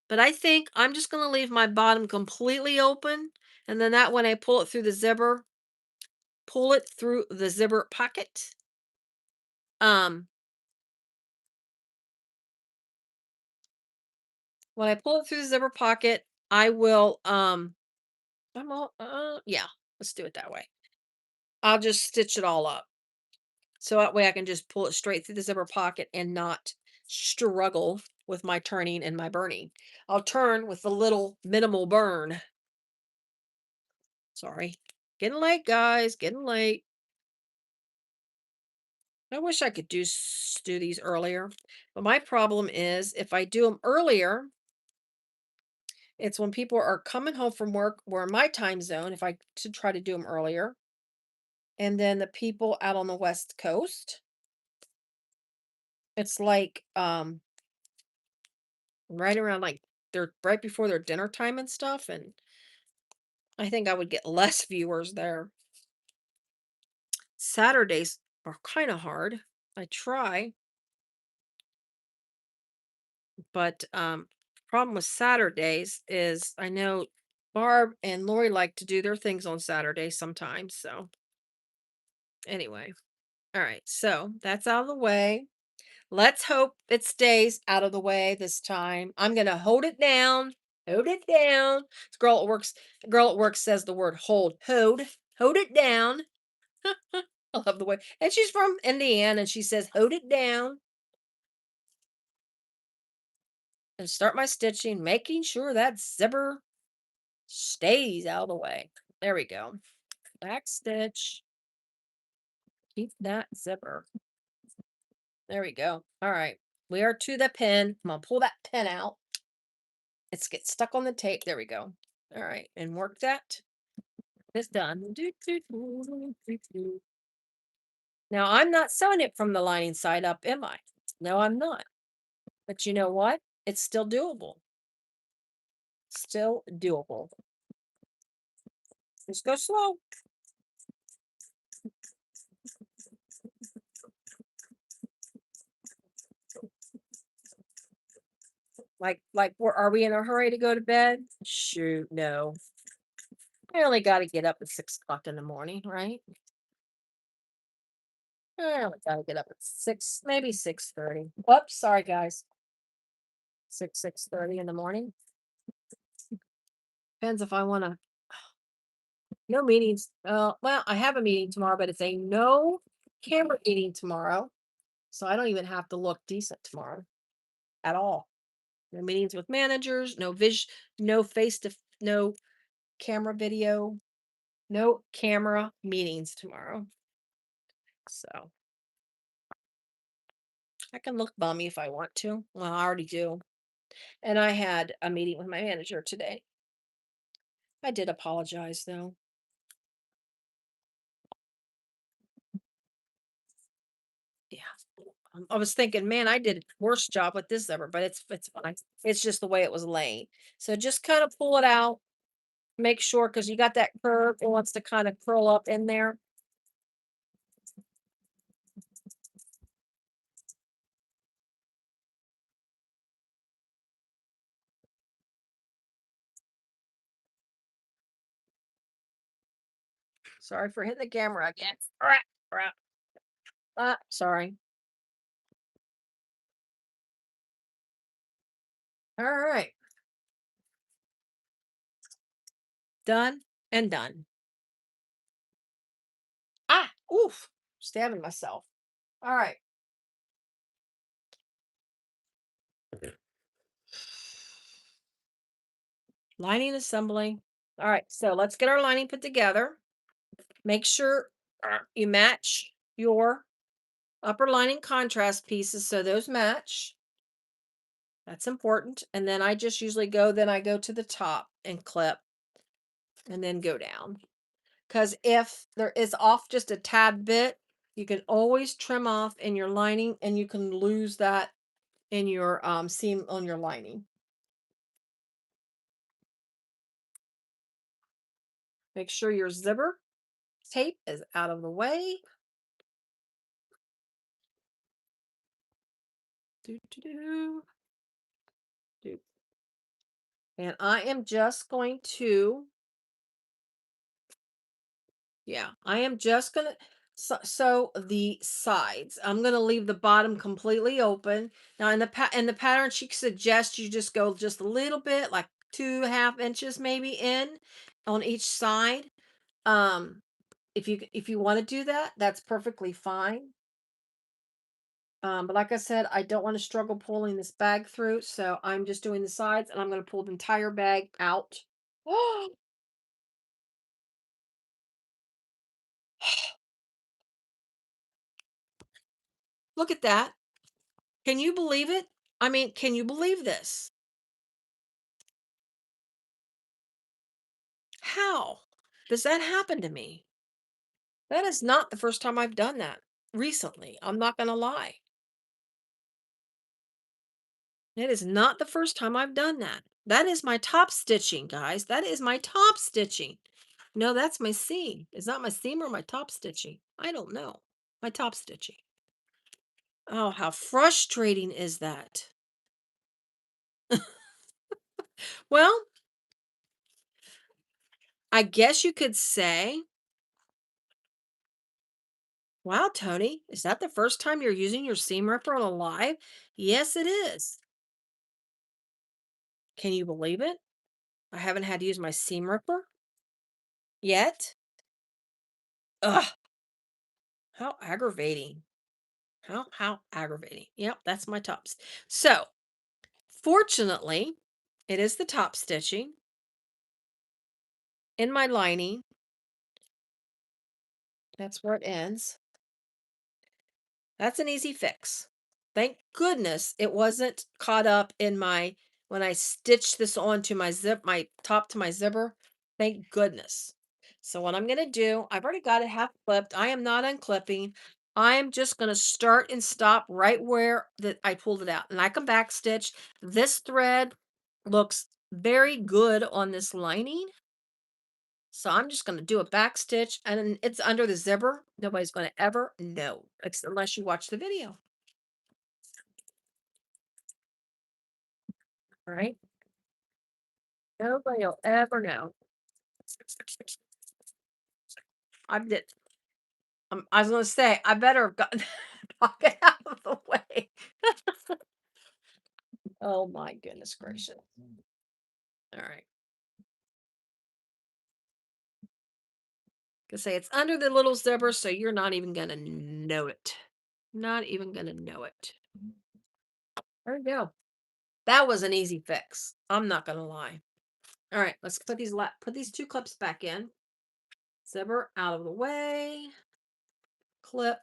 but I think I'm just going to leave my bottom completely open, and then that when I pull it through the zipper, pull it through the zipper pocket. Um, when I pull it through the zipper pocket, I will I'm all yeah, let's do it that way. I'll just stitch it all up. So that way I can just pull it straight through the zipper pocket and not struggle with my turning and my burning. I'll turn with the little minimal burn. Sorry. Getting late, guys. Getting late. I wish I could do these earlier. But my problem is if I do them earlier, it's when people are coming home from work or in my time zone, if I to try to do them earlier. And then the people out on the West Coast, it's like right around like they're right before their dinner time and stuff. And I think I would get less viewers there. Saturdays are kind of hard. I try, but problem with Saturdays is I know Barb and Lori like to do their things on Saturdays sometimes. So anyway, all right. So that's out of the way. Let's hope it stays out of the way this time. I'm gonna hold it down. Hold it down. This girl at work says the word hold it down. I love the way. And she's from Indiana and she says, hold it down and start my stitching, making sure that zipper stays out of the way. There we go. Back stitch. Keep that zipper. There we go. All right. We are to the pin. I'm going to pull that pin out. It's get stuck on the tape. There we go. All right. And work that. It's done. Now, I'm not sewing it from the lining side up, am I? No, I'm not. But you know what? It's still doable. Still doable. Just go slow. Like, are we in a hurry to go to bed? Shoot, no. I only got to get up at 6 o'clock in the morning, right? I only got to get up at 6, maybe 6:30. Whoops, sorry guys. 6:30 in the morning. Depends if I want to. No meetings. Well, I have a meeting tomorrow, but it's a no camera meeting tomorrow, so I don't even have to look decent tomorrow at all. No meetings with managers. No face to. No camera video. No camera meetings tomorrow. So I can look bummy if I want to. Well, I already do. And I had a meeting with my manager today. I did apologize though. Yeah. I was thinking, man, I did a worse job with this ever, but it's fine. It's just the way it was laying. So just kind of pull it out, make sure because you got that curve. It wants to kind of curl up in there. Sorry for hitting the camera again. Sorry. All right. Done and done. Oof. Stabbing myself. All right. Lining assembly. All right. So let's get our lining put together. Make sure you match your upper lining contrast pieces so those match. That's important. And then I just usually I go to the top and clip and then go down. Because if there is off just a tad bit, you can always trim off in your lining and you can lose that in your seam on your lining. Make sure your zipper tape is out of the way. Do, do, do, do. And I am just going to, yeah, I am just going to sew the sides. I'm going to leave the bottom completely open. Now in the pattern, she suggests you just go just a little bit, like 2.5 inches maybe in on each side. Um, if you want to do that, that's perfectly fine. But like I said, I don't want to struggle pulling this bag through, so I'm just doing the sides and I'm going to pull the entire bag out. Look at that. Can you believe it? I mean, can you believe this? How does that happen to me? That is not the first time I've done that recently. I'm not going to lie. It is not the first time I've done that. That is my top stitching, guys. That is my top stitching. No, that's my seam. Is that my seam or my top stitching? I don't know. My top stitching. Oh, how frustrating is that? Well, I guess you could say, wow, Tony, is that the first time you're using your seam ripper on a live? Yes, it is. Can you believe it? I haven't had to use my seam ripper yet. Ugh, how aggravating. How aggravating. Yep, that's my tops. So, fortunately, it is the top stitching in my lining. That's where it ends. That's an easy fix. Thank goodness it wasn't caught up in my when I stitched this onto my top to my zipper. Thank goodness. So what I'm going to do, I've already got it half clipped. I am not unclipping. I am just going to start and stop right where that I pulled it out. And I can back stitch. This thread looks very good on this lining. So I'm just going to do a back stitch and then it's under the zipper. Nobody's going to ever know unless you watch the video. right? Nobody will ever know. I did. I was gonna say I better have gotten it out of the way. Oh my goodness gracious! All right, gonna say it's under the little zipper, so you're not even gonna know it. Not even gonna know it. There we go. That was an easy fix. I'm not gonna lie. All right, let's put put these two clips back in. Zipper out of the way. Clip,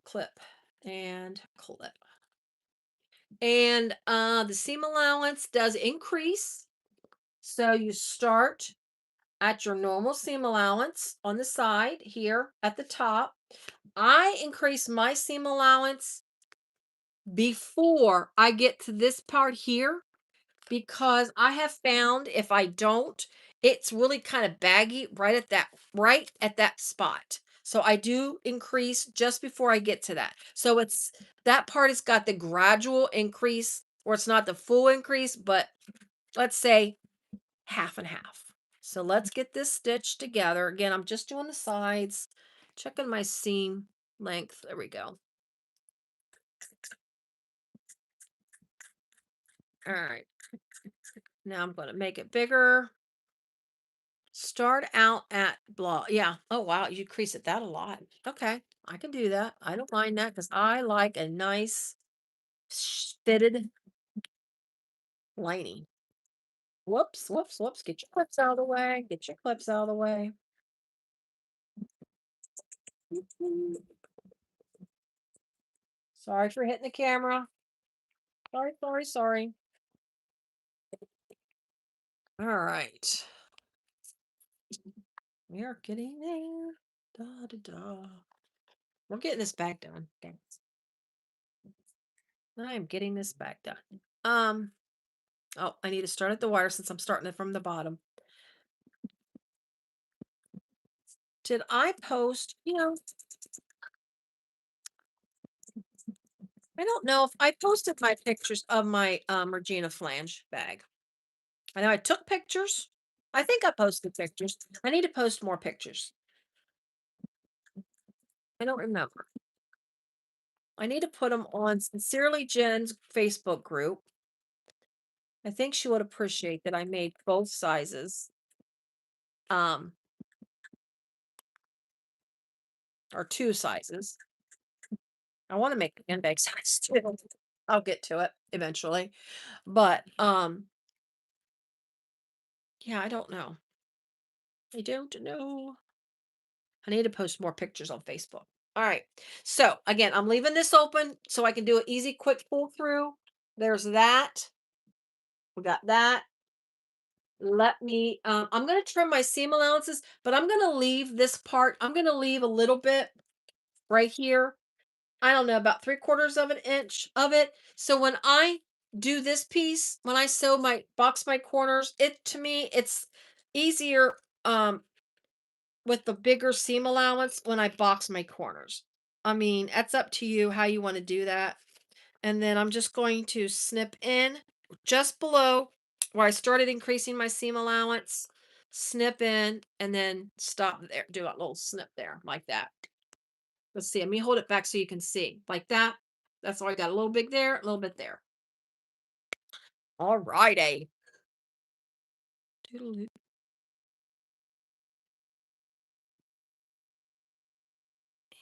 clip, and clip. And the seam allowance does increase. So you start at your normal seam allowance on the side here at the top. I increase my seam allowance before I get to this part here because I have found if I don't, it's really kind of baggy right at that spot. So I do increase just before I get to that. So it's that part has got the gradual increase, or it's not the full increase, but let's say half and half. So let's get this stitched together. Again, I'm just doing the sides, checking my seam length. There we go. All right. Now I'm going to make it bigger. Start out at blah. Yeah. Oh, wow. You crease it that a lot. Okay. I can do that. I don't mind that because I like a nice fitted lining. Whoops, whoops, whoops. Get your clips out of the way. Get your clips out of the way. Sorry for hitting the camera. Sorry, sorry, sorry. All right. We are getting there. Da, da, da. We're getting this back done. Okay. I am getting this back done. Um, oh, I need to start at the wire since I'm starting it from the bottom. Did I post, I don't know if I posted my pictures of my Regina flange bag. I know I took pictures. I think I posted pictures. I need to post more pictures. I don't remember. I need to put them on Sincerely Jen's Facebook group. I think she would appreciate that I made both sizes. Um, or two sizes. I want to make the handbag size too. I'll get to it eventually. But yeah, I don't know. I don't know. I need to post more pictures on Facebook. All right. So again, I'm leaving this open so I can do an easy, quick pull through. There's that. We got that. Let me, I'm going to trim my seam allowances, but I'm going to leave this part. I'm going to leave a little bit right here. I don't know, about 3/4 of an inch of it. So when I do this piece, when I sew box my corners, to me, it's easier, with the bigger seam allowance when I box my corners. I mean, that's up to you how you want to do that. And then I'm just going to snip in just below where I started increasing my seam allowance, snip in, and then stop there. Do a little snip there like that. Let's see. Let me hold it back so you can see like that. That's why I got a little bit there, a little bit there. All righty. Doodaloo.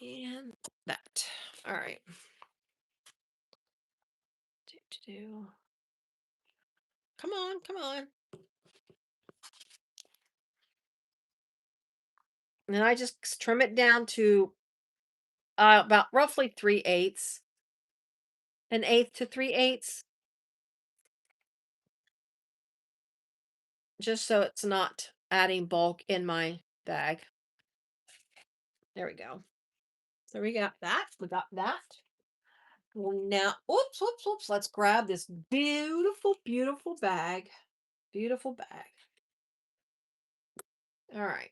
And that. All right. Do. Come on, come on. And then I just trim it down to about roughly 3/8, an eighth to 3/8, just so it's not adding bulk in my bag. There we go. So we got that. We got that. Well, now, oops, oops, oops. Let's grab this beautiful, beautiful bag. Beautiful bag. All right.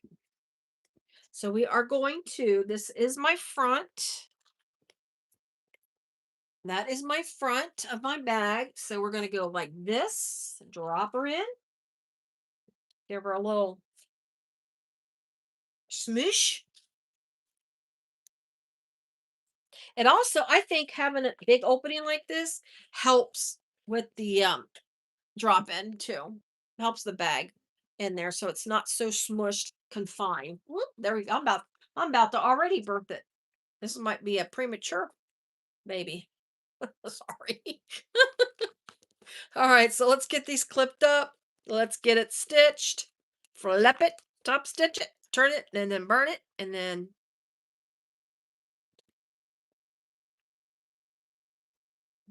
So we are going to, this is my front. That is my front of my bag. So we're going to go like this, drop her in, give her a little smoosh. And also, I think having a big opening like this helps with the drop in too. Helps the bag in there so it's not so smushed, confined. Whoop, there we go. I'm about to already birth it. This might be a premature baby. Sorry. All right, so let's get these clipped up. Let's get it stitched. Flip it, top stitch it, turn it, and then burn it, and then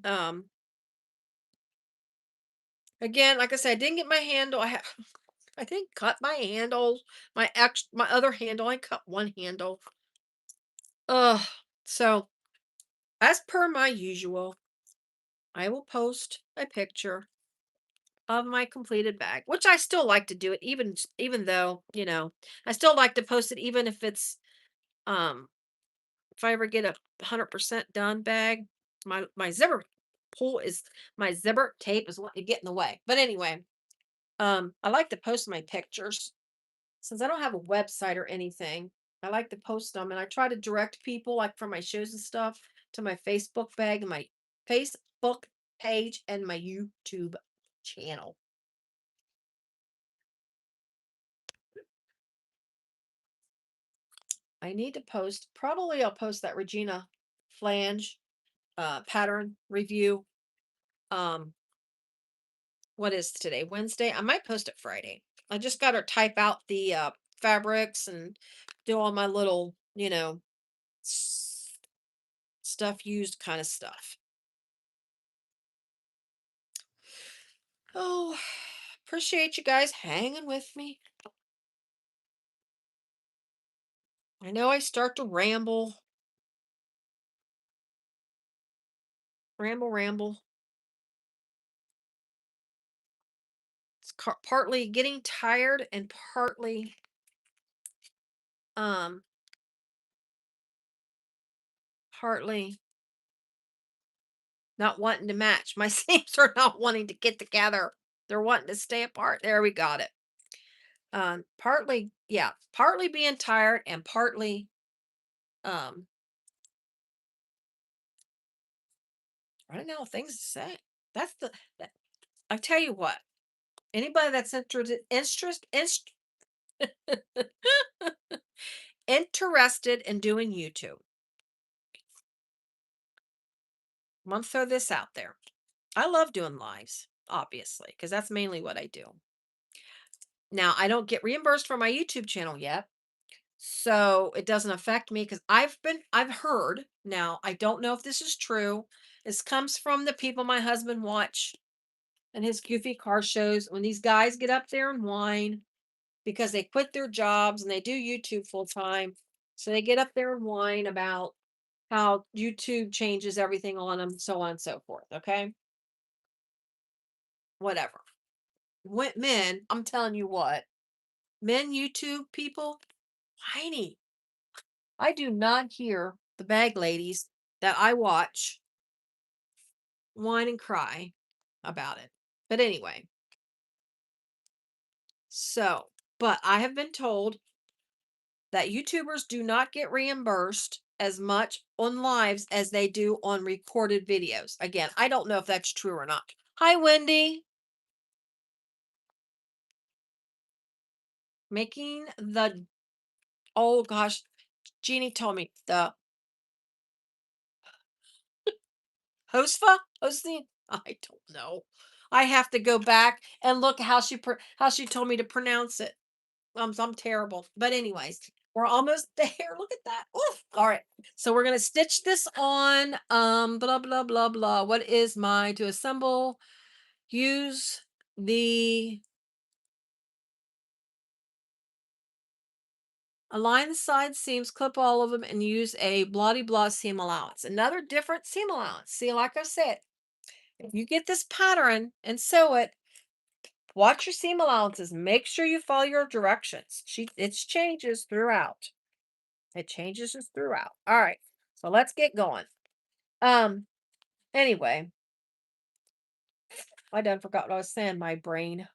um again, like I said, I didn't get my handle. I didn't cut my handle. My other handle, I cut one handle. Ugh. So as per my usual, I will post a picture of my completed bag, which I still like to do it, even though, I still like to post it even if it's um if I ever get a 100% done bag. My zipper pull is my zipper tape is what to get in the way. But anyway, I like to post my pictures since I don't have a website or anything. I like to post them, and I try to direct people like for my shows and stuff to my Facebook bag and my Facebook page and my YouTube channel. I need to post, probably I'll post that Regina flange pattern review. Um, what is today? Wednesday? I might post it Friday. I just got to type out the fabrics and do all my little, stuff used kind of stuff. Oh, appreciate you guys hanging with me. I know I start to ramble. It's partly getting tired and um, partly not wanting to match. My seams are not wanting to get together. They're wanting to stay apart. There we got it. Partly, yeah, partly being tired and partly um running out of things to say. That's that, I tell you what, anybody that's interested in doing YouTube, I'm gonna throw this out there. I love doing lives, obviously, because that's mainly what I do. Now, I don't get reimbursed for my YouTube channel yet, so it doesn't affect me because I've heard, now I don't know if this is true. This comes from the people my husband watch and his goofy car shows. When these guys get up there and whine because they quit their jobs and they do YouTube full time, so they get up there and whine about how YouTube changes everything on them, so on and so forth. Okay, whatever. Men, I'm telling you what, men YouTube people, whiny. I do not hear the bag ladies that I watch whine and cry about it. But anyway, so, but I have been told that YouTubers do not get reimbursed as much on lives as they do on recorded videos. Again, I don't know if that's true or not. Hi, Wendy. Making the, oh gosh, Jeannie told me the hosting. I don't know. I have to go back and look how how she told me to pronounce it. I'm terrible. But anyways, we're almost there. Look at that. Oof. All right. So we're gonna stitch this on. Blah blah blah blah. What is my to assemble? Use the align the side seams, clip all of them, and use a bloody blah seam allowance. Another different seam allowance. See, like I said, if you get this pattern and sew it, watch your seam allowances. Make sure you follow your directions. It changes throughout. It changes just throughout. All right. So let's get going. Um, Anyway, I done forgot what I was saying. My brain.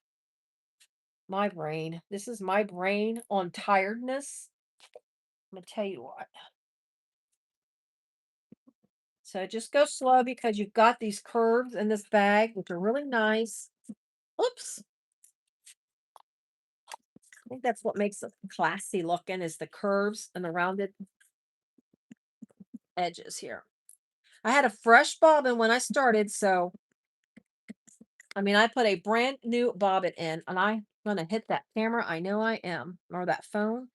My brain. This is my brain on tiredness. I'm gonna tell you what. So just go slow because you've got these curves in this bag, which are really nice. Oops. I think that's what makes it classy looking is the curves and the rounded edges here. I had a fresh bobbin when I started, so I mean I put a brand new bobbin in and I'm gonna hit that camera. I know I am, or that phone.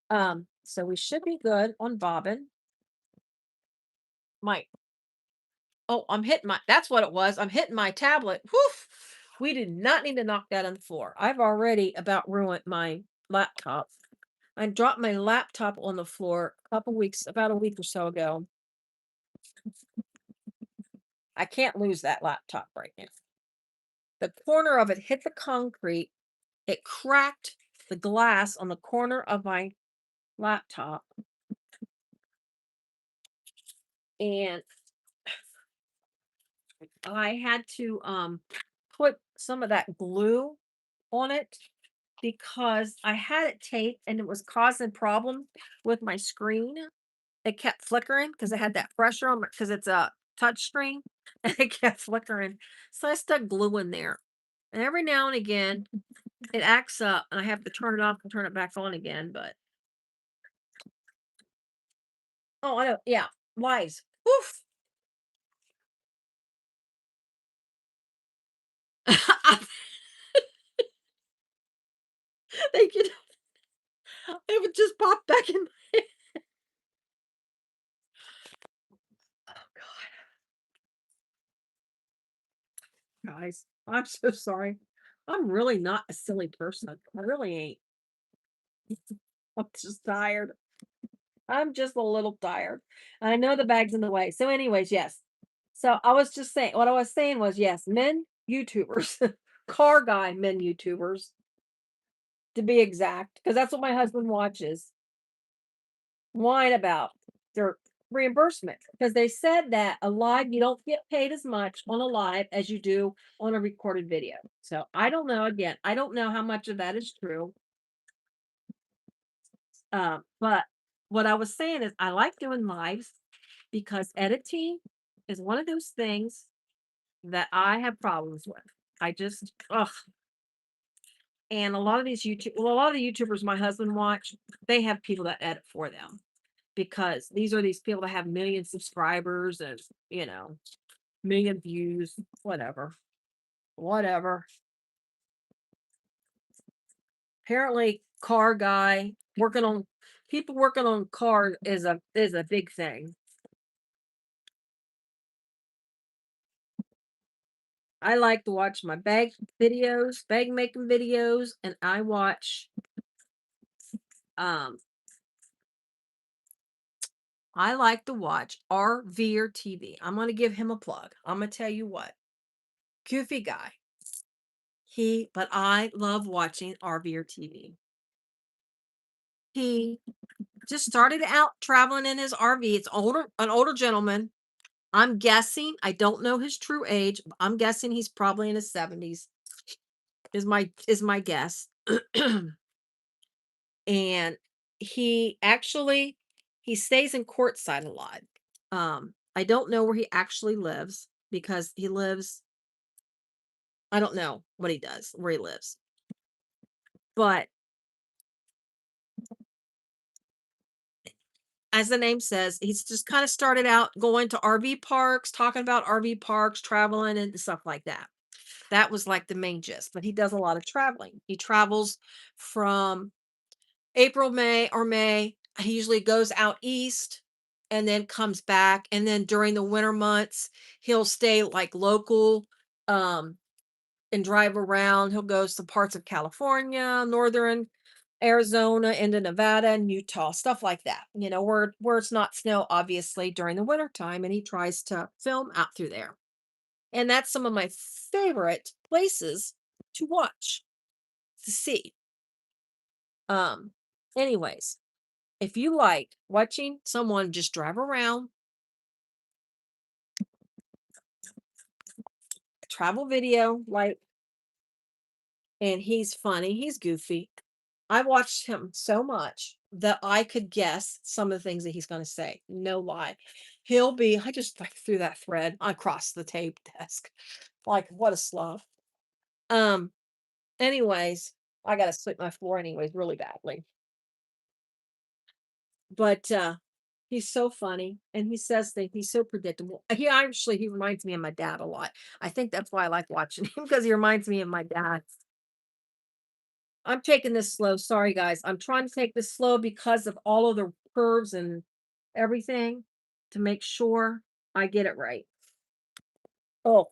So we should be good on bobbin. My I'm hitting my that's what it was. I'm hitting my tablet. Woof. We did not need to knock that on the floor. I've already about ruined my laptop. I dropped my laptop on the floor about a week or so ago. I can't lose that laptop right now. The corner of it hit the concrete. It cracked the glass on the corner of my laptop. And I had to put some of that glue on it because I had it taped and it was causing problem with my screen. It kept flickering because I had that pressure on because it's a touch screen and it kept flickering. So I stuck glue in there. And every now and again it acts up and I have to turn it off and turn it back on again. But oh I know, yeah. Wise. Woof. They could it would just pop back in my oh god, guys. I'm so sorry. I'm really not a silly person. I really ain't. I'm just tired. I'm just a little tired. I know the bag's in the way. So, anyways, yes. So I was just saying what I was saying was yes, men YouTubers, car guy men YouTubers to be exact, because that's what my husband watches, whine about their reimbursement. Because they said that a live, you don't get paid as much on a live as you do on a recorded video. So I don't know. Again, I don't know how much of that is true. But what I was saying is I like doing lives because editing is one of those things that I have problems with. I just ugh. And a lot of these a lot of the YouTubers my husband watch, they have people that edit for them because these are these people that have million subscribers and you know million views, whatever, whatever. Apparently, car guy working on people working on cars is a big thing. I like to watch my bag videos, bag making videos, and um I like to watch RVer TV. I'm gonna give him a plug. I'm gonna tell you what. Goofy guy. But I love watching RVer TV. He just started out traveling in his RV. It's an older gentleman. I'm guessing, I don't know his true age. But I'm guessing he's probably in his 70s. Is my guess. And he actually he stays in courtside a lot. I don't know where he actually lives because he lives I don't know what he does, where he lives. But as the name says, he's just kind of started out going to RV parks, talking about RV parks, traveling and stuff like that. That was like the main gist, but he does a lot of traveling. He travels from April, May, or May. He usually goes out east and then comes back. And then during the winter months, he'll stay like local and drive around. He'll go to parts of California, northern Arizona, into Nevada and Utah, stuff like that. You know, where it's not snow, obviously, during the winter time. And he tries to film out through there. And that's some of my favorite places to watch, to see. Um, anyways, if you like watching someone just drive around travel video, like, and he's funny, he's goofy. I watched him so much that I could guess some of the things that he's gonna say, no lie. He'll be I just, like, threw that thread across the tape desk. Like, what a slough. Um, anyways, I gotta sweep my floor anyways really badly. But, he's so funny, and he says things he's so predictable. He reminds me of my dad a lot. I think that's why I like watching him because he reminds me of my dad. I'm taking this slow, sorry, guys. I'm trying to take this slow because of all of the curves and everything to make sure I get it right. Oh,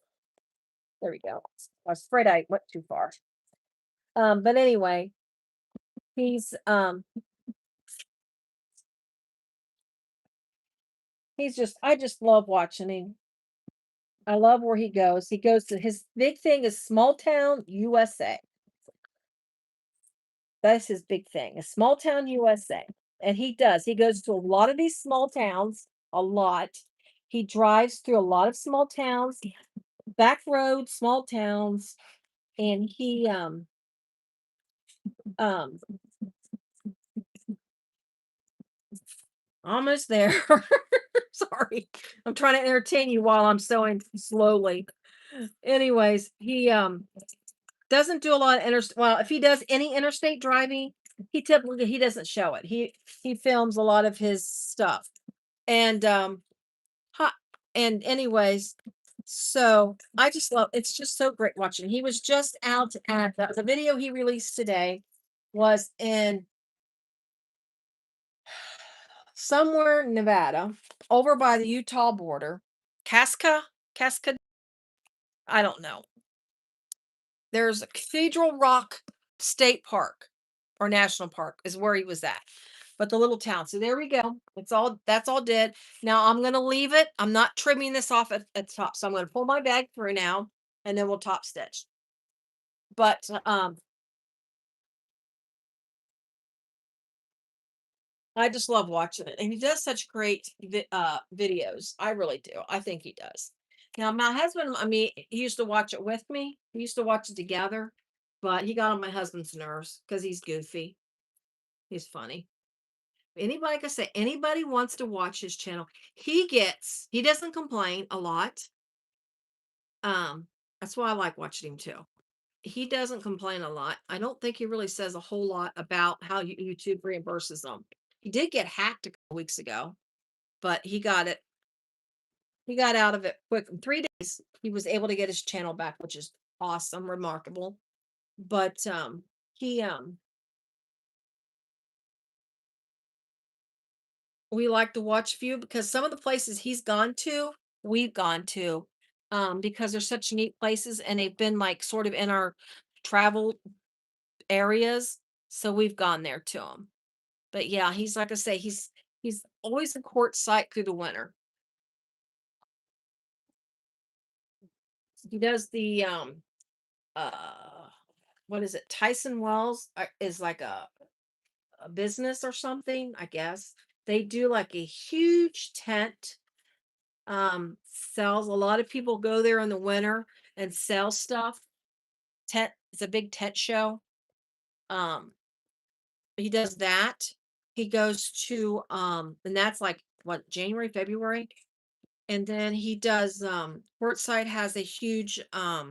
there we go. I was afraid I went too far. But anyway, he's, he's just I just love watching him. I love where he goes. He goes to his big thing is small town USA. That's his big thing, a small town USA. And he does. He goes to a lot of these small towns, a lot. He drives through a lot of small towns, back roads, small towns, and he um almost there. Sorry. I'm trying to entertain you while I'm sewing slowly. Anyways, he doesn't do a lot of interstate. Well, if he does any interstate driving, he doesn't show it. He films a lot of his stuff. And ha, and anyways, so I just love it's just so great watching. He was just out at the video he released today was in somewhere in Nevada, over by the Utah border. Casca, Casca, I don't know. There's a Cathedral Rock State Park or National Park is where he was at. But the little town. So there we go. That's all dead. Now I'm gonna leave it. I'm not trimming this off at the top. So I'm gonna pull my bag through now and then we'll top stitch. But I just love watching it. And he does such great videos. I really do. I think he does. Now my husband, I mean, he used to watch it with me. We used to watch it together, but he got on my husband's nerves because he's goofy. He's funny. Anybody, like I say, anybody wants to watch his channel, he doesn't complain a lot. That's why I like watching him too. He doesn't complain a lot. I don't think he really says a whole lot about how YouTube reimburses them. He did get hacked a couple weeks ago, but he got out of it quick. In 3 days, he was able to get his channel back, which is awesome, remarkable. But he we like to watch few because some of the places he's gone to, we've gone to, because they're such neat places and they've been like sort of in our travel areas. So we've gone there to him. But yeah, he's like I say, he's always in court sight through the winter. He does the uh what is it? Tyson Wells is like a business or something, I guess. They do like a huge tent sells a lot of people go there in the winter and sell stuff. Tent it's a big tent show. Um he does that. He goes to and that's like what January, February. And then he does Portside has a huge uh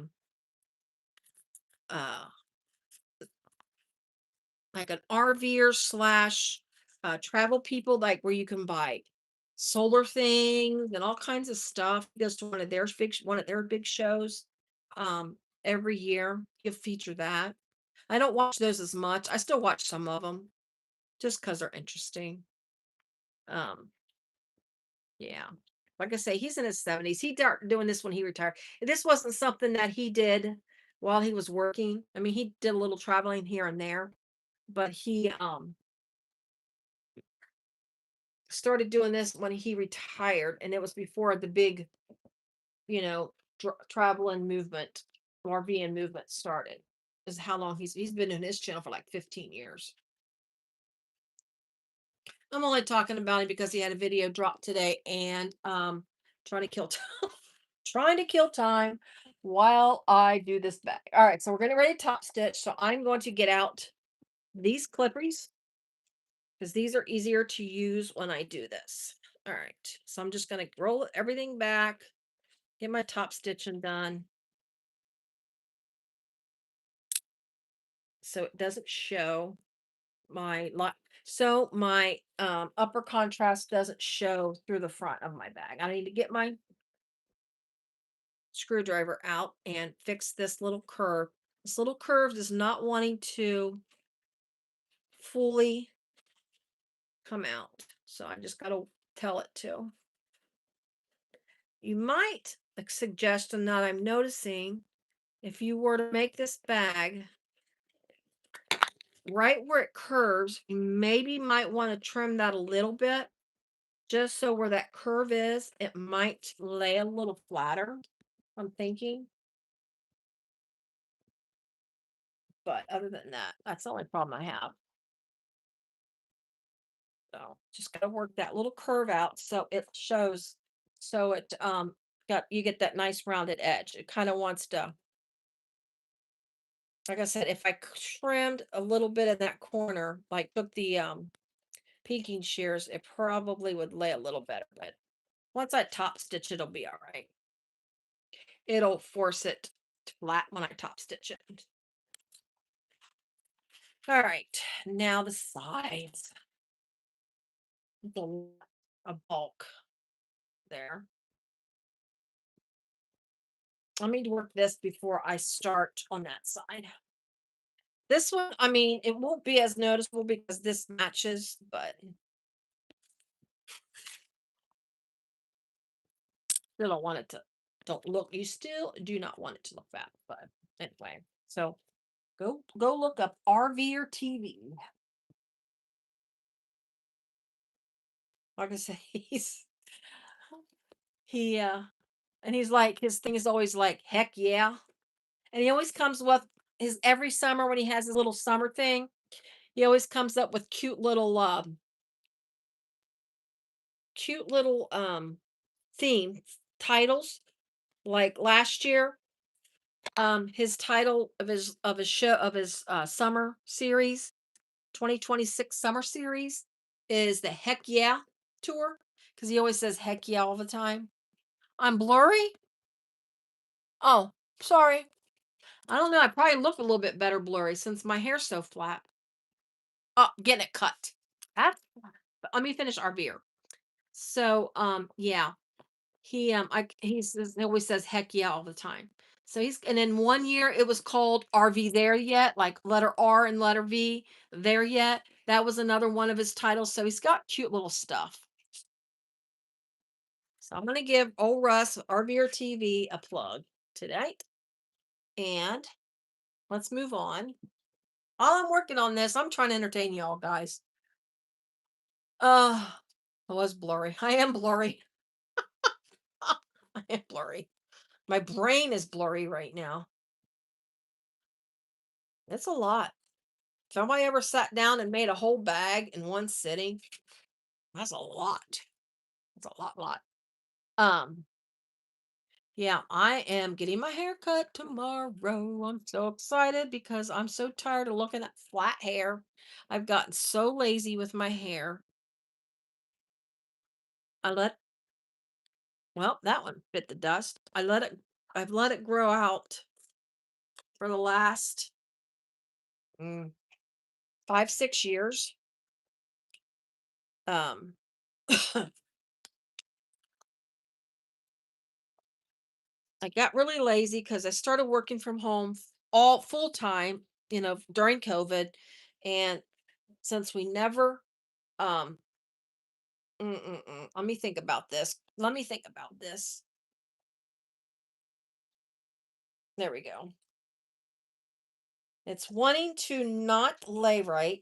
like an RVer slash travel people like where you can buy solar things and all kinds of stuff. He goes to one of their big shows every year. He'll feature that. I don't watch those as much. I still watch some of them just because they're interesting. Um, yeah. Like I say, he's in his 70s. He started doing this when he retired. This wasn't something that he did while he was working. I mean, he did a little traveling here and there, but he started doing this when he retired, and it was before the big, you know, travel and movement, RV and movement started. Is how long he's been in his channel for like 15 years. I'm only talking about him because he had a video drop today and trying to kill time. Trying to kill time. while I do this bag. All right, so we're getting ready to top stitch. So I'm going to get out these clippers because these are easier to use when I do this. All right, so I'm just going to roll everything back, get my top stitching done so it doesn't show my lot. So my upper contrast doesn't show through the front of my bag. I need to get my screwdriver out and fix this little curve. This little curve is not wanting to fully come out. So I just got to tell it to. You might, a suggestion that I'm noticing, if you were to make this bag right where it curves, you maybe might want to trim that a little bit just so where that curve is, it might lay a little flatter. I'm thinking, but other than that, that's the only problem I have. So just got to work that little curve out so it shows, so it got you get that nice rounded edge. It kind of wants to, like I said, if I trimmed a little bit in that corner, like took the peeking shears, it probably would lay a little better. But once I top stitch, it'll be all right. It'll force it to flat when I top stitch it. All right, now the sides. The a bulk there. Let me work this before I start on that side. This one, I mean, it won't be as noticeable because this matches, but still don't want it to don't look you still do not want it to look bad. But anyway, so go look up RV or TV. Like I say, he and he's like his thing is always like, heck yeah. And he always comes with his every summer when he has his little summer thing, he always comes up with cute little theme titles. Like last year, his title of his show of his summer series, 2026 summer series, is the Heck Yeah tour. Because he always says heck yeah all the time. I'm blurry. Oh, sorry. I don't know. I probably look a little bit better blurry since my hair's so flat. Oh, getting it cut. That's, but let me finish our beer. So, yeah, he says he always says heck yeah all the time. So he's and then one year it was called RV There Yet, like letter R and letter V, There Yet. That was another one of his titles. So he's got cute little stuff. So I'm gonna give old Russ RV or TV a plug today. And let's move on. While I'm working on this, I'm trying to entertain y'all guys. Uh I was blurry. I am blurry. I am blurry. My brain is blurry right now. It's a lot. If somebody ever sat down and made a whole bag in one sitting, that's a lot. That's a lot. Um, yeah, I am getting my hair cut tomorrow. I'm so excited because I'm so tired of looking at flat hair. I've gotten so lazy with my hair. I let well, that one bit the dust. I've let it grow out for the last mm, 5, 6 years. Um I got really lazy because I started working from home all full time, during COVID. And since we never, um, let me think about this. Let me think about this. There we go. It's wanting to not lay right.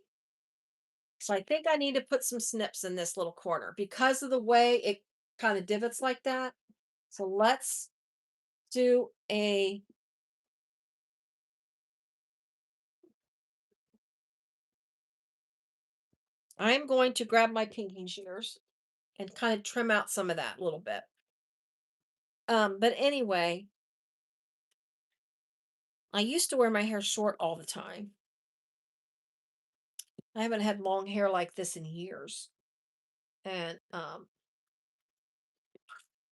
So I think I need to put some snips in this little corner because of the way it kind of divots like that. So let's do a, I'm going to grab my pinking shears and kind of trim out some of that a little bit. But anyway, I used to wear my hair short all the time. I haven't had long hair like this in years. And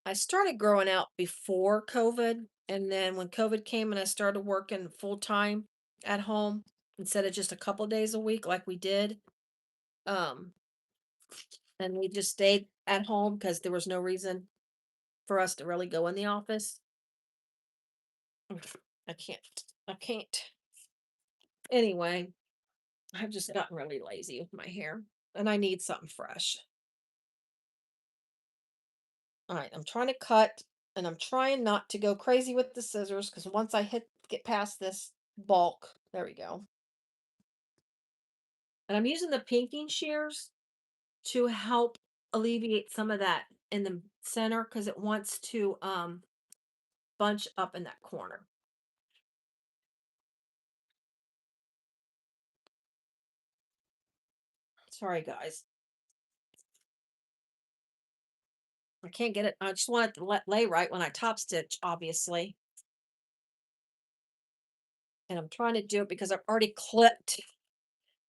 I started growing out before COVID. And then when COVID came and I started working full time at home instead of just a couple days a week like we did, um, and we just stayed at home because there was no reason for us to really go in the office. I can't. I can't. Anyway, I've just gotten really lazy with my hair and I need something fresh. All right, I'm trying to cut and I'm trying not to go crazy with the scissors because once I get past this bulk, there we go. And I'm using the pinking shears to help alleviate some of that in the center because it wants to bunch up in that corner. Sorry, guys. I can't get it. I just want it to lay right when I top stitch, obviously. And I'm trying to do it because I've already clipped.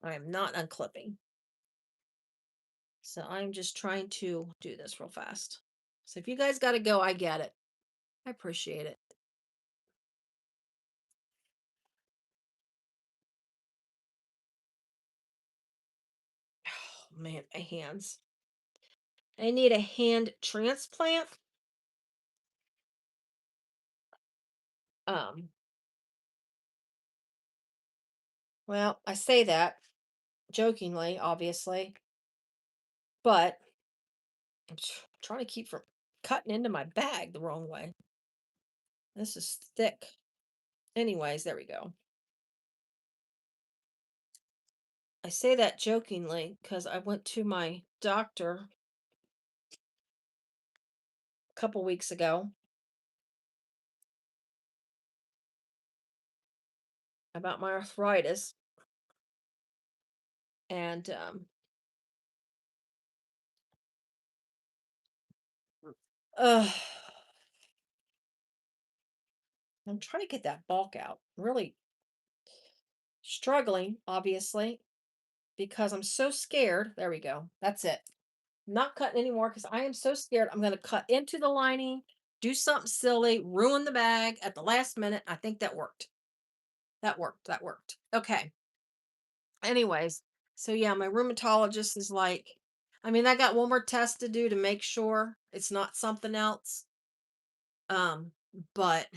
I am not unclipping. So I'm just trying to do this real fast. So if you guys got to go, I get it. I appreciate it. Oh, man, my hands. I need a hand transplant. Um, well, I say that jokingly, obviously, but I'm trying to keep from cutting into my bag the wrong way. This is thick. Anyways, there we go. I say that jokingly because I went to my doctor a couple weeks ago about my arthritis, and uh, I'm trying to get that bulk out. Really struggling, obviously, because I'm so scared. There we go. That's it. Not cutting anymore because I am so scared. I'm going to cut into the lining, do something silly, ruin the bag at the last minute. I think that worked. That worked. That worked. Okay. Anyways, so yeah, my rheumatologist is like, I mean, I got one more test to do to make sure it's not something else. Um, but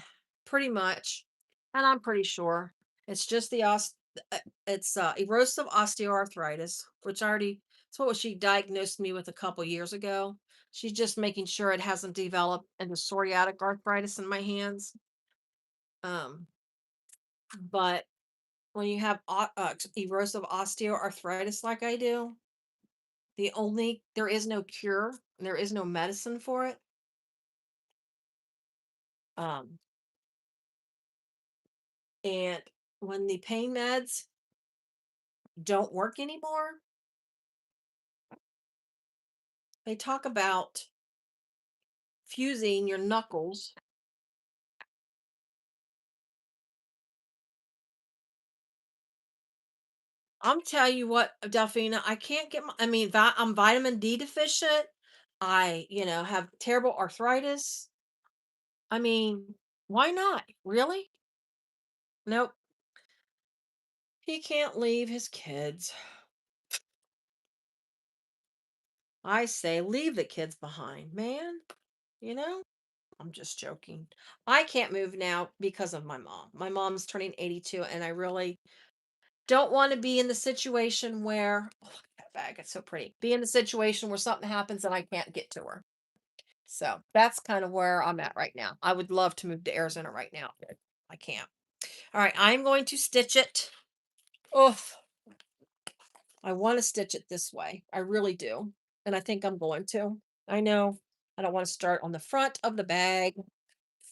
pretty much, and I'm pretty sure it's just it's erosive osteoarthritis, which I already it's what she diagnosed me with a couple years ago. She's just making sure it hasn't developed into psoriatic arthritis in my hands. Um, but when you have erosive osteoarthritis like I do, there is no cure, there is no medicine for it. Um, and when the pain meds don't work anymore, they talk about fusing your knuckles. I'm tell you what, Delphina, I can't get I mean, I'm vitamin D deficient. Have terrible arthritis. I mean, why not? Really? Nope. He can't leave his kids. I say leave the kids behind, man. You know? I'm just joking. I can't move now because of my mom. My mom's turning 82 and I really don't want to be in the situation where oh, look at that bag, it's so pretty. Be in the situation where something happens and I can't get to her. So that's kind of where I'm at right now. I would love to move to Arizona right now, but I can't. All right, I'm going to stitch it. Oh, I want to stitch it this way. I really do. And I think I'm going to. I know I don't want to start on the front of the bag.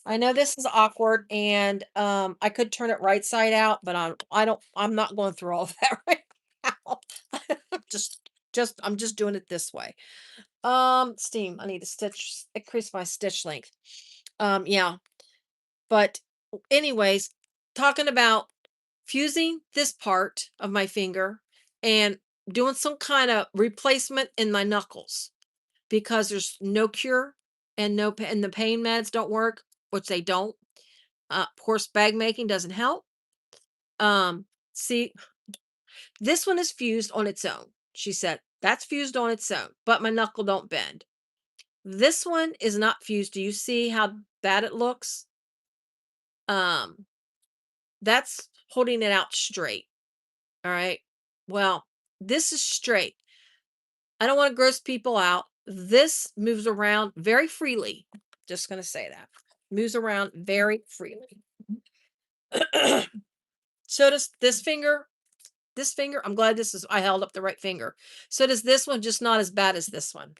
I know this is awkward and I could turn it right side out, but I'm not going through all of that right now. I'm just doing it this way. Steam. I need to increase my stitch length. Yeah, but anyways, talking about fusing this part of my finger and doing some kind of replacement in my knuckles because there's no cure and and the pain meds don't work, which they don't. Of course, bag making doesn't help. See, this one is fused on its own. She said, that's fused on its own, but my knuckle don't bend. This one is not fused. Do you see how bad it looks? Um, that's holding it out straight. All right. Well, this is straight. I don't want to gross people out. This moves around very freely. Just going to say that. Moves around very freely. So does this finger. This finger, I'm glad I held up the right finger. So does this one, just not as bad as this one.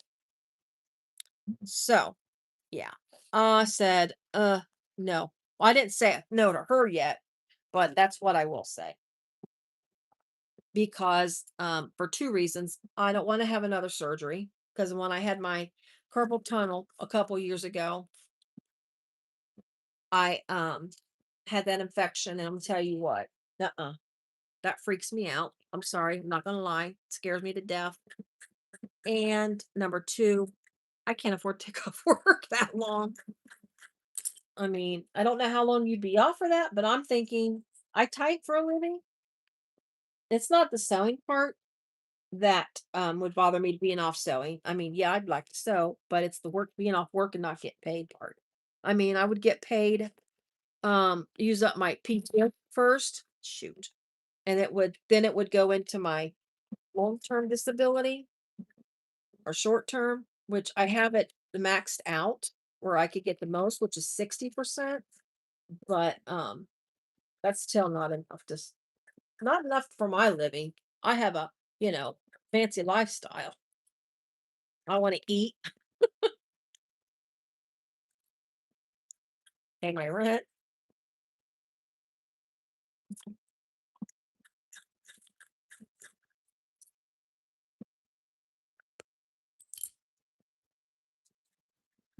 So, yeah. I said, no. Well, I didn't say no to her yet, but that's what I will say. Because for two reasons. I don't want to have another surgery because when I had my carpal tunnel a couple years ago, I had that infection, and I'm gonna tell you what, that freaks me out. I'm sorry, I'm not gonna lie, it scares me to death. And number two, I can't afford to take off work that long. I mean, I don't know how long you'd be off for that, but I'm thinking I type for a living. It's not the sewing part that would bother me being off sewing. I mean, yeah, I'd like to sew, but it's the work being off work and not get paid part. I mean, I would get paid, use up my PTO first, shoot, and it would go into my long-term disability or short-term, which I have it maxed out where I could get the most, which is 60%, but that's still not enough not enough for my living. I have a, you know, fancy lifestyle. I want to eat, pay my rent.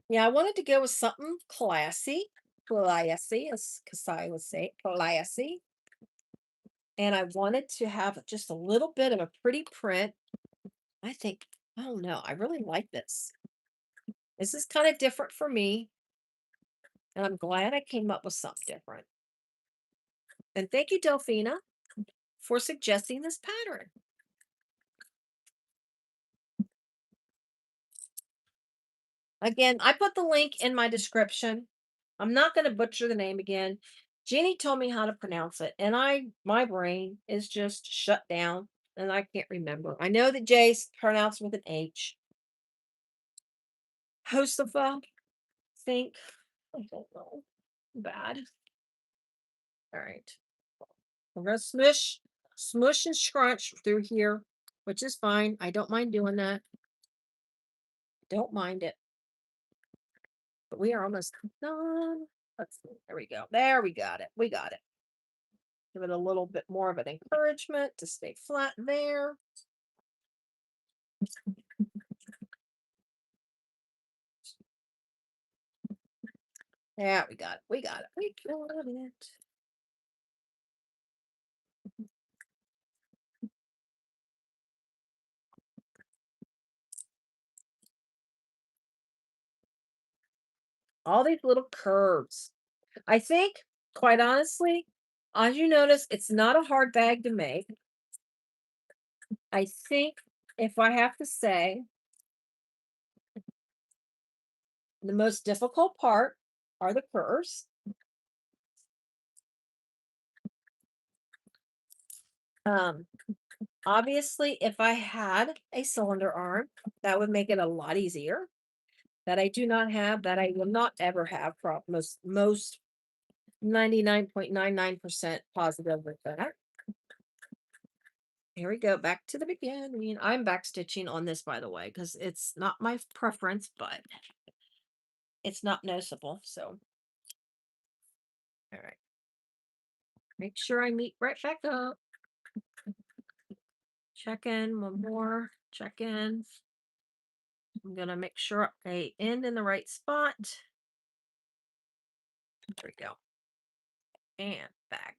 Yeah, I wanted to go with something classy, as Kasai would say, classy. And I wanted to have just a little bit of a pretty print. I think, I don't know, I really like this. This is kind of different for me, and I'm glad I came up with something different. And thank you, Delphina, for suggesting this pattern. Again, I put the link in my description. I'm not going to butcher the name again. Jeannie told me how to pronounce it, and my brain is just shut down, and I can't remember. I know that Jay's pronounced with an H. Josefa, think. I don't know. Bad. All right. We're gonna smush and scrunch through here, which is fine. I don't mind doing that. Don't mind it. But we are almost done. Let's see. There we go. There we got it. We got it. Give it a little bit more of an encouragement to stay flat there. Yeah, we got it. We got it. We got it. All these little curves. I think, quite honestly, as you notice, it's not a hard bag to make. I think if I have to say, the most difficult part are the curves. Um, Obviously, if I had a cylinder arm, that would make it a lot easier. That I do not have, that I will not ever have. Most 99.99% positive with that. Here we go, back to the beginning. I'm back stitching on this, by the way, because it's not my preference, but it's not noticeable. So, all right. Make sure I meet right back up. Check in one more. Check in. I'm gonna make sure I end in the right spot. There we go. and back.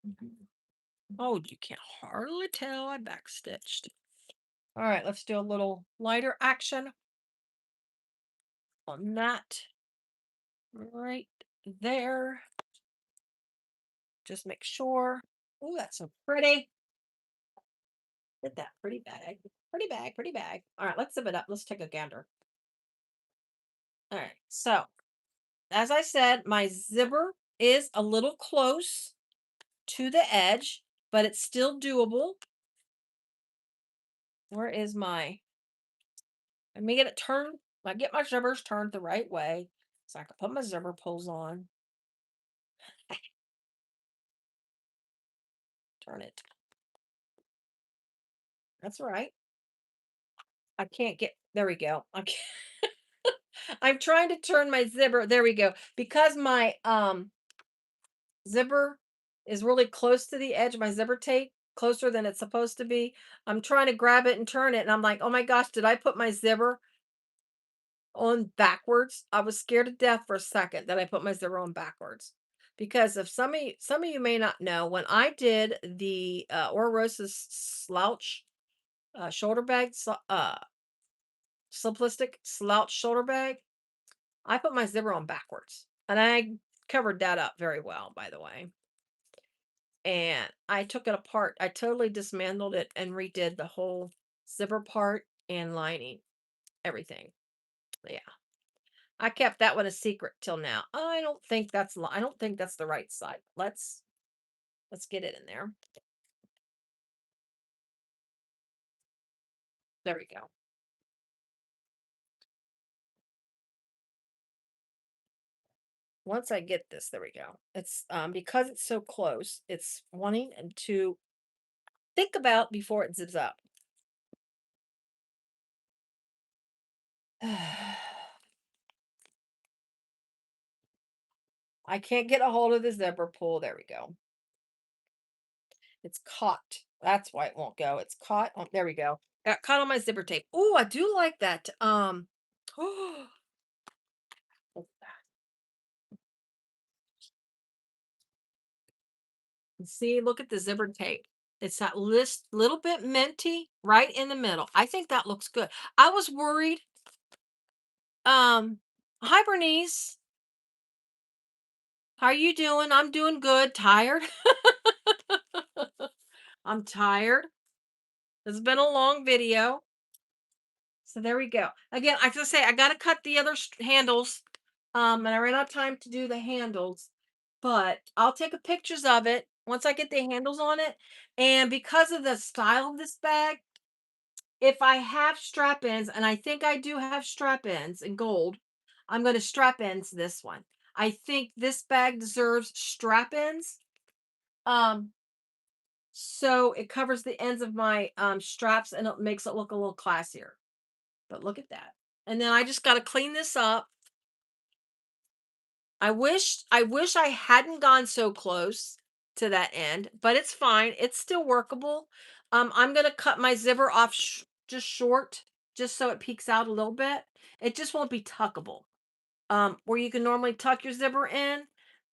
Mhm. Oh, you can't hardly tell I backstitched. All right, let's do a little lighter action on that right there. Just make sure. Oh, that's so pretty. Get that pretty bag. Pretty bag, pretty bag. All right, let's zip it up. Let's take a gander. All right, so as I said, my zipper is a little close to the edge, but it's still doable. Where is my, let me get it turned. I get my zippers turned the right way so I can put my zipper pulls on. Turn it. That's right. I can't get, there we go. I can't, I'm trying to turn my zipper. There we go. Because my zipper is really close to the edge of my zipper tape, closer than it's supposed to be. I'm trying to grab it and turn it, and I'm like, oh my gosh, did I put my zipper on backwards? I was scared to death for a second that I put my zipper on backwards. Because if some of you may not know, when I did the Ororosa's slouch shoulder bag, simplistic slouch shoulder bag, I put my zipper on backwards, and I covered that up very well, by the way. And I took it apart. I totally dismantled it and redid the whole zipper part and lining, everything. Yeah. I kept that one a secret till now. I don't think that's I don't think that's the right side. Let's get it in there. There we go. Once I get this, there we go. It's because it's so close, it's wanting to think about before it zips up. I can't get a hold of the zipper pull. There we go. It's caught. That's why it won't go. It's caught. Oh, there we go. Got caught on my zipper tape. Oh, I do like that. Oh, see, look at the zipper tape. It's that list little bit minty right in the middle. I think that looks good. I was worried. Hi Bernice. How are you doing? I'm doing good. Tired. I'm tired. It's been a long video. So there we go. Again, I have to say I gotta cut the other handles. And I ran out of time to do the handles, but I'll take a pictures of it once I get the handles on it. And because of the style of this bag, if I have strap ins, and I think I do have strap ins in gold, I'm going to strap ins this one. I think this bag deserves strap ins. Um, so it covers the ends of my straps and it makes it look a little classier. But look at that. And then I just got to clean this up. I wish I hadn't gone so close to that end, but it's fine. It's still workable. I'm gonna cut my zipper off just short, just so it peeks out a little bit. It just won't be tuckable. Where you can normally tuck your zipper in.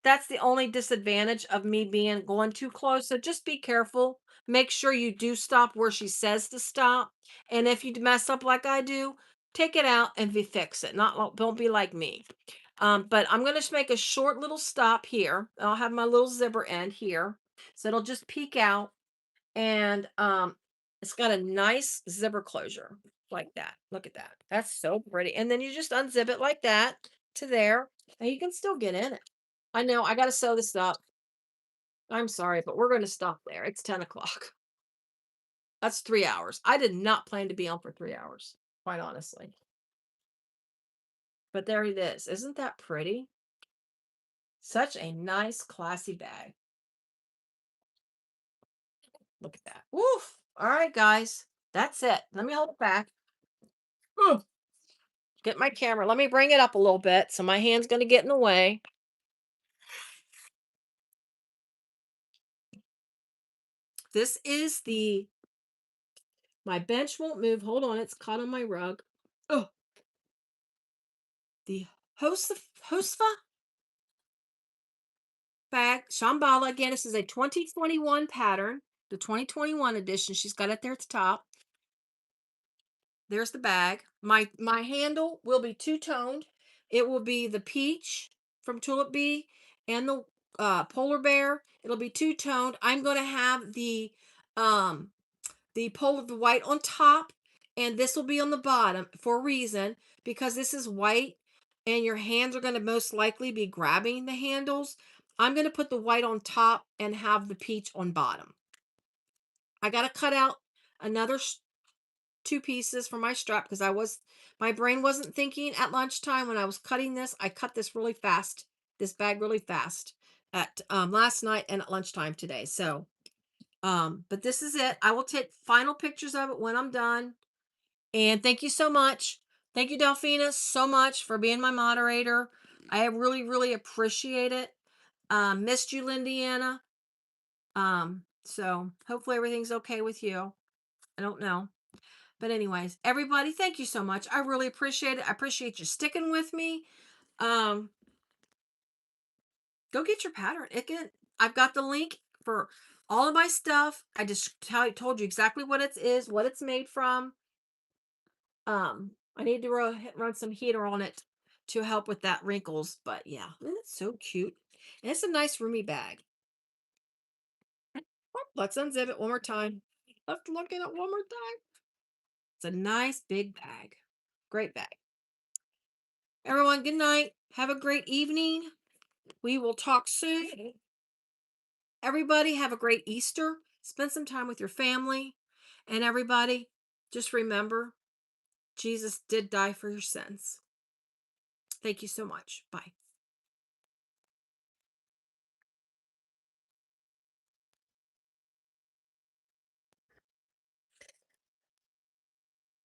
That's the only disadvantage of me being going too close. So just be careful. Make sure you do stop where she says to stop. And if you mess up like I do, take it out and fix it. Don't be like me. But I'm going to make a short little stop here. I'll have my little zipper end here. So it'll just peek out. And it's got a nice zipper closure like that. Look at that. That's so pretty. And then you just unzip it like that to there. And you can still get in it. I know I got to sew this up. I'm sorry, but we're going to stop there. It's 10 o'clock. That's 3 hours. I did not plan to be on for 3 hours, quite honestly. But there it is. Isn't that pretty? Such a nice, classy bag. Look at that. Woof. All right, guys. That's it. Let me hold it back. Ooh, get my camera. Let me bring it up a little bit. So my hand's going to get in the way. This is my bench won't move. Hold on. It's caught on my rug. Oh, the Josepha? bag, Shamballa. Again, this is a 2021 pattern, the 2021 edition. She's got it there at the top. There's the bag. My handle will be two-toned. It will be the peach from Tulip Bee and the polar bear. It'll be two-toned. I'm going to have the white on top, and this will be on the bottom for a reason, because this is white and your hands are going to most likely be grabbing the handles. I'm going to put the white on top and have the peach on bottom. I got to cut out another two pieces for my strap because my brain wasn't thinking at lunchtime when I was cutting this. I cut this really fast, this bag really fast at last night and at lunchtime today. So but this is it. I will take final pictures of it when I'm done. And thank you so much. Thank you, Delphina, so much for being my moderator. I really, really appreciate it. Missed you, Lindiana. So hopefully everything's okay with you. I don't know. But anyways, everybody, thank you so much. I really appreciate it. I appreciate you sticking with me. Um, go get your pattern. I've got the link for all of my stuff. I just told you exactly what it is, what it's made from. I need to run some heater on it to help with that wrinkles. But yeah, it's so cute. And it's a nice roomy bag. Let's unzip it one more time. Let's look at it one more time. It's a nice big bag. Great bag. Everyone, good night. Have a great evening. We will talk soon. Everybody, have a great Easter. Spend some time with your family. And everybody, just remember, Jesus did die for your sins. Thank you so much. Bye.